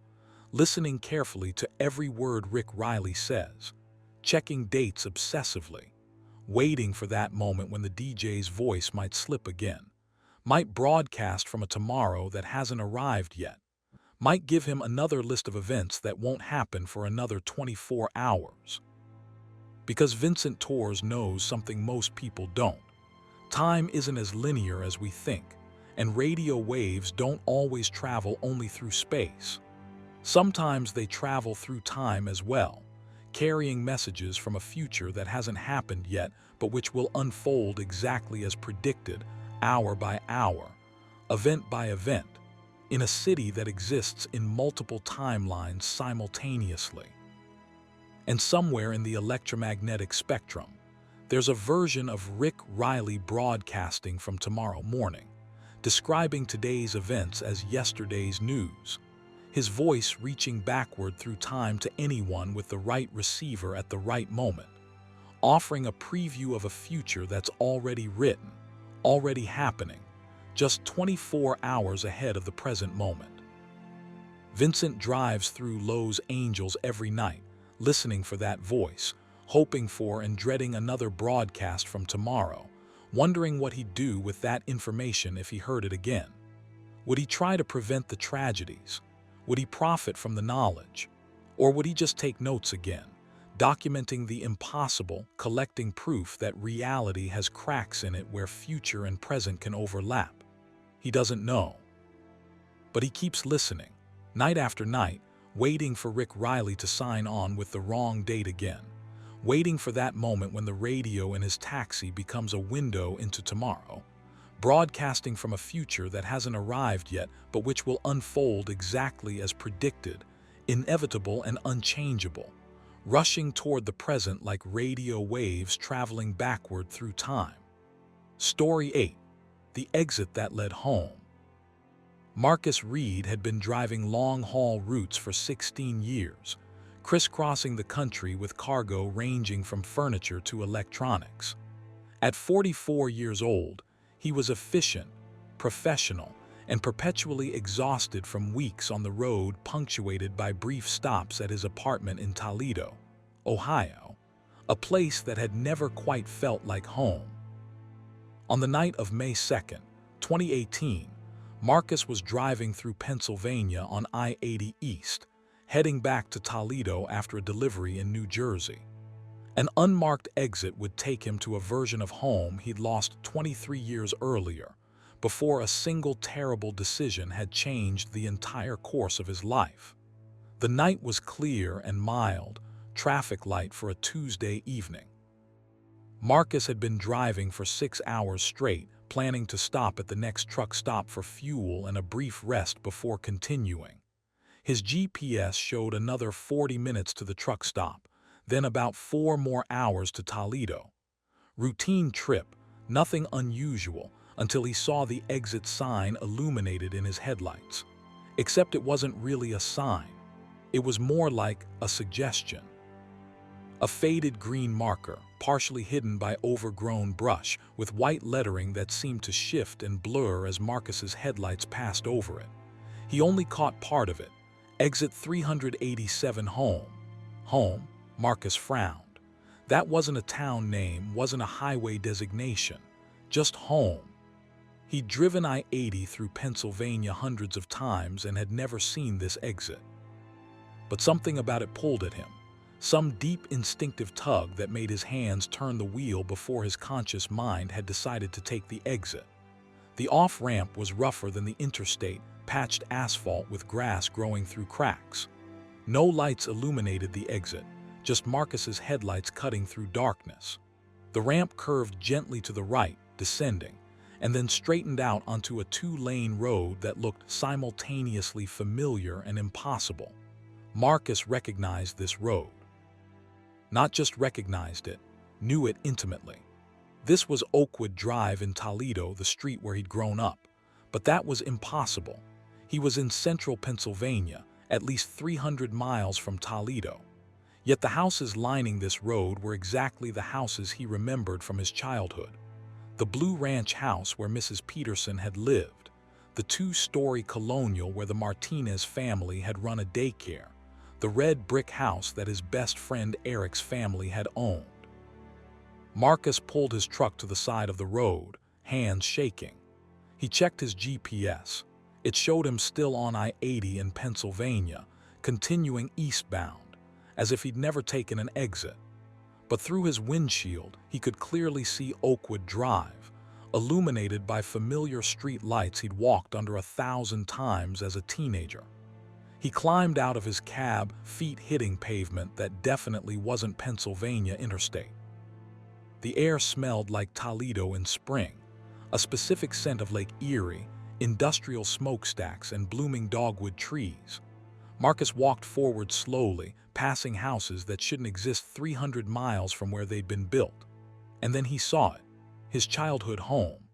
listening carefully to every word Rick Riley says, checking dates obsessively, waiting for that moment when the DJ's voice might slip again, might broadcast from a tomorrow that hasn't arrived yet, might give him another list of events that won't happen for another 24 hours. Because Vincent Tours knows something most people don't. Time isn't as linear as we think, and radio waves don't always travel only through space. Sometimes they travel through time as well, carrying messages from a future that hasn't happened yet but which will unfold exactly as predicted, hour by hour, event by event, in a city that exists in multiple timelines simultaneously. And somewhere in the electromagnetic spectrum, there's a version of Rick Riley broadcasting from tomorrow morning, describing today's events as yesterday's news, his voice reaching backward through time to anyone with the right receiver at the right moment, offering a preview of a future that's already written, already happening, just 24 hours ahead of the present moment. Vincent drives through Los Angeles every night, listening for that voice, hoping for and dreading another broadcast from tomorrow, wondering what he'd do with that information if he heard it again. Would he try to prevent the tragedies? Would he profit from the knowledge? Or would he just take notes again, documenting the impossible, collecting proof that reality has cracks in it where future and present can overlap? He doesn't know. But he keeps listening, night after night, waiting for Rick Riley to sign on with the wrong date again, waiting for that moment when the radio in his taxi becomes a window into tomorrow, broadcasting from a future that hasn't arrived yet but which will unfold exactly as predicted, inevitable and unchangeable, rushing toward the present like radio waves traveling backward through time. Story 8. The Exit That Led Home. Marcus Reed had been driving long-haul routes for 16 years, crisscrossing the country with cargo ranging from furniture to electronics. At 44 years old, he was efficient, professional, and perpetually exhausted from weeks on the road punctuated by brief stops at his apartment in Toledo, Ohio, a place that had never quite felt like home. On the night of May 2nd, 2018, Marcus was driving through Pennsylvania on I-80 East, heading back to Toledo after a delivery in New Jersey. An unmarked exit would take him to a version of home he'd lost 23 years earlier, before a single terrible decision had changed the entire course of his life. The night was clear and mild, traffic light for a Tuesday evening. Marcus had been driving for 6 hours straight, planning to stop at the next truck stop for fuel and a brief rest before continuing. His GPS showed another 40 minutes to the truck stop, then about 4 more hours to Toledo. Routine trip, nothing unusual, until he saw the exit sign illuminated in his headlights. Except it wasn't really a sign. It was more like a suggestion. A faded green marker, partially hidden by overgrown brush, with white lettering that seemed to shift and blur as Marcus's headlights passed over it. He only caught part of it. Exit 387 home. Home, Marcus frowned. That wasn't a town name, wasn't a highway designation. Just home. He'd driven I-80 through Pennsylvania hundreds of times and had never seen this exit. But something about it pulled at him. Some deep instinctive tug that made his hands turn the wheel before his conscious mind had decided to take the exit. The off-ramp was rougher than the interstate, patched asphalt with grass growing through cracks. No lights illuminated the exit, just Marcus's headlights cutting through darkness. The ramp curved gently to the right, descending, and then straightened out onto a 2-lane road that looked simultaneously familiar and impossible. Marcus recognized this road. Not just recognized it, knew it intimately. This was Oakwood Drive in Toledo, the street where he'd grown up. But that was impossible. He was in central Pennsylvania, at least 300 miles from Toledo. Yet the houses lining this road were exactly the houses he remembered from his childhood. The Blue Ranch house where Mrs. Peterson had lived, the two-story colonial where the Martinez family had run a daycare, the red brick house that his best friend Eric's family had owned. Marcus pulled his truck to the side of the road, hands shaking. He checked his GPS. It showed him still on I-80 in Pennsylvania, continuing eastbound, as if he'd never taken an exit. But through his windshield, he could clearly see Oakwood Drive, illuminated by familiar street lights he'd walked under 1,000 times as a teenager. He climbed out of his cab, feet hitting pavement that definitely wasn't Pennsylvania interstate. The air smelled like Toledo in spring, a specific scent of Lake Erie, industrial smokestacks, and blooming dogwood trees. Marcus walked forward slowly, passing houses that shouldn't exist 300 miles from where they'd been built. And then he saw it, his childhood home.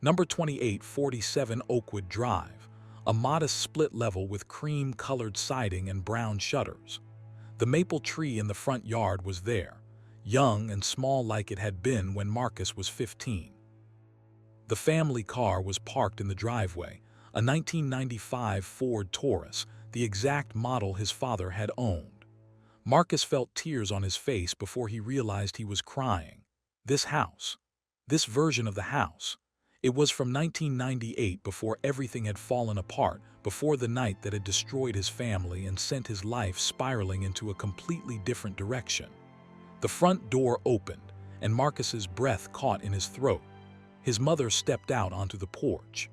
Number 2847 Oakwood Drive, a modest split level with cream-colored siding and brown shutters. The maple tree in the front yard was there, young and small like it had been when Marcus was 15. The family car was parked in the driveway, a 1995 Ford Taurus, the exact model his father had owned. Marcus felt tears on his face before he realized he was crying. This house, this version of the house, it was from 1998, before everything had fallen apart, before the night that had destroyed his family and sent his life spiraling into a completely different direction. The front door opened, and Marcus's breath caught in his throat. His mother stepped out onto the porch.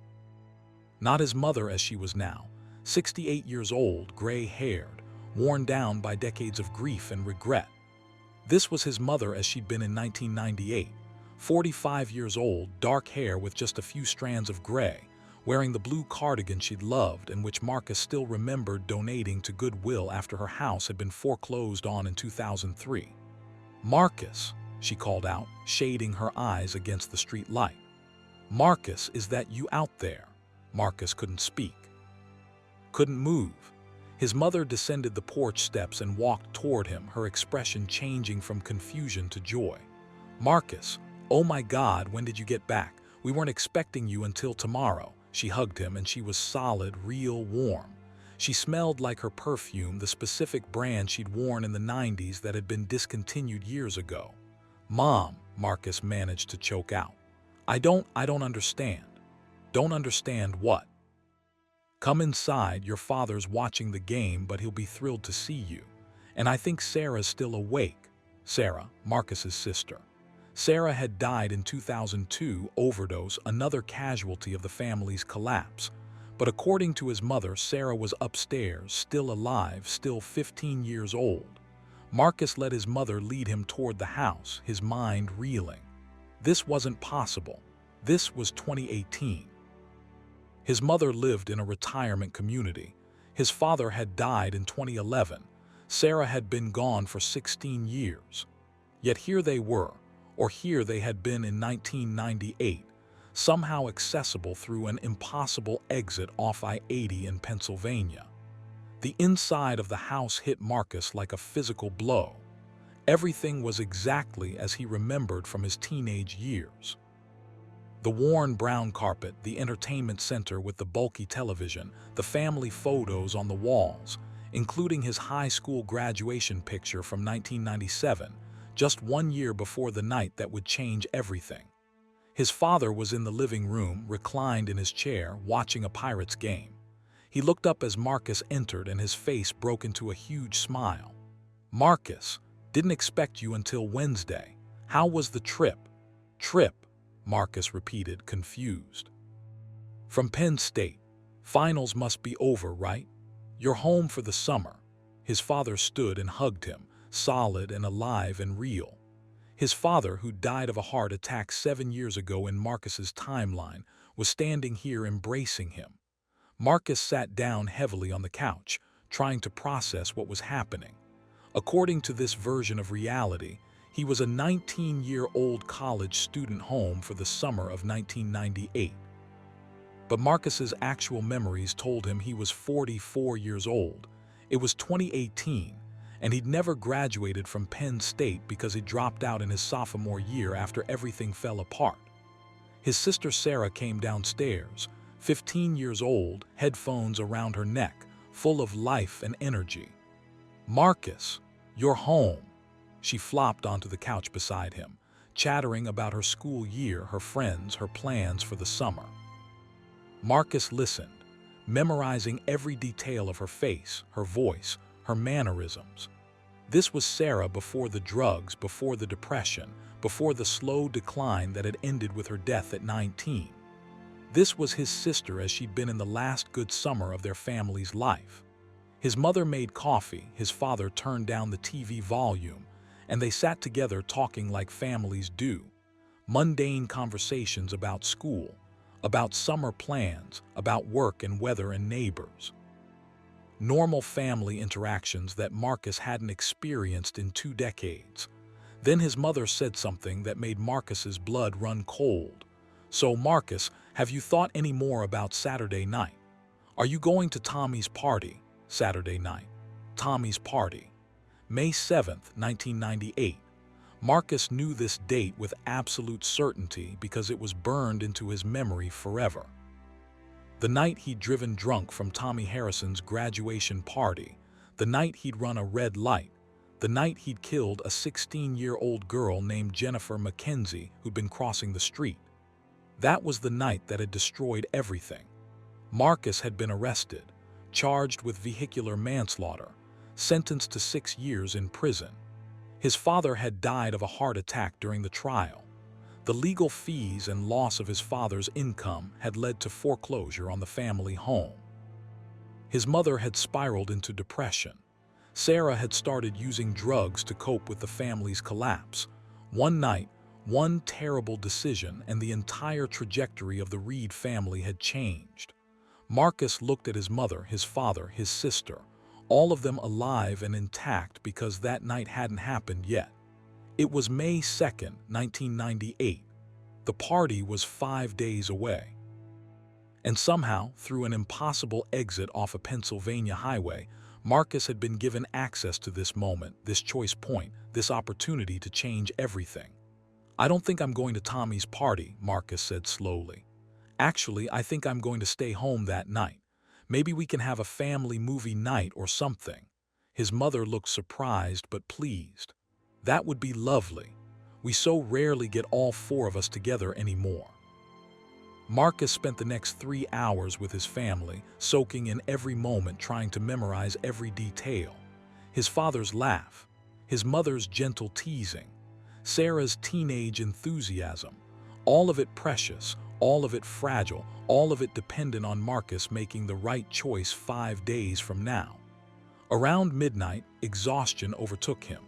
Not his mother as she was now, 68 years old, gray-haired, worn down by decades of grief and regret. This was his mother as she'd been in 1998, 45 years old, dark hair with just a few strands of gray, wearing the blue cardigan she'd loved and which Marcus still remembered donating to Goodwill after her house had been foreclosed on in 2003. "Marcus," she called out, shading her eyes against the street light. "Marcus, is that you out there?" Marcus couldn't speak, couldn't move. His mother descended the porch steps and walked toward him, her expression changing from confusion to joy. "Marcus, oh my God, when did you get back? We weren't expecting you until tomorrow." She hugged him, and she was solid, real warm. She smelled like her perfume, the specific brand she'd worn in the 90s that had been discontinued years ago. "Mom," Marcus managed to choke out. I don't understand." "Don't understand what?" "Come inside, your father's watching the game, but he'll be thrilled to see you. And I think Sarah's still awake." Sarah, Marcus's sister. Sarah had died in 2002, overdose, another casualty of the family's collapse. But according to his mother, Sarah was upstairs, still alive, still 15 years old. Marcus let his mother lead him toward the house, his mind reeling. This wasn't possible. This was 2018. His mother lived in a retirement community. His father had died in 2011. Sarah had been gone for 16 years. Yet here they were, or here they had been in 1998, somehow accessible through an impossible exit off I-80 in Pennsylvania. The inside of the house hit Marcus like a physical blow. Everything was exactly as he remembered from his teenage years. The worn brown carpet, the entertainment center with the bulky television, the family photos on the walls, including his high school graduation picture from 1997, just 1 year before the night that would change everything. His father was in the living room, reclined in his chair, watching a Pirates game. He looked up as Marcus entered, and his face broke into a huge smile. "Marcus, didn't expect you until Wednesday. How was the trip?" "Trip?" Marcus repeated, confused. "From Penn State. Finals must be over, right? You're home for the summer." His father stood and hugged him, solid and alive and real. His father, who died of a heart attack 7 years ago in Marcus's timeline, was standing here embracing him. Marcus sat down heavily on the couch, trying to process what was happening. According to this version of reality, he was a 19-year-old college student home for the summer of 1998. But Marcus's actual memories told him he was 44 years old, It was 2018, and he'd never graduated from Penn State because he dropped out in his sophomore year after everything fell apart. His sister Sarah came downstairs, 15 years old, headphones around her neck, full of life and energy. "Marcus, you're home." She flopped onto the couch beside him, chattering about her school year, her friends, her plans for the summer. Marcus listened, memorizing every detail of her face, her voice, her mannerisms. This was Sarah before the drugs, before the depression, before the slow decline that had ended with her death at 19. This was his sister as she'd been in the last good summer of their family's life. His mother made coffee, his father turned down the TV volume, and they sat together talking like families do. Mundane conversations about school, about summer plans, about work and weather and neighbors. Normal family interactions that Marcus hadn't experienced in 2 decades. Then his mother said something that made Marcus's blood run cold. "So, Marcus, have you thought any more about Saturday night? Are you going to Tommy's party?" Saturday night. Tommy's party. May 7th, 1998. Marcus knew this date with absolute certainty because it was burned into his memory forever. The night he'd driven drunk from Tommy Harrison's graduation party, the night he'd run a red light, the night he'd killed a 16-year-old girl named Jennifer McKenzie who'd been crossing the street. That was the night that had destroyed everything. Marcus had been arrested, charged with vehicular manslaughter, sentenced to 6 years in prison. His father had died of a heart attack during the trial. The legal fees and loss of his father's income had led to foreclosure on the family home. His mother had spiraled into depression. Sarah had started using drugs to cope with the family's collapse. One night, one terrible decision, and the entire trajectory of the Reed family had changed. Marcus looked at his mother, his father, his sister, all of them alive and intact because that night hadn't happened yet. It was May 2nd, 1998. The party was 5 days away. And somehow, through an impossible exit off a Pennsylvania highway, Marcus had been given access to this moment, this choice point, this opportunity to change everything. "I don't think I'm going to Tommy's party," Marcus said slowly. "Actually, I think I'm going to stay home that night. Maybe we can have a family movie night or something." His mother looked surprised but pleased. "That would be lovely. We so rarely get all 4 of us together anymore." Marcus spent the next 3 hours with his family, soaking in every moment, trying to memorize every detail. His father's laugh, his mother's gentle teasing, Sarah's teenage enthusiasm, all of it precious, all of it fragile, all of it dependent on Marcus making the right choice 5 days from now. Around midnight, exhaustion overtook him.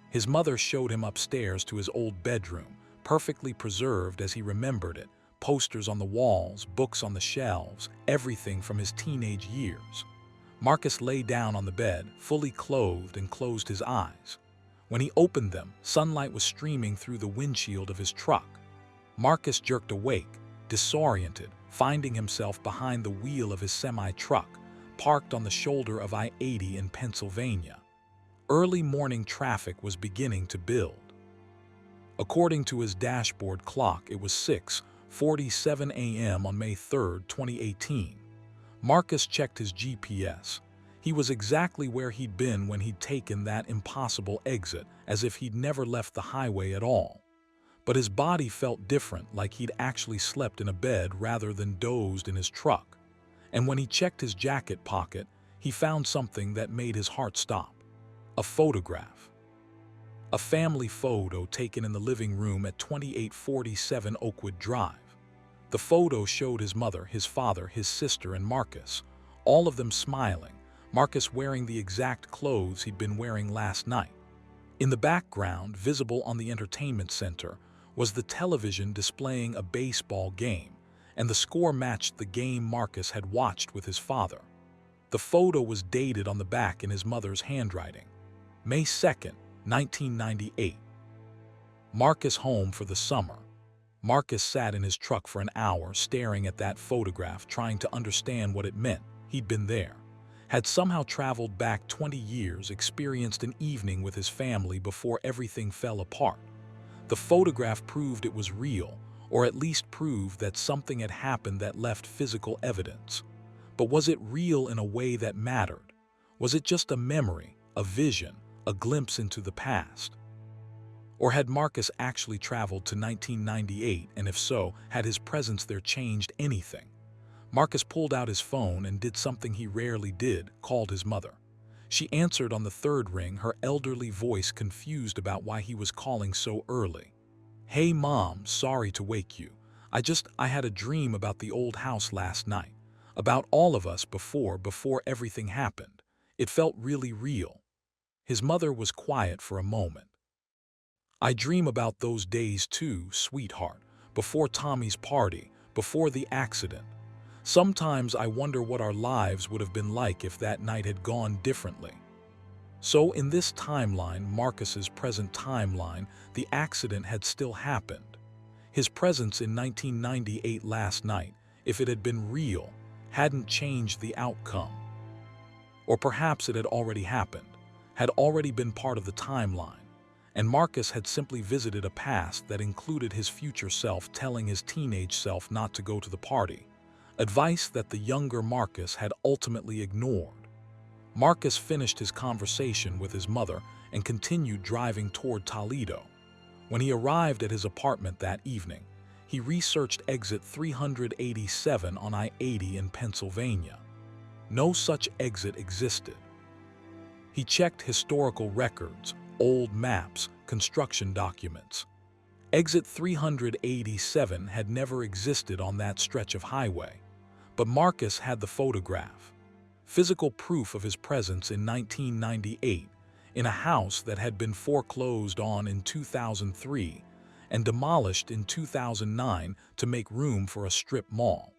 His mother showed him upstairs to his old bedroom, perfectly preserved as he remembered it, posters on the walls, books on the shelves, everything from his teenage years. Marcus lay down on the bed, fully clothed, and closed his eyes. When he opened them, sunlight was streaming through the windshield of his truck. Marcus jerked awake, disoriented, finding himself behind the wheel of his semi-truck, parked on the shoulder of I-80 in Pennsylvania. Early morning traffic was beginning to build. According to his dashboard clock, it was 6:47 a.m. on May 3, 2018. Marcus checked his GPS. He was exactly where he'd been when he'd taken that impossible exit, as if he'd never left the highway at all. But his body felt different, like he'd actually slept in a bed rather than dozed in his truck. And when he checked his jacket pocket, he found something that made his heart stop. A photograph. A family photo taken in the living room at 2847 Oakwood Drive. The photo showed his mother, his father, his sister, and Marcus, all of them smiling, Marcus wearing the exact clothes he'd been wearing last night. In the background, visible on the entertainment center, was the television displaying a baseball game, and the score matched the game Marcus had watched with his father. The photo was dated on the back in his mother's handwriting. May 2nd, 1998. Marcus home for the summer. Marcus sat in his truck for an hour staring at that photograph, trying to understand what it meant. He'd been there. had somehow traveled back 20 years, experienced an evening with his family before everything fell apart. The photograph proved it was real, or at least proved that something had happened that left physical evidence. But was it real in a way that mattered? Was it just a memory, a vision, a glimpse into the past? Or had Marcus actually traveled to 1998, and if so, had his presence there changed anything? Marcus pulled out his phone and did something he rarely did, called his mother. She answered on the third ring, her elderly voice confused about why he was calling so early. "Hey Mom, sorry to wake you. I had a dream about the old house last night. About all of us before everything happened. It felt really real." His mother was quiet for a moment. "I dream about those days too, sweetheart, before Tommy's party, before the accident. Sometimes I wonder what our lives would have been like if that night had gone differently." So in this timeline, Marcus's present timeline, the accident had still happened. His presence in 1998 last night, if it had been real, hadn't changed the outcome. Or perhaps it had already happened, had already been part of the timeline, and Marcus had simply visited a past that included his future self telling his teenage self not to go to the party, advice that the younger Marcus had ultimately ignored. Marcus finished his conversation with his mother and continued driving toward Toledo. When he arrived at his apartment that evening, he researched exit 387 on I-80 in Pennsylvania. No such exit existed. He checked historical records, old maps, construction documents. Exit 387 had never existed on that stretch of highway. But Marcus had the photograph, physical proof of his presence in 1998, in a house that had been foreclosed on in 2003 and demolished in 2009 to make room for a strip mall.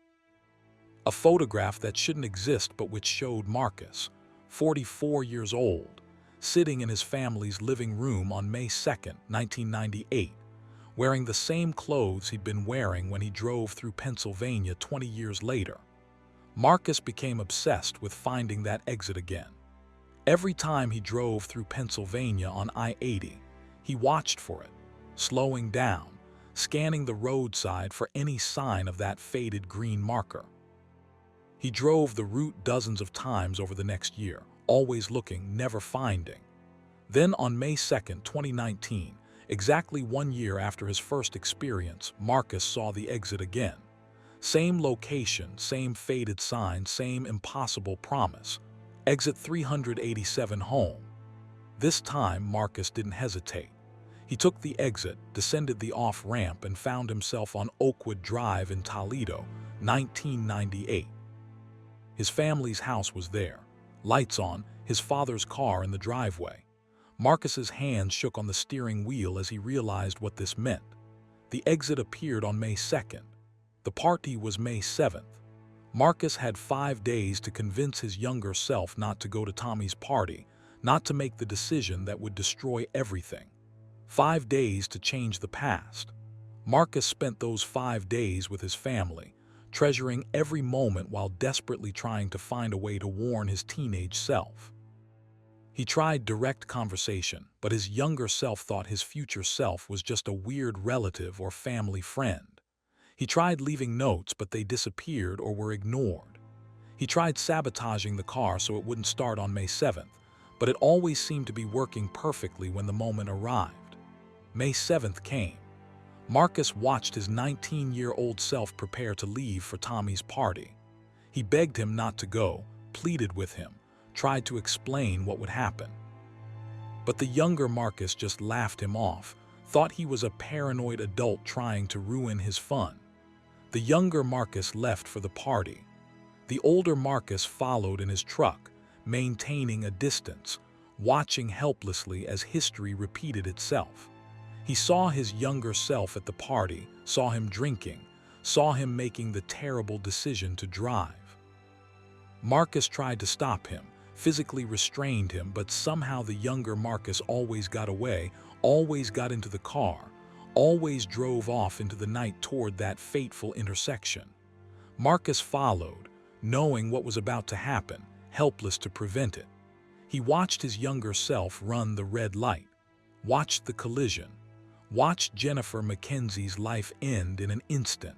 A photograph that shouldn't exist but which showed Marcus, 44 years old, sitting in his family's living room on May 2, 1998, wearing the same clothes he'd been wearing when he drove through Pennsylvania 20 years later. Marcus became obsessed with finding that exit again. Every time he drove through Pennsylvania on I-80, he watched for it, slowing down, scanning the roadside for any sign of that faded green marker. He drove the route dozens of times over the next year, always looking, never finding. Then on May 2, 2019, exactly 1 year after his first experience, Marcus saw the exit again. Same location, same faded sign, same impossible promise. Exit 387 home. This time, Marcus didn't hesitate. He took the exit, descended the off-ramp, and found himself on Oakwood Drive in Toledo, 1998. His family's house was there, lights on, his father's car in the driveway. Marcus's hands shook on the steering wheel as he realized what this meant. The exit appeared on May 2nd. The party was May 7th. Marcus had 5 days to convince his younger self not to go to Tommy's party, not to make the decision that would destroy everything. 5 days to change the past. Marcus spent those 5 days with his family, treasuring every moment while desperately trying to find a way to warn his teenage self. He tried direct conversation, but his younger self thought his future self was just a weird relative or family friend. He tried leaving notes, but they disappeared or were ignored. He tried sabotaging the car so it wouldn't start on May 7th, but it always seemed to be working perfectly when the moment arrived. May 7th came. Marcus watched his 19-year-old self prepare to leave for Tommy's party. He begged him not to go, pleaded with him, tried to explain what would happen. But the younger Marcus just laughed him off, thought he was a paranoid adult trying to ruin his fun. The younger Marcus left for the party. The older Marcus followed in his truck, maintaining a distance, watching helplessly as history repeated itself. He saw his younger self at the party, saw him drinking, saw him making the terrible decision to drive. Marcus tried to stop him, physically restrained him, but somehow the younger Marcus always got away, always got into the car, always drove off into the night toward that fateful intersection. Marcus followed, knowing what was about to happen, helpless to prevent it. He watched his younger self run the red light, watched the collision, watched Jennifer Mackenzie's life end in an instant.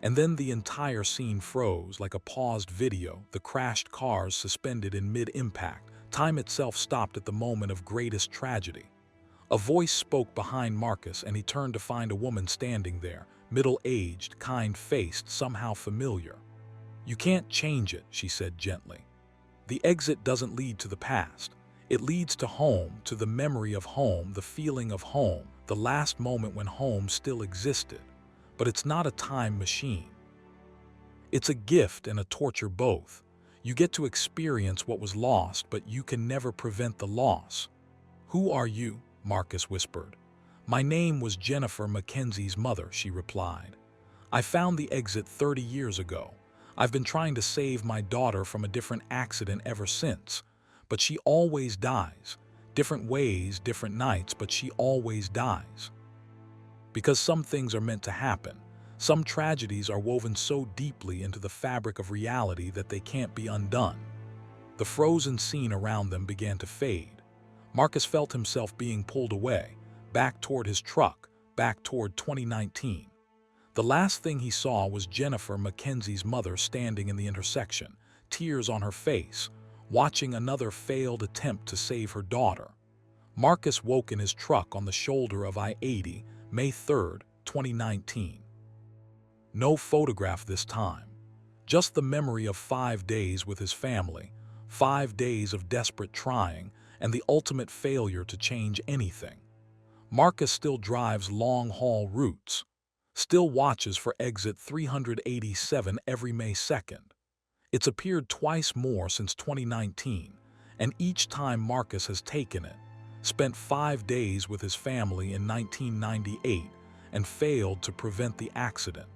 And then the entire scene froze like a paused video, the crashed cars suspended in mid-impact. Time itself stopped at the moment of greatest tragedy. A voice spoke behind Marcus, and he turned to find a woman standing there, middle-aged, kind-faced, somehow familiar. "You can't change it," she said gently. "The exit doesn't lead to the past. It leads to home, to the memory of home, the feeling of home, the last moment when home still existed. But it's not a time machine. It's a gift and a torture both. You get to experience what was lost, but you can never prevent the loss." "Who are you?" Marcus whispered. "My name was Jennifer Mackenzie's mother," she replied. "I found the exit 30 years ago. I've been trying to save my daughter from a different accident ever since. But she always dies. Different ways, different nights, but she always dies. Because some things are meant to happen. Some tragedies are woven so deeply into the fabric of reality that they can't be undone." The frozen scene around them began to fade. Marcus felt himself being pulled away, back toward his truck, back toward 2019. The last thing he saw was Jennifer Mackenzie's mother standing in the intersection, tears on her face, watching another failed attempt to save her daughter. Marcus woke in his truck on the shoulder of I-80, May 3, 2019. No photograph this time. Just the memory of 5 days with his family, 5 days of desperate trying, and the ultimate failure to change anything. Marcus still drives long-haul routes, still watches for exit 387 every May 2nd. It's appeared twice more since 2019, and each time Marcus has taken it, spent 5 days with his family in 1998, and failed to prevent the accident.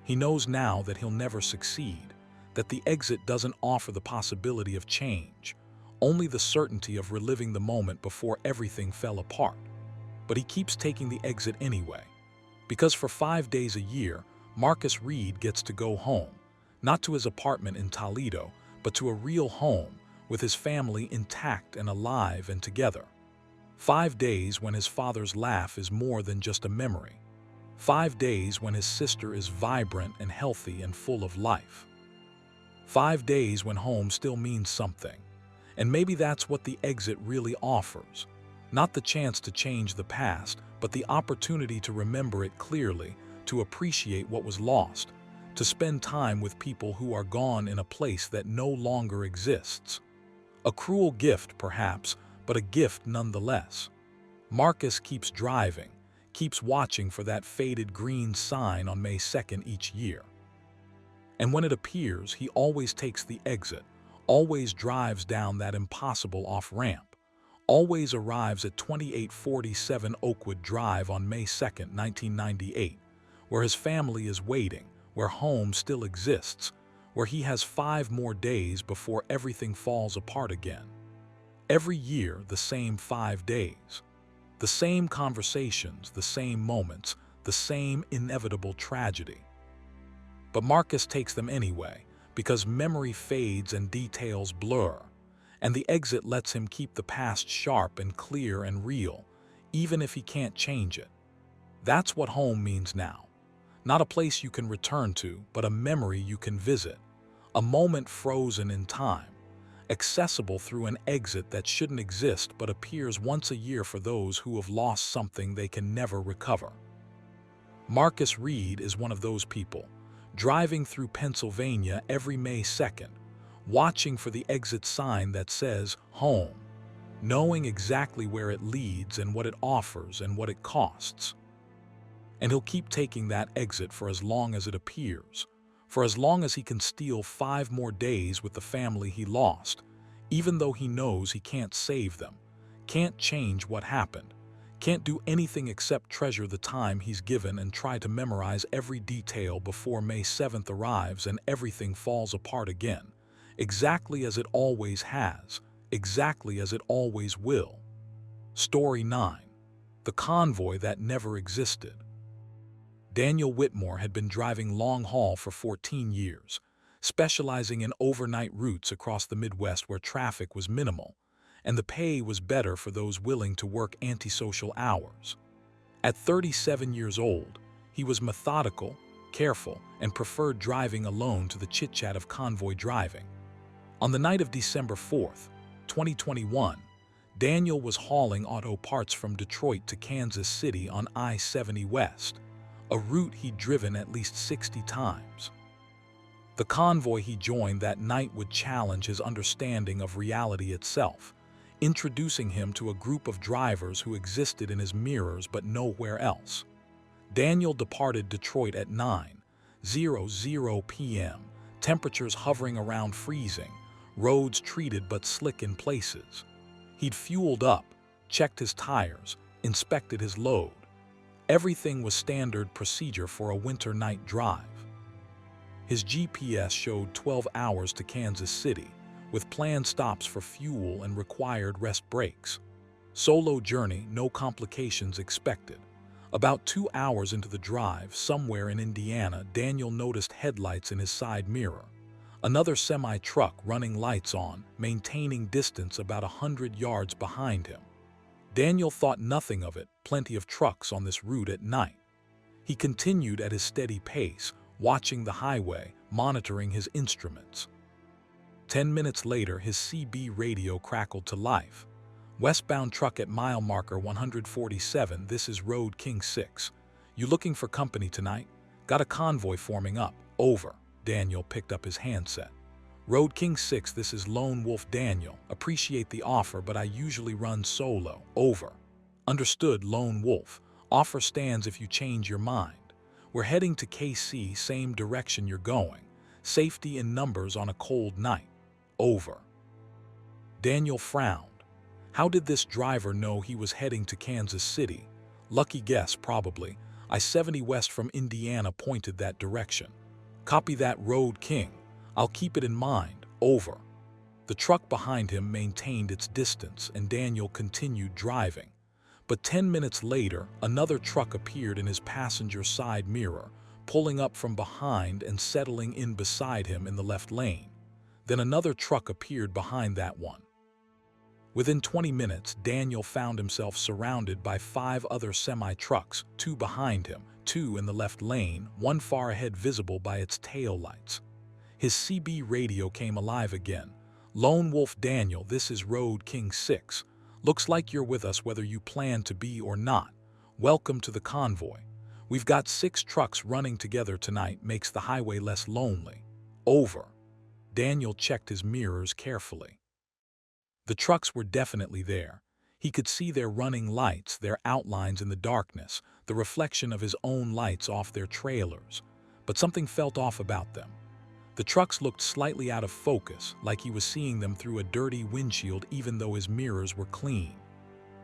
He knows now that he'll never succeed, that the exit doesn't offer the possibility of change, only the certainty of reliving the moment before everything fell apart. But he keeps taking the exit anyway, because for 5 days a year, Marcus Reed gets to go home, not to his apartment in Toledo, but to a real home, with his family intact and alive and together. 5 days when his father's laugh is more than just a memory. 5 days when his sister is vibrant and healthy and full of life. 5 days when home still means something. And maybe that's what the exit really offers. Not the chance to change the past, but the opportunity to remember it clearly, to appreciate what was lost, to spend time with people who are gone in a place that no longer exists. A cruel gift, perhaps, but a gift nonetheless. Marcus keeps driving, keeps watching for that faded green sign on May 2nd each year. And when it appears, he always takes the exit, always drives down that impossible off-ramp, always arrives at 2847 Oakwood Drive on May 2nd, 1998, where his family is waiting, where home still exists, where he has 5 more days before everything falls apart again. Every year, the same 5 days. The same conversations, the same moments, the same inevitable tragedy. But Marcus takes them anyway, because memory fades and details blur, and the exit lets him keep the past sharp and clear and real, even if he can't change it. That's what home means now. Not a place you can return to, but a memory you can visit. A moment frozen in time, accessible through an exit that shouldn't exist but appears once a year for those who have lost something they can never recover. Marcus Reed is one of those people, driving through Pennsylvania every May 2nd, watching for the exit sign that says home, knowing exactly where it leads and what it offers and what it costs. And he'll keep taking that exit for as long as it appears, for as long as he can steal 5 more days with the family he lost, even though he knows he can't save them, can't change what happened, can't do anything except treasure the time he's given and try to memorize every detail before May 7th arrives and everything falls apart again, exactly as it always has, exactly as it always will. Story 9. The convoy that never existed. Daniel Whitmore had been driving long haul for 14 years, specializing in overnight routes across the Midwest where traffic was minimal, and the pay was better for those willing to work antisocial hours. At 37 years old, he was methodical, careful, and preferred driving alone to the chit-chat of convoy driving. On the night of December 4th, 2021, Daniel was hauling auto parts from Detroit to Kansas City on I-70 West, a route he'd driven at least 60 times. The convoy he joined that night would challenge his understanding of reality itself, introducing him to a group of drivers who existed in his mirrors but nowhere else. Daniel departed Detroit at 9:00 p.m., temperatures hovering around freezing, roads treated but slick in places. He'd fueled up, checked his tires, inspected his load. Everything was standard procedure for a winter night drive. His GPS showed 12 hours to Kansas City, with planned stops for fuel and required rest breaks. Solo journey, no complications expected. About 2 hours into the drive, somewhere in Indiana, Daniel noticed headlights in his side mirror. Another semi-truck running lights on, maintaining distance about 100 yards behind him. Daniel thought nothing of it, plenty of trucks on this route at night. He continued at his steady pace, watching the highway, monitoring his instruments. 10 minutes later, his CB radio crackled to life. Westbound truck at mile marker 147, this is Road King 6. You looking for company tonight? Got a convoy forming up. Over. Daniel picked up his handset. Road King 6, this is Lone Wolf Daniel. Appreciate the offer, but I usually run solo. Over. Understood, Lone Wolf. Offer stands if you change your mind. We're heading to KC, same direction you're going. Safety in numbers on a cold night. Over. Daniel frowned. How did this driver know he was heading to Kansas City? Lucky guess, probably. I-70 west from Indiana pointed that direction. Copy that, Road King. I'll keep it in mind. Over. The truck behind him maintained its distance, and Daniel continued driving. But 10 minutes later, another truck appeared in his passenger side mirror, pulling up from behind and settling in beside him in the left lane. Then another truck appeared behind that one. Within 20 minutes, Daniel found himself surrounded by 5 other semi-trucks, 2 behind him, 2 in the left lane, 1 far ahead visible by its taillights. His CB radio came alive again. Lone Wolf Daniel, this is Road King 6. Looks like you're with us whether you plan to be or not. Welcome to the convoy. We've got 6 trucks running together tonight, makes the highway less lonely. Over. Daniel checked his mirrors carefully. The trucks were definitely there. He could see their running lights, their outlines in the darkness, the reflection of his own lights off their trailers. But something felt off about them. The trucks looked slightly out of focus, like he was seeing them through a dirty windshield even though his mirrors were clean.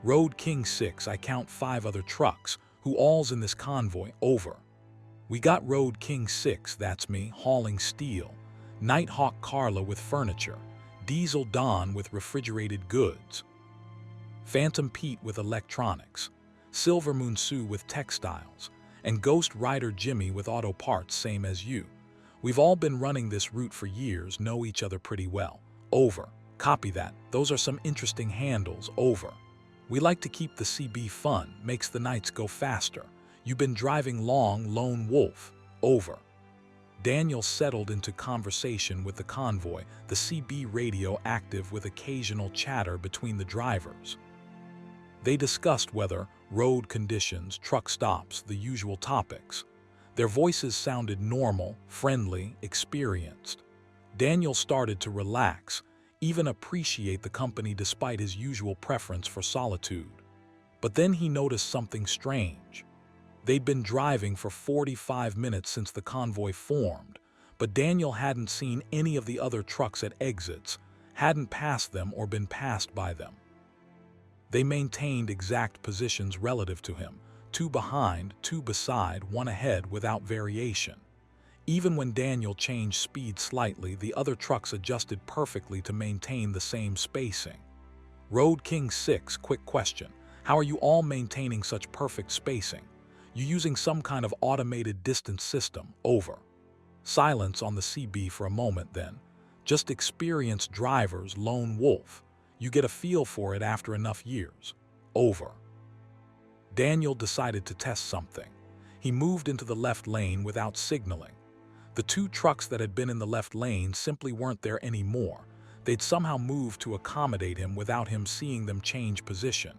Road King 6, I count 5 other trucks. Who all's in this convoy? Over. We got Road King 6, that's me, hauling steel. Nighthawk Carla with furniture. Diesel Don with refrigerated goods. Phantom Pete with electronics. Silver Moon Sue with textiles. And Ghost Rider Jimmy with auto parts, same as you. We've all been running this route for years, know each other pretty well. Over. Copy that. Those are some interesting handles. Over. We like to keep the CB fun, makes the nights go faster. You've been driving long, Lone Wolf. Over. Daniel settled into conversation with the convoy, the CB radio active with occasional chatter between the drivers. They discussed weather, road conditions, truck stops, the usual topics. Their voices sounded normal, friendly, experienced. Daniel started to relax, even appreciate the company despite his usual preference for solitude. But then he noticed something strange. They'd been driving for 45 minutes since the convoy formed, but Daniel hadn't seen any of the other trucks at exits, hadn't passed them or been passed by them. They maintained exact positions relative to him, 2 behind, 2 beside, 1 ahead without variation. Even when Daniel changed speed slightly, the other trucks adjusted perfectly to maintain the same spacing. Road King 6, quick question. How are you all maintaining such perfect spacing? You using some kind of automated distance system? Over. Silence on the CB for a moment then. Just experienced drivers, lone wolf. You get a feel for it after enough years. Over. Daniel decided to test something. He moved into the left lane without signaling. The two trucks that had been in the left lane simply weren't there anymore. They'd somehow moved to accommodate him without him seeing them change position.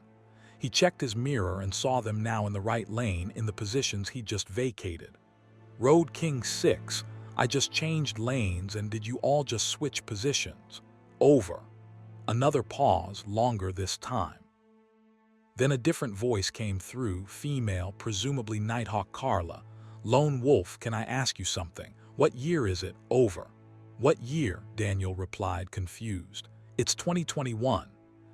He checked his mirror and saw them now in the right lane in the positions he'd just vacated. Road King 6, I just changed lanes and did you all just switch positions? Over. Another pause, longer this time. Then a different voice came through, female, presumably Nighthawk Carla. Lone Wolf, can I ask you something? What year is it? Over. What year? Daniel replied, confused. It's 2021.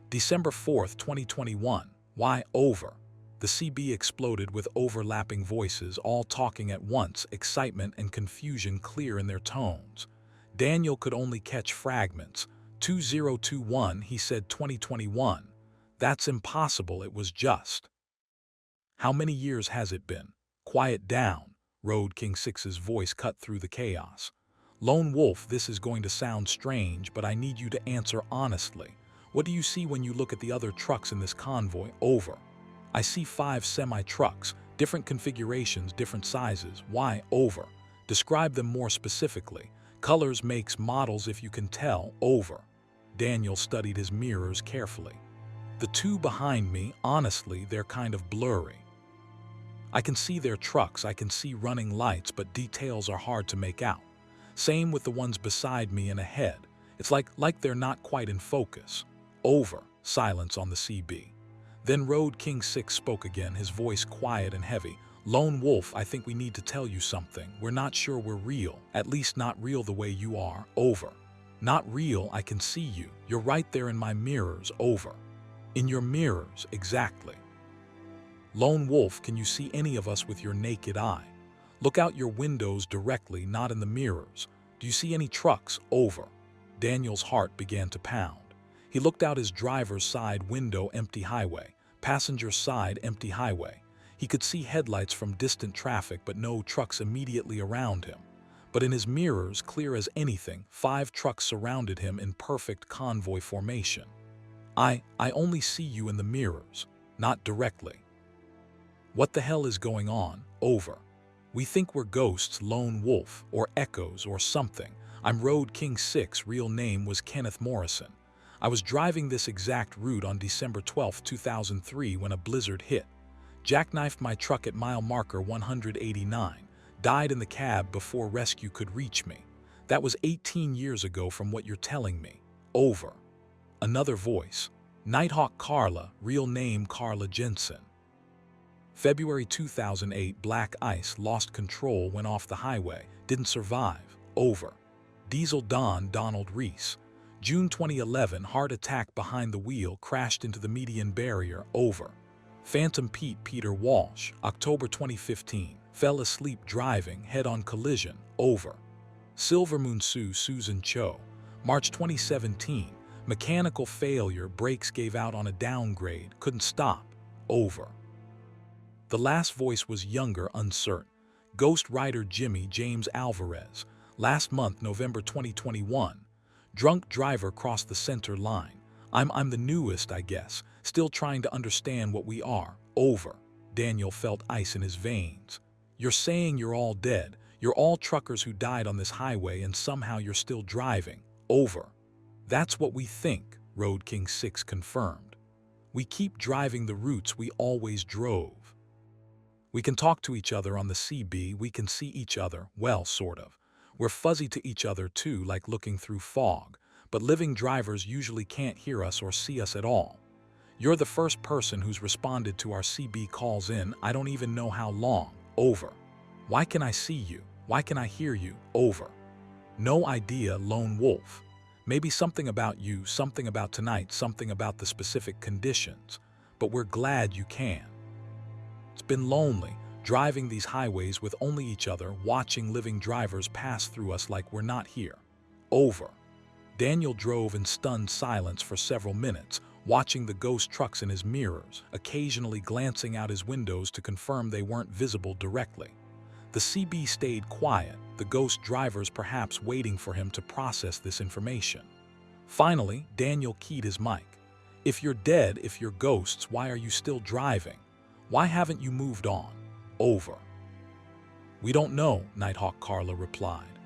December 4th, 2021. Why over? The CB exploded with overlapping voices, all talking at once, excitement and confusion clear in their tones. Daniel could only catch fragments. 2021, he said 2021. That's impossible, it was just. How many years has it been? Quiet down. Road King 6's voice cut through the chaos. Lone Wolf, this is going to sound strange, but I need you to answer honestly. What do you see when you look at the other trucks in this convoy? Over. I see 5 semi-trucks, different configurations, different sizes. Why? Over. Describe them more specifically. Colors, makes, models, if you can tell. Over. Daniel studied his mirrors carefully. The two behind me, honestly, they're kind of blurry. I can see their trucks, I can see running lights, but details are hard to make out. Same with the ones beside me and ahead. It's like they're not quite in focus. Over. Silence on the CB. Then Road King 6 spoke again, his voice quiet and heavy. Lone Wolf, I think we need to tell you something. We're not sure we're real, at least not real the way you are. Over. Not real, I can see you. You're right there in my mirrors. Over. In your mirrors, exactly. Lone Wolf, can you see any of us with your naked eye? Look out your windows directly, not in the mirrors. Do you see any trucks? Over. Daniel's heart began to pound. He looked out his driver's side window, empty highway. Passenger side, empty highway. He could see headlights from distant traffic, but no trucks immediately around him. But in his mirrors, clear as anything, 5 trucks surrounded him in perfect convoy formation. I only see you in the mirrors, not directly. What the hell is going on? Over. We think we're ghosts, Lone Wolf, or echoes, or something. I'm Road King 6, real name was Kenneth Morrison. I was driving this exact route on December 12, 2003 when a blizzard hit. Jackknifed my truck at mile marker 189, died in the cab before rescue could reach me. That was 18 years ago from what you're telling me. Over. Another voice. Nighthawk Carla, real name Carla Jensen. February 2008, black ice, lost control, went off the highway, didn't survive. Over. Diesel Don, Donald Reese. June 2011, heart attack behind the wheel, crashed into the median barrier. Over. Phantom Pete, Peter Walsh. October 2015, fell asleep driving, head-on collision. Over. Silver Moon Sue, Susan Cho. March 2017, mechanical failure, brakes gave out on a downgrade, couldn't stop. Over. The last voice was younger, uncertain. Ghost Rider Jimmy James Alvarez. Last month, November 2021. Drunk driver crossed the center line. I'm the newest, I guess. Still trying to understand what we are. Over. Daniel felt ice in his veins. You're saying you're all dead. You're all truckers who died on this highway and somehow you're still driving. Over. That's what we think, Road King 6 confirmed. We keep driving the routes we always drove. We can talk to each other on the CB, we can see each other, well, sort of. We're fuzzy to each other too, like looking through fog, but living drivers usually can't hear us or see us at all. You're the first person who's responded to our CB calls in, I don't even know how long. Over. Why can I see you? Why can I hear you? Over. No idea, Lone Wolf. Maybe something about you, something about tonight, something about the specific conditions, but we're glad you can. It's been lonely, driving these highways with only each other, watching living drivers pass through us like we're not here. Over. Daniel drove in stunned silence for several minutes, watching the ghost trucks in his mirrors, occasionally glancing out his windows to confirm they weren't visible directly. The CB stayed quiet, the ghost drivers perhaps waiting for him to process this information. Finally, Daniel keyed his mic. "If you're dead, if you're ghosts, why are you still driving? Why haven't you moved on? Over." "We don't know," Nighthawk Carla replied.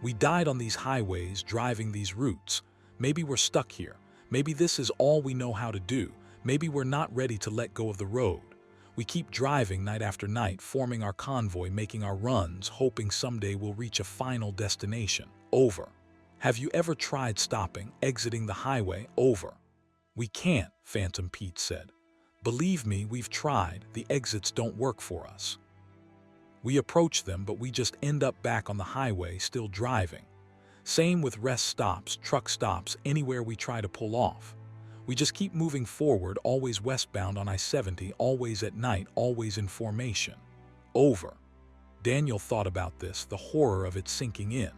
"We died on these highways, driving these routes. Maybe we're stuck here. Maybe this is all we know how to do. Maybe we're not ready to let go of the road. We keep driving night after night, forming our convoy, making our runs, hoping someday we'll reach a final destination. Over. Have you ever tried stopping, exiting the highway? Over." "We can't," Phantom Pete said. "Believe me, we've tried. The exits don't work for us. We approach them, but we just end up back on the highway, still driving. Same with rest stops, truck stops, anywhere we try to pull off. We just keep moving forward, always westbound on I-70, always at night, always in formation. Over." Daniel thought about this, the horror of it sinking in.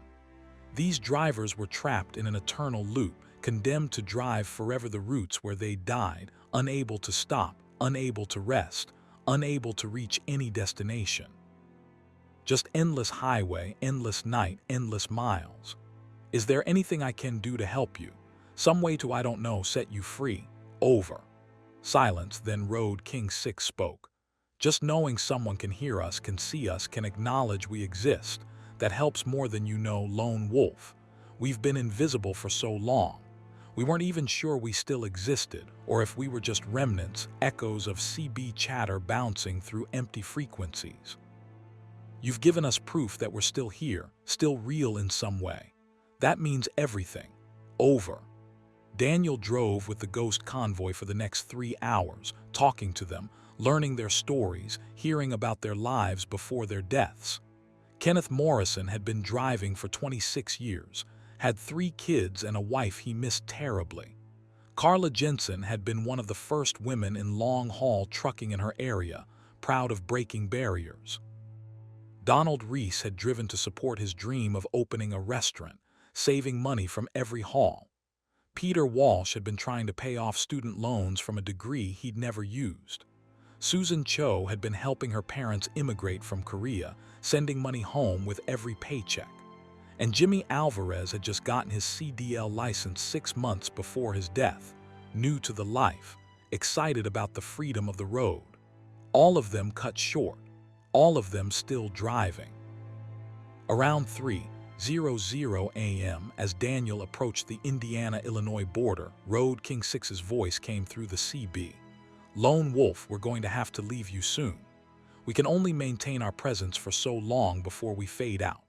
These drivers were trapped in an eternal loop, condemned to drive forever the routes where they died, unable to stop, unable to rest, unable to reach any destination. Just endless highway, endless night, endless miles. "Is there anything I can do to help you? Some way to, I don't know, set you free? Over." Silence, then Road King 6 spoke. "Just knowing someone can hear us, can see us, can acknowledge we exist, that helps more than you know, Lone Wolf. We've been invisible for so long. We weren't even sure we still existed, or if we were just remnants, echoes of CB chatter bouncing through empty frequencies. You've given us proof that we're still here, still real in some way. That means everything. Over." Daniel drove with the ghost convoy for the next 3 hours, talking to them, learning their stories, hearing about their lives before their deaths. Kenneth Morrison had been driving for 26 years, had 3 kids and a wife he missed terribly. Carla Jensen had been one of the first women in long-haul trucking in her area, proud of breaking barriers. Donald Reese had driven to support his dream of opening a restaurant, saving money from every haul. Peter Walsh had been trying to pay off student loans from a degree he'd never used. Susan Cho had been helping her parents immigrate from Korea, sending money home with every paycheck. And Jimmy Alvarez had just gotten his CDL license 6 months before his death, new to the life, excited about the freedom of the road. All of them cut short, all of them still driving. Around 3:00 a.m., as Daniel approached the Indiana-Illinois border, Road King 6's voice came through the CB. "Lone Wolf, we're going to have to leave you soon. We can only maintain our presence for so long before we fade out.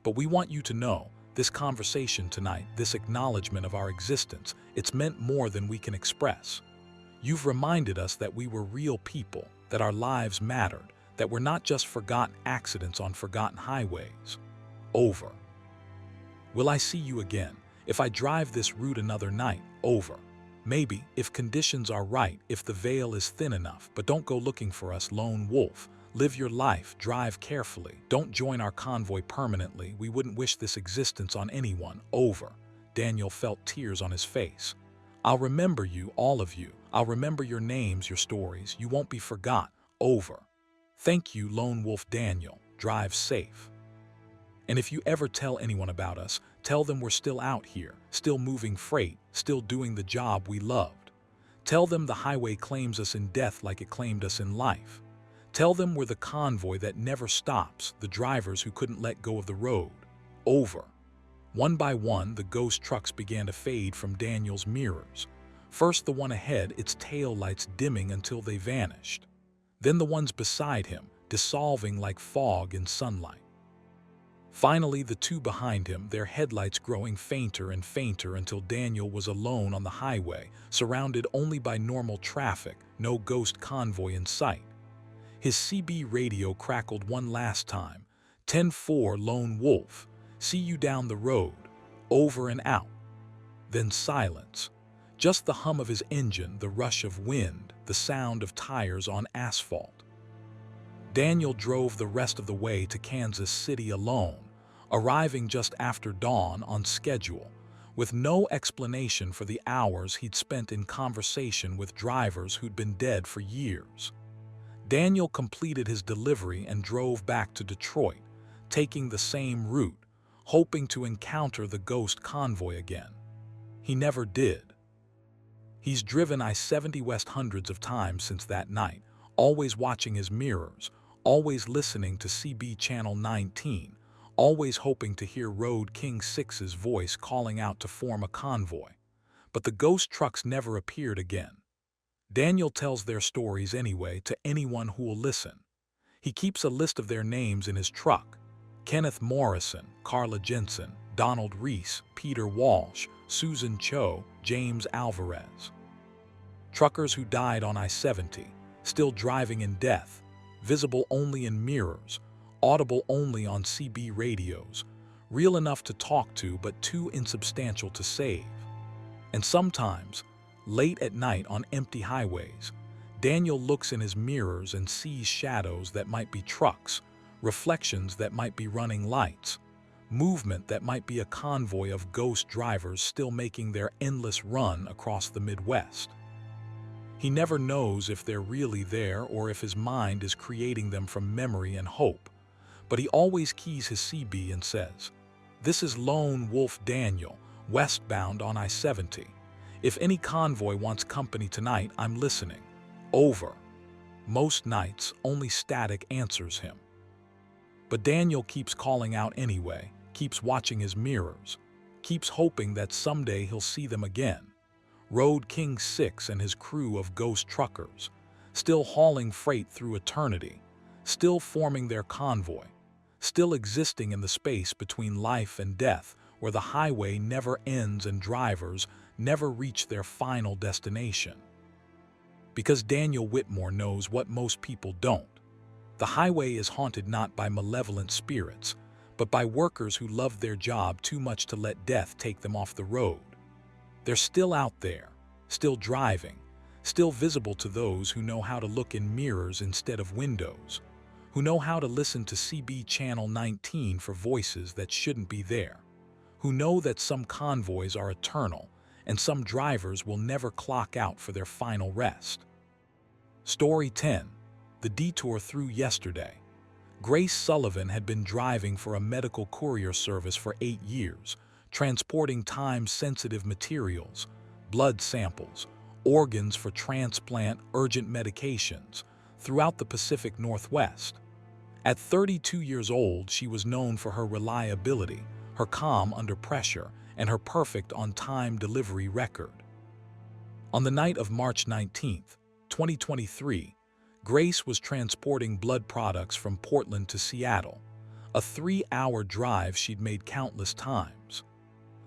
But we want you to know, this conversation tonight, this acknowledgement of our existence, it's meant more than we can express. You've reminded us that we were real people, that our lives mattered, that we're not just forgotten accidents on forgotten highways. Over. Will I see you again, if I drive this route another night? Over. Maybe, if conditions are right, if the veil is thin enough, but don't go looking for us, Lone Wolf. Live your life, drive carefully, don't join our convoy permanently, we wouldn't wish this existence on anyone. Over." Daniel felt tears on his face. "I'll remember you, all of you. I'll remember your names, your stories. You won't be forgot. Over. Thank you, Lone Wolf Daniel. Drive safe. And if you ever tell anyone about us, tell them we're still out here, still moving freight, still doing the job we loved. Tell them the highway claims us in death like it claimed us in life. Tell them we're the convoy that never stops, the drivers who couldn't let go of the road. Over." One by one, the ghost trucks began to fade from Daniel's mirrors. First the one ahead, its tail lights dimming until they vanished. Then the ones beside him, dissolving like fog in sunlight. Finally, the 2 behind him, their headlights growing fainter and fainter until Daniel was alone on the highway, surrounded only by normal traffic, no ghost convoy in sight. His CB radio crackled one last time. 10-4 Lone Wolf. See you down the road. Over and out. Then silence. Just the hum of his engine, the rush of wind, the sound of tires on asphalt. Daniel drove the rest of the way to Kansas City alone, arriving just after dawn on schedule, with no explanation for the hours he'd spent in conversation with drivers who'd been dead for years. Daniel completed his delivery and drove back to Detroit, taking the same route, hoping to encounter the ghost convoy again. He never did. He's driven I-70 West hundreds of times since that night, always watching his mirrors, always listening to CB Channel 19, always hoping to hear Road King 6's voice calling out to form a convoy. But the ghost trucks never appeared again. Daniel tells their stories anyway to anyone who will listen. He keeps a list of their names in his truck: Kenneth Morrison, Carla Jensen, Donald Reese, Peter Walsh, Susan Cho, James Alvarez. Truckers who died on I-70, still driving in death, visible only in mirrors, audible only on CB radios, real enough to talk to but too insubstantial to save. And sometimes, late at night on empty highways, Daniel looks in his mirrors and sees shadows that might be trucks, reflections that might be running lights, movement that might be a convoy of ghost drivers still making their endless run across the Midwest. He never knows if they're really there or if his mind is creating them from memory and hope, but he always keys his CB and says, "This is Lone Wolf Daniel, westbound on I-70. If any convoy wants company tonight, I'm listening. Over." Most nights, only static answers him. But Daniel keeps calling out anyway, keeps watching his mirrors, keeps hoping that someday he'll see them again. Road King 6 and his crew of ghost truckers, still hauling freight through eternity, still forming their convoy, still existing in the space between life and death, where the highway never ends and drivers never reach their final destination. Because Daniel Whitmore knows what most people don't. The highway is haunted not by malevolent spirits, but by workers who love their job too much to let death take them off the road. They're still out there, still driving, still visible to those who know how to look in mirrors instead of windows, who know how to listen to CB Channel 19 for voices that shouldn't be there, who know that some convoys are eternal and some drivers will never clock out for their final rest. Story 10. The Detour Through Yesterday. Grace Sullivan had been driving for a medical courier service for 8 years, transporting time-sensitive materials, blood samples, organs for transplant, urgent medications, throughout the Pacific Northwest. At 32 years old, she was known for her reliability, her calm under pressure, and her perfect on-time delivery record. On the night of March 19, 2023, Grace was transporting blood products from Portland to Seattle, a 3-hour drive she'd made countless times.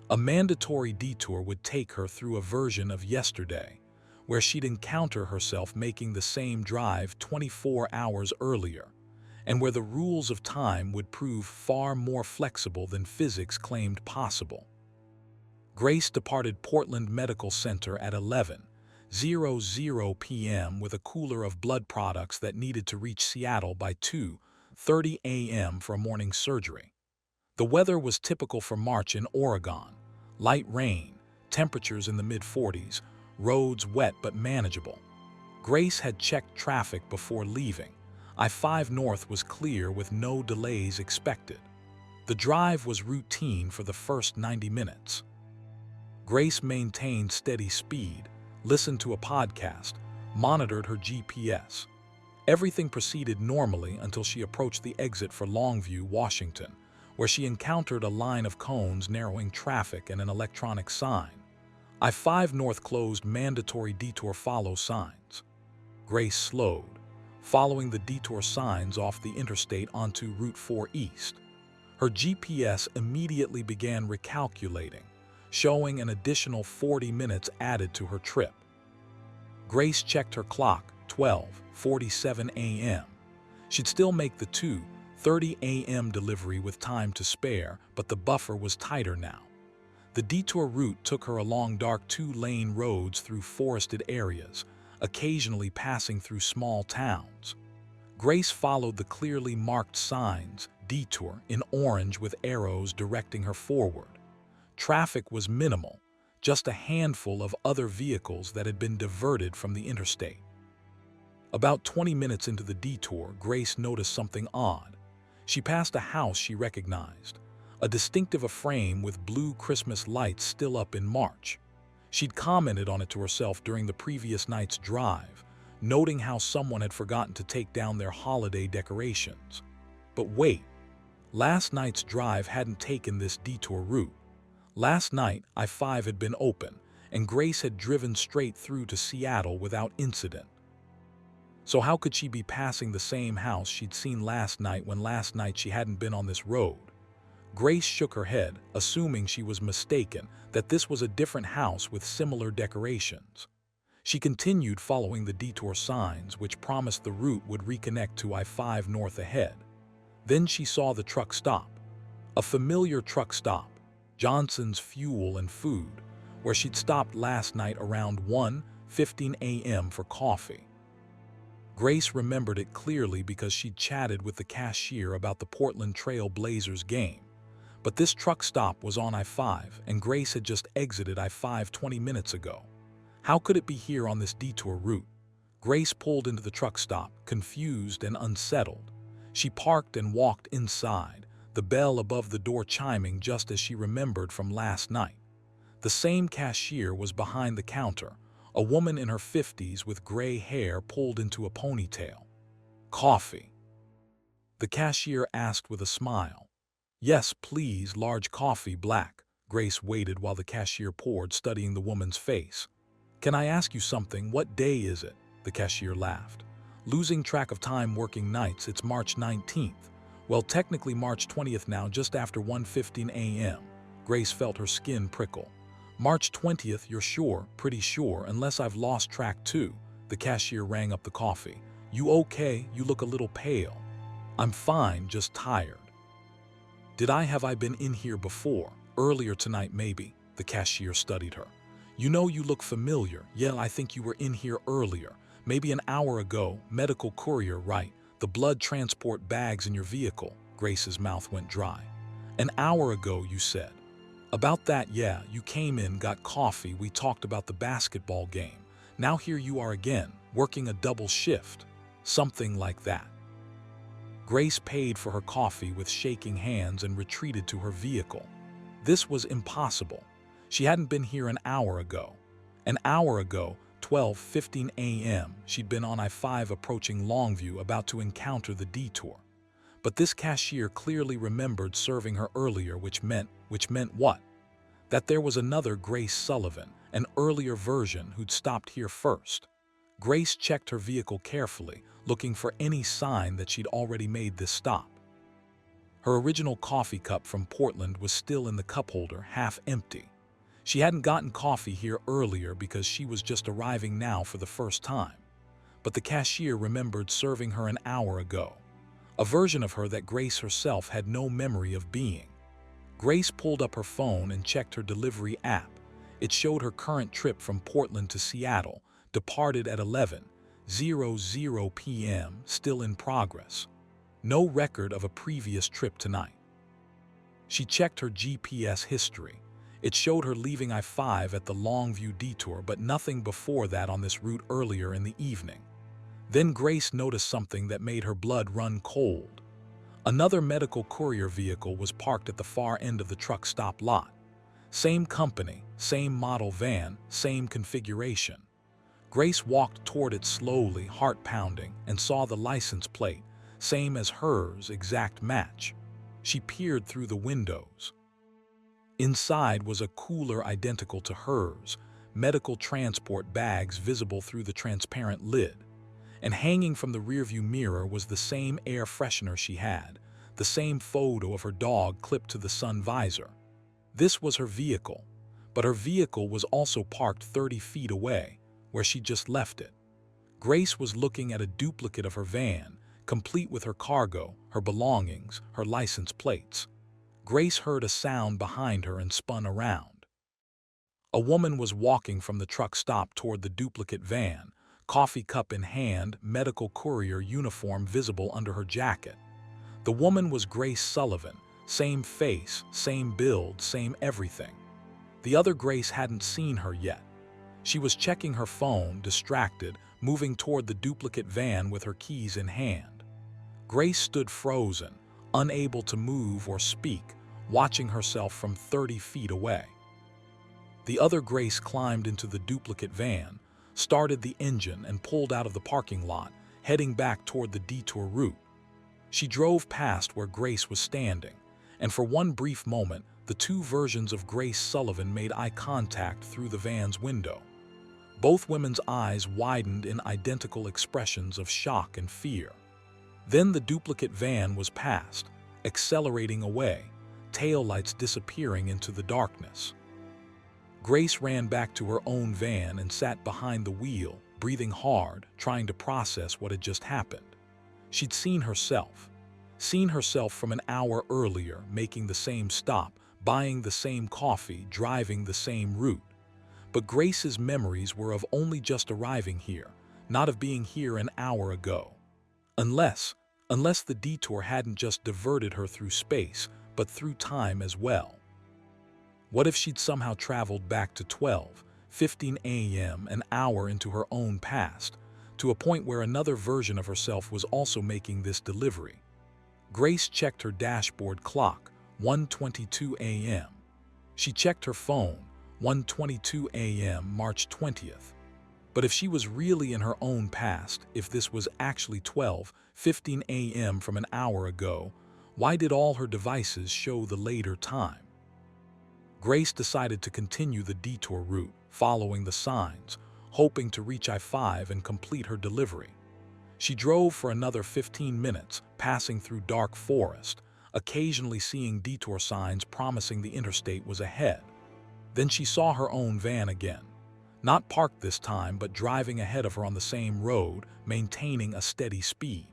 A mandatory detour would take her through a version of yesterday, where she'd encounter herself making the same drive 24 hours earlier, and where the rules of time would prove far more flexible than physics claimed possible. Grace departed Portland Medical Center at 11:00 p.m. with a cooler of blood products that needed to reach Seattle by 2:30 a.m. for a morning surgery. The weather was typical for March in Oregon: light rain, temperatures in the mid-40s, roads wet but manageable. Grace had checked traffic before leaving. I-5 North was clear with no delays expected. The drive was routine for the first 90 minutes. Grace maintained steady speed, listened to a podcast, monitored her GPS. Everything proceeded normally until she approached the exit for Longview, Washington, where she encountered a line of cones narrowing traffic and an electronic sign. I-5 North closed, mandatory detour follow signs. Grace slowed, following the detour signs off the interstate onto Route 4 East. Her GPS immediately began recalculating, showing an additional 40 minutes added to her trip. Grace checked her clock, 12:47 a.m. She'd still make the 2:30 a.m. delivery with time to spare, but the buffer was tighter now. The detour route took her along dark 2-lane roads through forested areas, occasionally passing through small towns. Grace followed the clearly marked signs, detour, in orange with arrows directing her forward. Traffic was minimal, just a handful of other vehicles that had been diverted from the interstate. About 20 minutes into the detour, Grace noticed something odd. She passed a house she recognized, a distinctive frame with blue Christmas lights still up in March. She'd commented on it to herself during the previous night's drive, noting how someone had forgotten to take down their holiday decorations. But wait, last night's drive hadn't taken this detour route. Last night, I-5 had been open, and Grace had driven straight through to Seattle without incident. So how could she be passing the same house she'd seen last night when last night she hadn't been on this road? Grace shook her head, assuming she was mistaken, that this was a different house with similar decorations. She continued following the detour signs, which promised the route would reconnect to I-5 north ahead. Then she saw the truck stop. A familiar truck stop, Johnson's Fuel and Food, where she'd stopped last night around 1:15 a.m. for coffee. Grace remembered it clearly because she'd chatted with the cashier about the Portland Trail Blazers game. But this truck stop was on I-5, and Grace had just exited I-5 20 minutes ago. How could it be here on this detour route? Grace pulled into the truck stop, confused and unsettled. She parked and walked inside, the bell above the door chiming just as she remembered from last night. The same cashier was behind the counter, a woman in her 50s with gray hair pulled into a ponytail. "Coffee?" the cashier asked with a smile. "Yes, please, large coffee, black." Grace waited while the cashier poured, studying the woman's face. "Can I ask you something? What day is it?" the cashier laughed. "Losing track of time working nights, it's March 19th. Well, technically March 20th now, just after 1:15 a.m. Grace felt her skin prickle. "March 20th, you're sure?" "Pretty sure, unless I've lost track too." The cashier rang up the coffee. "You okay? You look a little pale." "I'm fine, just tired." Have I been in here before?" "Earlier tonight, maybe." The cashier studied her. "You know, you look familiar." "Yeah, I think you were in here earlier. Maybe an hour ago." "Medical courier, right? The blood transport bags in your vehicle." Grace's mouth went dry. "An hour ago, you said." "About that, yeah. You came in, got coffee, we talked about the basketball game. Now here you are again, working a double shift." "Something like that." Grace paid for her coffee with shaking hands and retreated to her vehicle. This was impossible. She hadn't been here an hour ago. An hour ago, 12:15 a.m., she'd been on I-5 approaching Longview, about to encounter the detour. But this cashier clearly remembered serving her earlier, which meant what? That there was another Grace Sullivan, an earlier version who'd stopped here first. Grace checked her vehicle carefully, looking for any sign that she'd already made this stop. Her original coffee cup from Portland was still in the cup holder, half empty. She hadn't gotten coffee here earlier because she was just arriving now for the first time. But the cashier remembered serving her an hour ago, a version of her that Grace herself had no memory of being. Grace pulled up her phone and checked her delivery app. It showed her current trip from Portland to Seattle, departed at 11:00 p.m., still in progress. No record of a previous trip tonight. She checked her GPS history. It showed her leaving I-5 at the Longview detour, but nothing before that on this route earlier in the evening. Then Grace noticed something that made her blood run cold. Another medical courier vehicle was parked at the far end of the truck stop lot. Same company, same model van, same configuration. Grace walked toward it slowly, heart pounding, and saw the license plate, same as hers, exact match. She peered through the windows. Inside was a cooler identical to hers, medical transport bags visible through the transparent lid. And hanging from the rearview mirror was the same air freshener she had, the same photo of her dog clipped to the sun visor. This was her vehicle, but her vehicle was also parked 30 feet away, where she just left it. Grace was looking at a duplicate of her van, complete with her cargo, her belongings, her license plates. Grace heard a sound behind her and spun around. A woman was walking from the truck stop toward the duplicate van, coffee cup in hand, medical courier uniform visible under her jacket. The woman was Grace Sullivan, same face, same build, same everything. The other Grace hadn't seen her yet. She was checking her phone, distracted, moving toward the duplicate van with her keys in hand. Grace stood frozen, unable to move or speak, watching herself from 30 feet away. The other Grace climbed into the duplicate van, started the engine, and pulled out of the parking lot, heading back toward the detour route. She drove past where Grace was standing, and for one brief moment, the two versions of Grace Sullivan made eye contact through the van's window. Both women's eyes widened in identical expressions of shock and fear. Then the duplicate van was passed, accelerating away, taillights disappearing into the darkness. Grace ran back to her own van and sat behind the wheel, breathing hard, trying to process what had just happened. She'd seen herself from an hour earlier, making the same stop, buying the same coffee, driving the same route. But Grace's memories were of only just arriving here, not of being here an hour ago. Unless the detour hadn't just diverted her through space, but through time as well. What if she'd somehow traveled back to 12:15 a.m., an hour into her own past, to a point where another version of herself was also making this delivery? Grace checked her dashboard clock, 1:22 a.m. She checked her phone, 1:22 a.m., March 20th. But if she was really in her own past, if this was actually 12:15 a.m. from an hour ago, why did all her devices show the later time? Grace decided to continue the detour route, following the signs, hoping to reach I-5 and complete her delivery. She drove for another 15 minutes, passing through dark forest, occasionally seeing detour signs promising the interstate was ahead. Then she saw her own van again. Not parked this time, but driving ahead of her on the same road, maintaining a steady speed.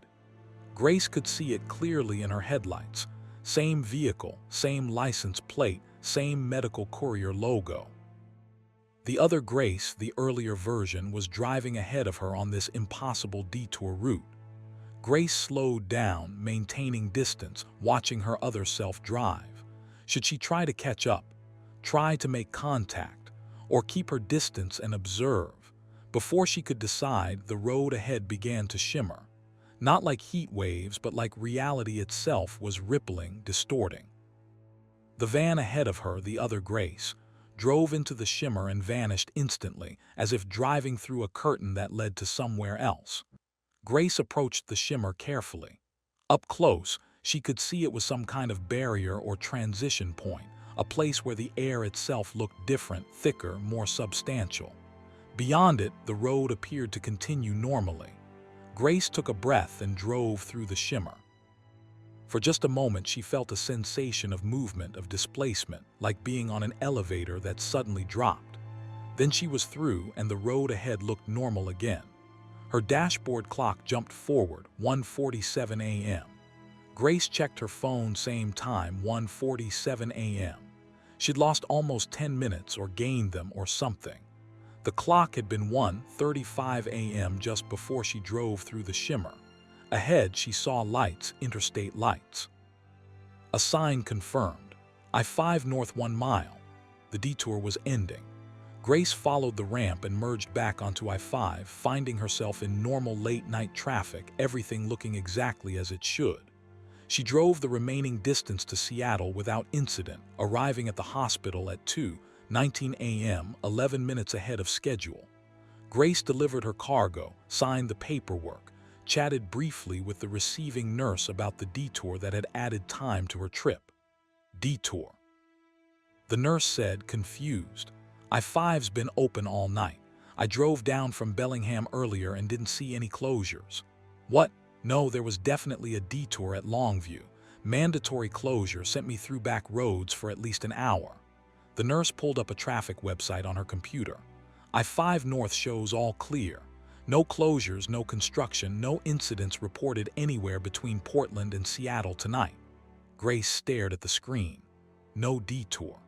Grace could see it clearly in her headlights. Same vehicle, same license plate, same medical courier logo. The other Grace, the earlier version, was driving ahead of her on this impossible detour route. Grace slowed down, maintaining distance, watching her other self drive. Should she try to catch up, try to make contact, or keep her distance and observe? Before she could decide, the road ahead began to shimmer. Not like heat waves, but like reality itself was rippling, distorting. The van ahead of her, the other Grace, drove into the shimmer and vanished instantly, as if driving through a curtain that led to somewhere else. Grace approached the shimmer carefully. Up close, she could see it was some kind of barrier or transition point, a place where the air itself looked different, thicker, more substantial. Beyond it, the road appeared to continue normally. Grace took a breath and drove through the shimmer. For just a moment, she felt a sensation of movement, of displacement, like being on an elevator that suddenly dropped. Then she was through, and the road ahead looked normal again. Her dashboard clock jumped forward, 1:47 a.m. Grace checked her phone, same time, 1:47 a.m. She'd lost almost 10 minutes, or gained them, or something. The clock had been 1:35 a.m. just before she drove through the shimmer. Ahead, she saw lights, interstate lights. A sign confirmed, I-5 north 1 mile. The detour was ending. Grace followed the ramp and merged back onto I-5, finding herself in normal late-night traffic, everything looking exactly as it should. She drove the remaining distance to Seattle without incident, arriving at the hospital at 2:19 a.m., 11 minutes ahead of schedule. Grace delivered her cargo, signed the paperwork, chatted briefly with the receiving nurse about the detour that had added time to her trip. Detour. The nurse said, confused, I-5's been open all night. I drove down from Bellingham earlier and didn't see any closures. What? No, there was definitely a detour at Longview. Mandatory closure sent me through back roads for at least an hour. The nurse pulled up a traffic website on her computer. I-5 North shows all clear. No closures, no construction, no incidents reported anywhere between Portland and Seattle tonight. Grace stared at the screen. No detour.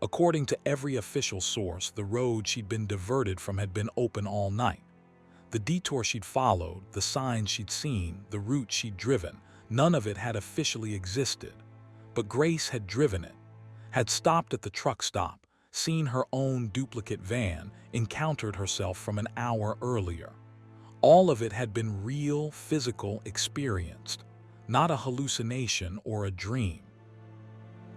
According to every official source, the road she'd been diverted from had been open all night. The detour she'd followed, the signs she'd seen, the route she'd driven, none of it had officially existed. But Grace had driven it, had stopped at the truck stop, seen her own duplicate van, encountered herself from an hour earlier. All of it had been real, physical, experienced. not a hallucination or a dream.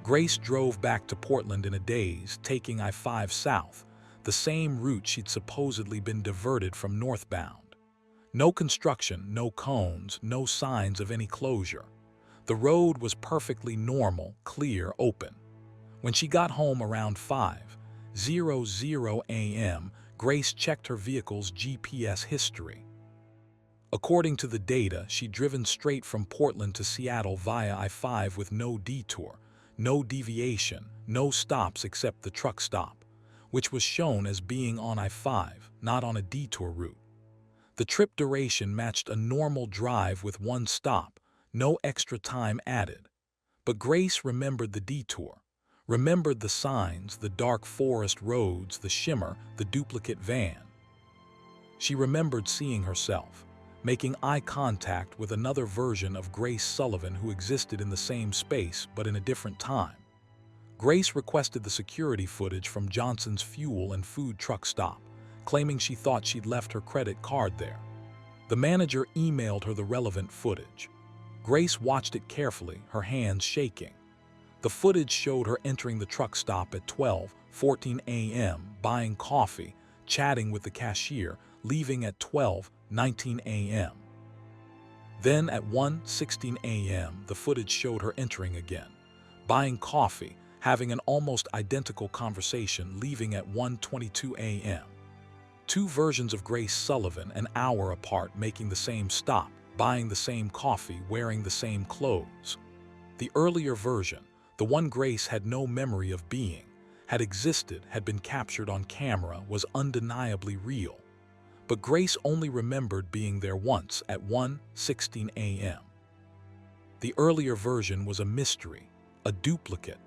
Grace drove back to Portland in a daze, taking I-5 south, the same route she'd supposedly been diverted from northbound. No construction, no cones, no signs of any closure. The road was perfectly normal, clear, open. When she got home around 5:00 a.m., Grace checked her vehicle's GPS history. According to the data, she'd driven straight from Portland to Seattle via I-5 with no detour, no deviation, no stops except the truck stop, which was shown as being on I-5, not on a detour route. The trip duration matched a normal drive with one stop, no extra time added. But Grace remembered the detour, remembered the signs, the dark forest roads, the shimmer, the duplicate van. She remembered seeing herself, making eye contact with another version of Grace Sullivan who existed in the same space but in a different time. Grace requested the security footage from Johnson's fuel and food truck stop, claiming she thought she'd left her credit card there. The manager emailed her the relevant footage. Grace watched it carefully, her hands shaking. The footage showed her entering the truck stop at 12:14 a.m., buying coffee, chatting with the cashier, leaving at 12:19 a.m. Then at 1:16 a.m., the footage showed her entering again, buying coffee, having an almost identical conversation, leaving at 1:22 a.m. Two versions of Grace Sullivan an hour apart, making the same stop, buying the same coffee, wearing the same clothes. The earlier version, the one Grace had no memory of being, had existed, had been captured on camera, was undeniably real. But Grace only remembered being there once at 1:16 a.m. The earlier version was a mystery, a duplicate,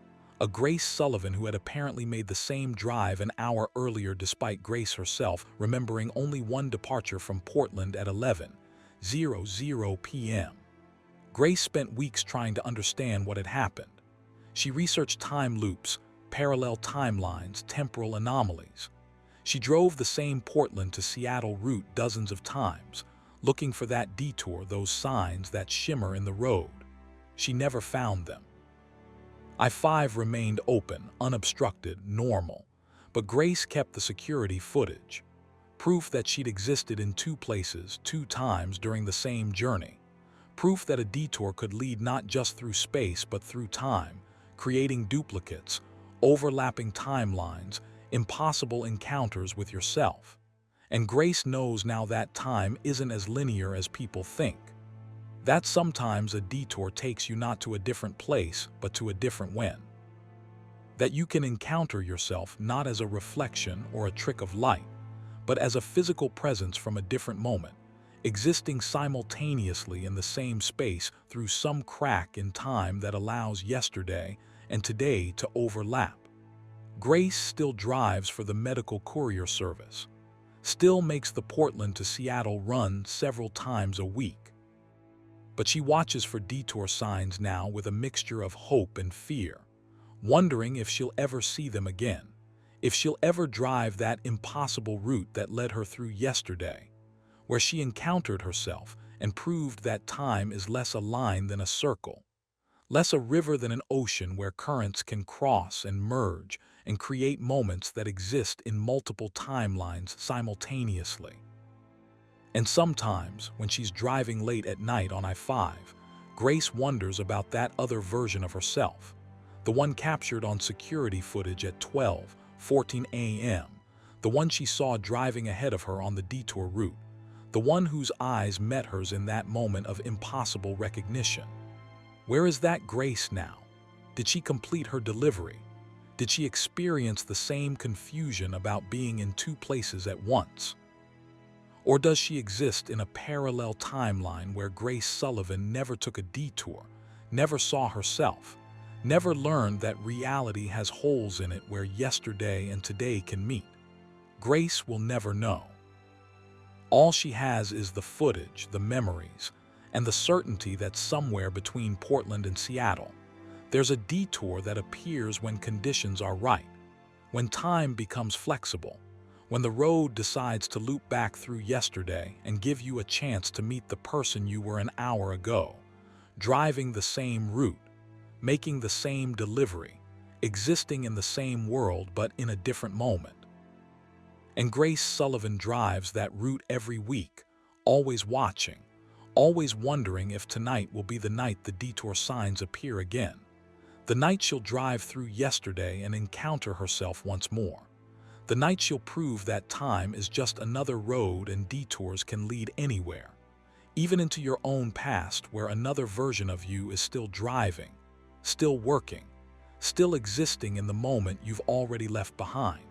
a Grace Sullivan who had apparently made the same drive an hour earlier despite Grace herself remembering only one departure from Portland at 11:00 p.m. Grace spent weeks trying to understand what had happened. She researched time loops, parallel timelines, temporal anomalies. She drove the same Portland to Seattle route dozens of times, looking for that detour, those signs, that shimmer in the road. She never found them. I-5 remained open, unobstructed, normal, but Grace kept the security footage, proof that she'd existed in two places, two times during the same journey, proof that a detour could lead not just through space but through time, creating duplicates, overlapping timelines, impossible encounters with yourself. And Grace knows now that time isn't as linear as people think. That sometimes a detour takes you not to a different place, but to a different when. That you can encounter yourself not as a reflection or a trick of light, but as a physical presence from a different moment, existing simultaneously in the same space through some crack in time that allows yesterday and today to overlap. Grace still drives for the medical courier service, still makes the Portland to Seattle run several times a week. But she watches for detour signs now with a mixture of hope and fear, wondering if she'll ever see them again, if she'll ever drive that impossible route that led her through yesterday, where she encountered herself and proved that time is less a line than a circle, less a river than an ocean where currents can cross and merge and create moments that exist in multiple timelines simultaneously. And sometimes, when she's driving late at night on I-5, Grace wonders about that other version of herself, the one captured on security footage at 12:14 a.m., the one she saw driving ahead of her on the detour route, the one whose eyes met hers in that moment of impossible recognition. Where is that Grace now? Did she complete her delivery? Did she experience the same confusion about being in two places at once? Or does she exist in a parallel timeline where Grace Sullivan never took a detour, never saw herself, never learned that reality has holes in it where yesterday and today can meet? Grace will never know. All she has is the footage, the memories, and the certainty that somewhere between Portland and Seattle, there's a detour that appears when conditions are right, when time becomes flexible, when the road decides to loop back through yesterday and give you a chance to meet the person you were an hour ago. driving the same route, making the same delivery, existing in the same world but in a different moment. And Grace Sullivan drives that route every week, always watching, always wondering if tonight will be the night the detour signs appear again. The night she'll drive through yesterday and encounter herself once more. The night she'll prove that time is just another road and detours can lead anywhere, even into your own past where another version of you is still driving, still working, still existing in the moment you've already left behind.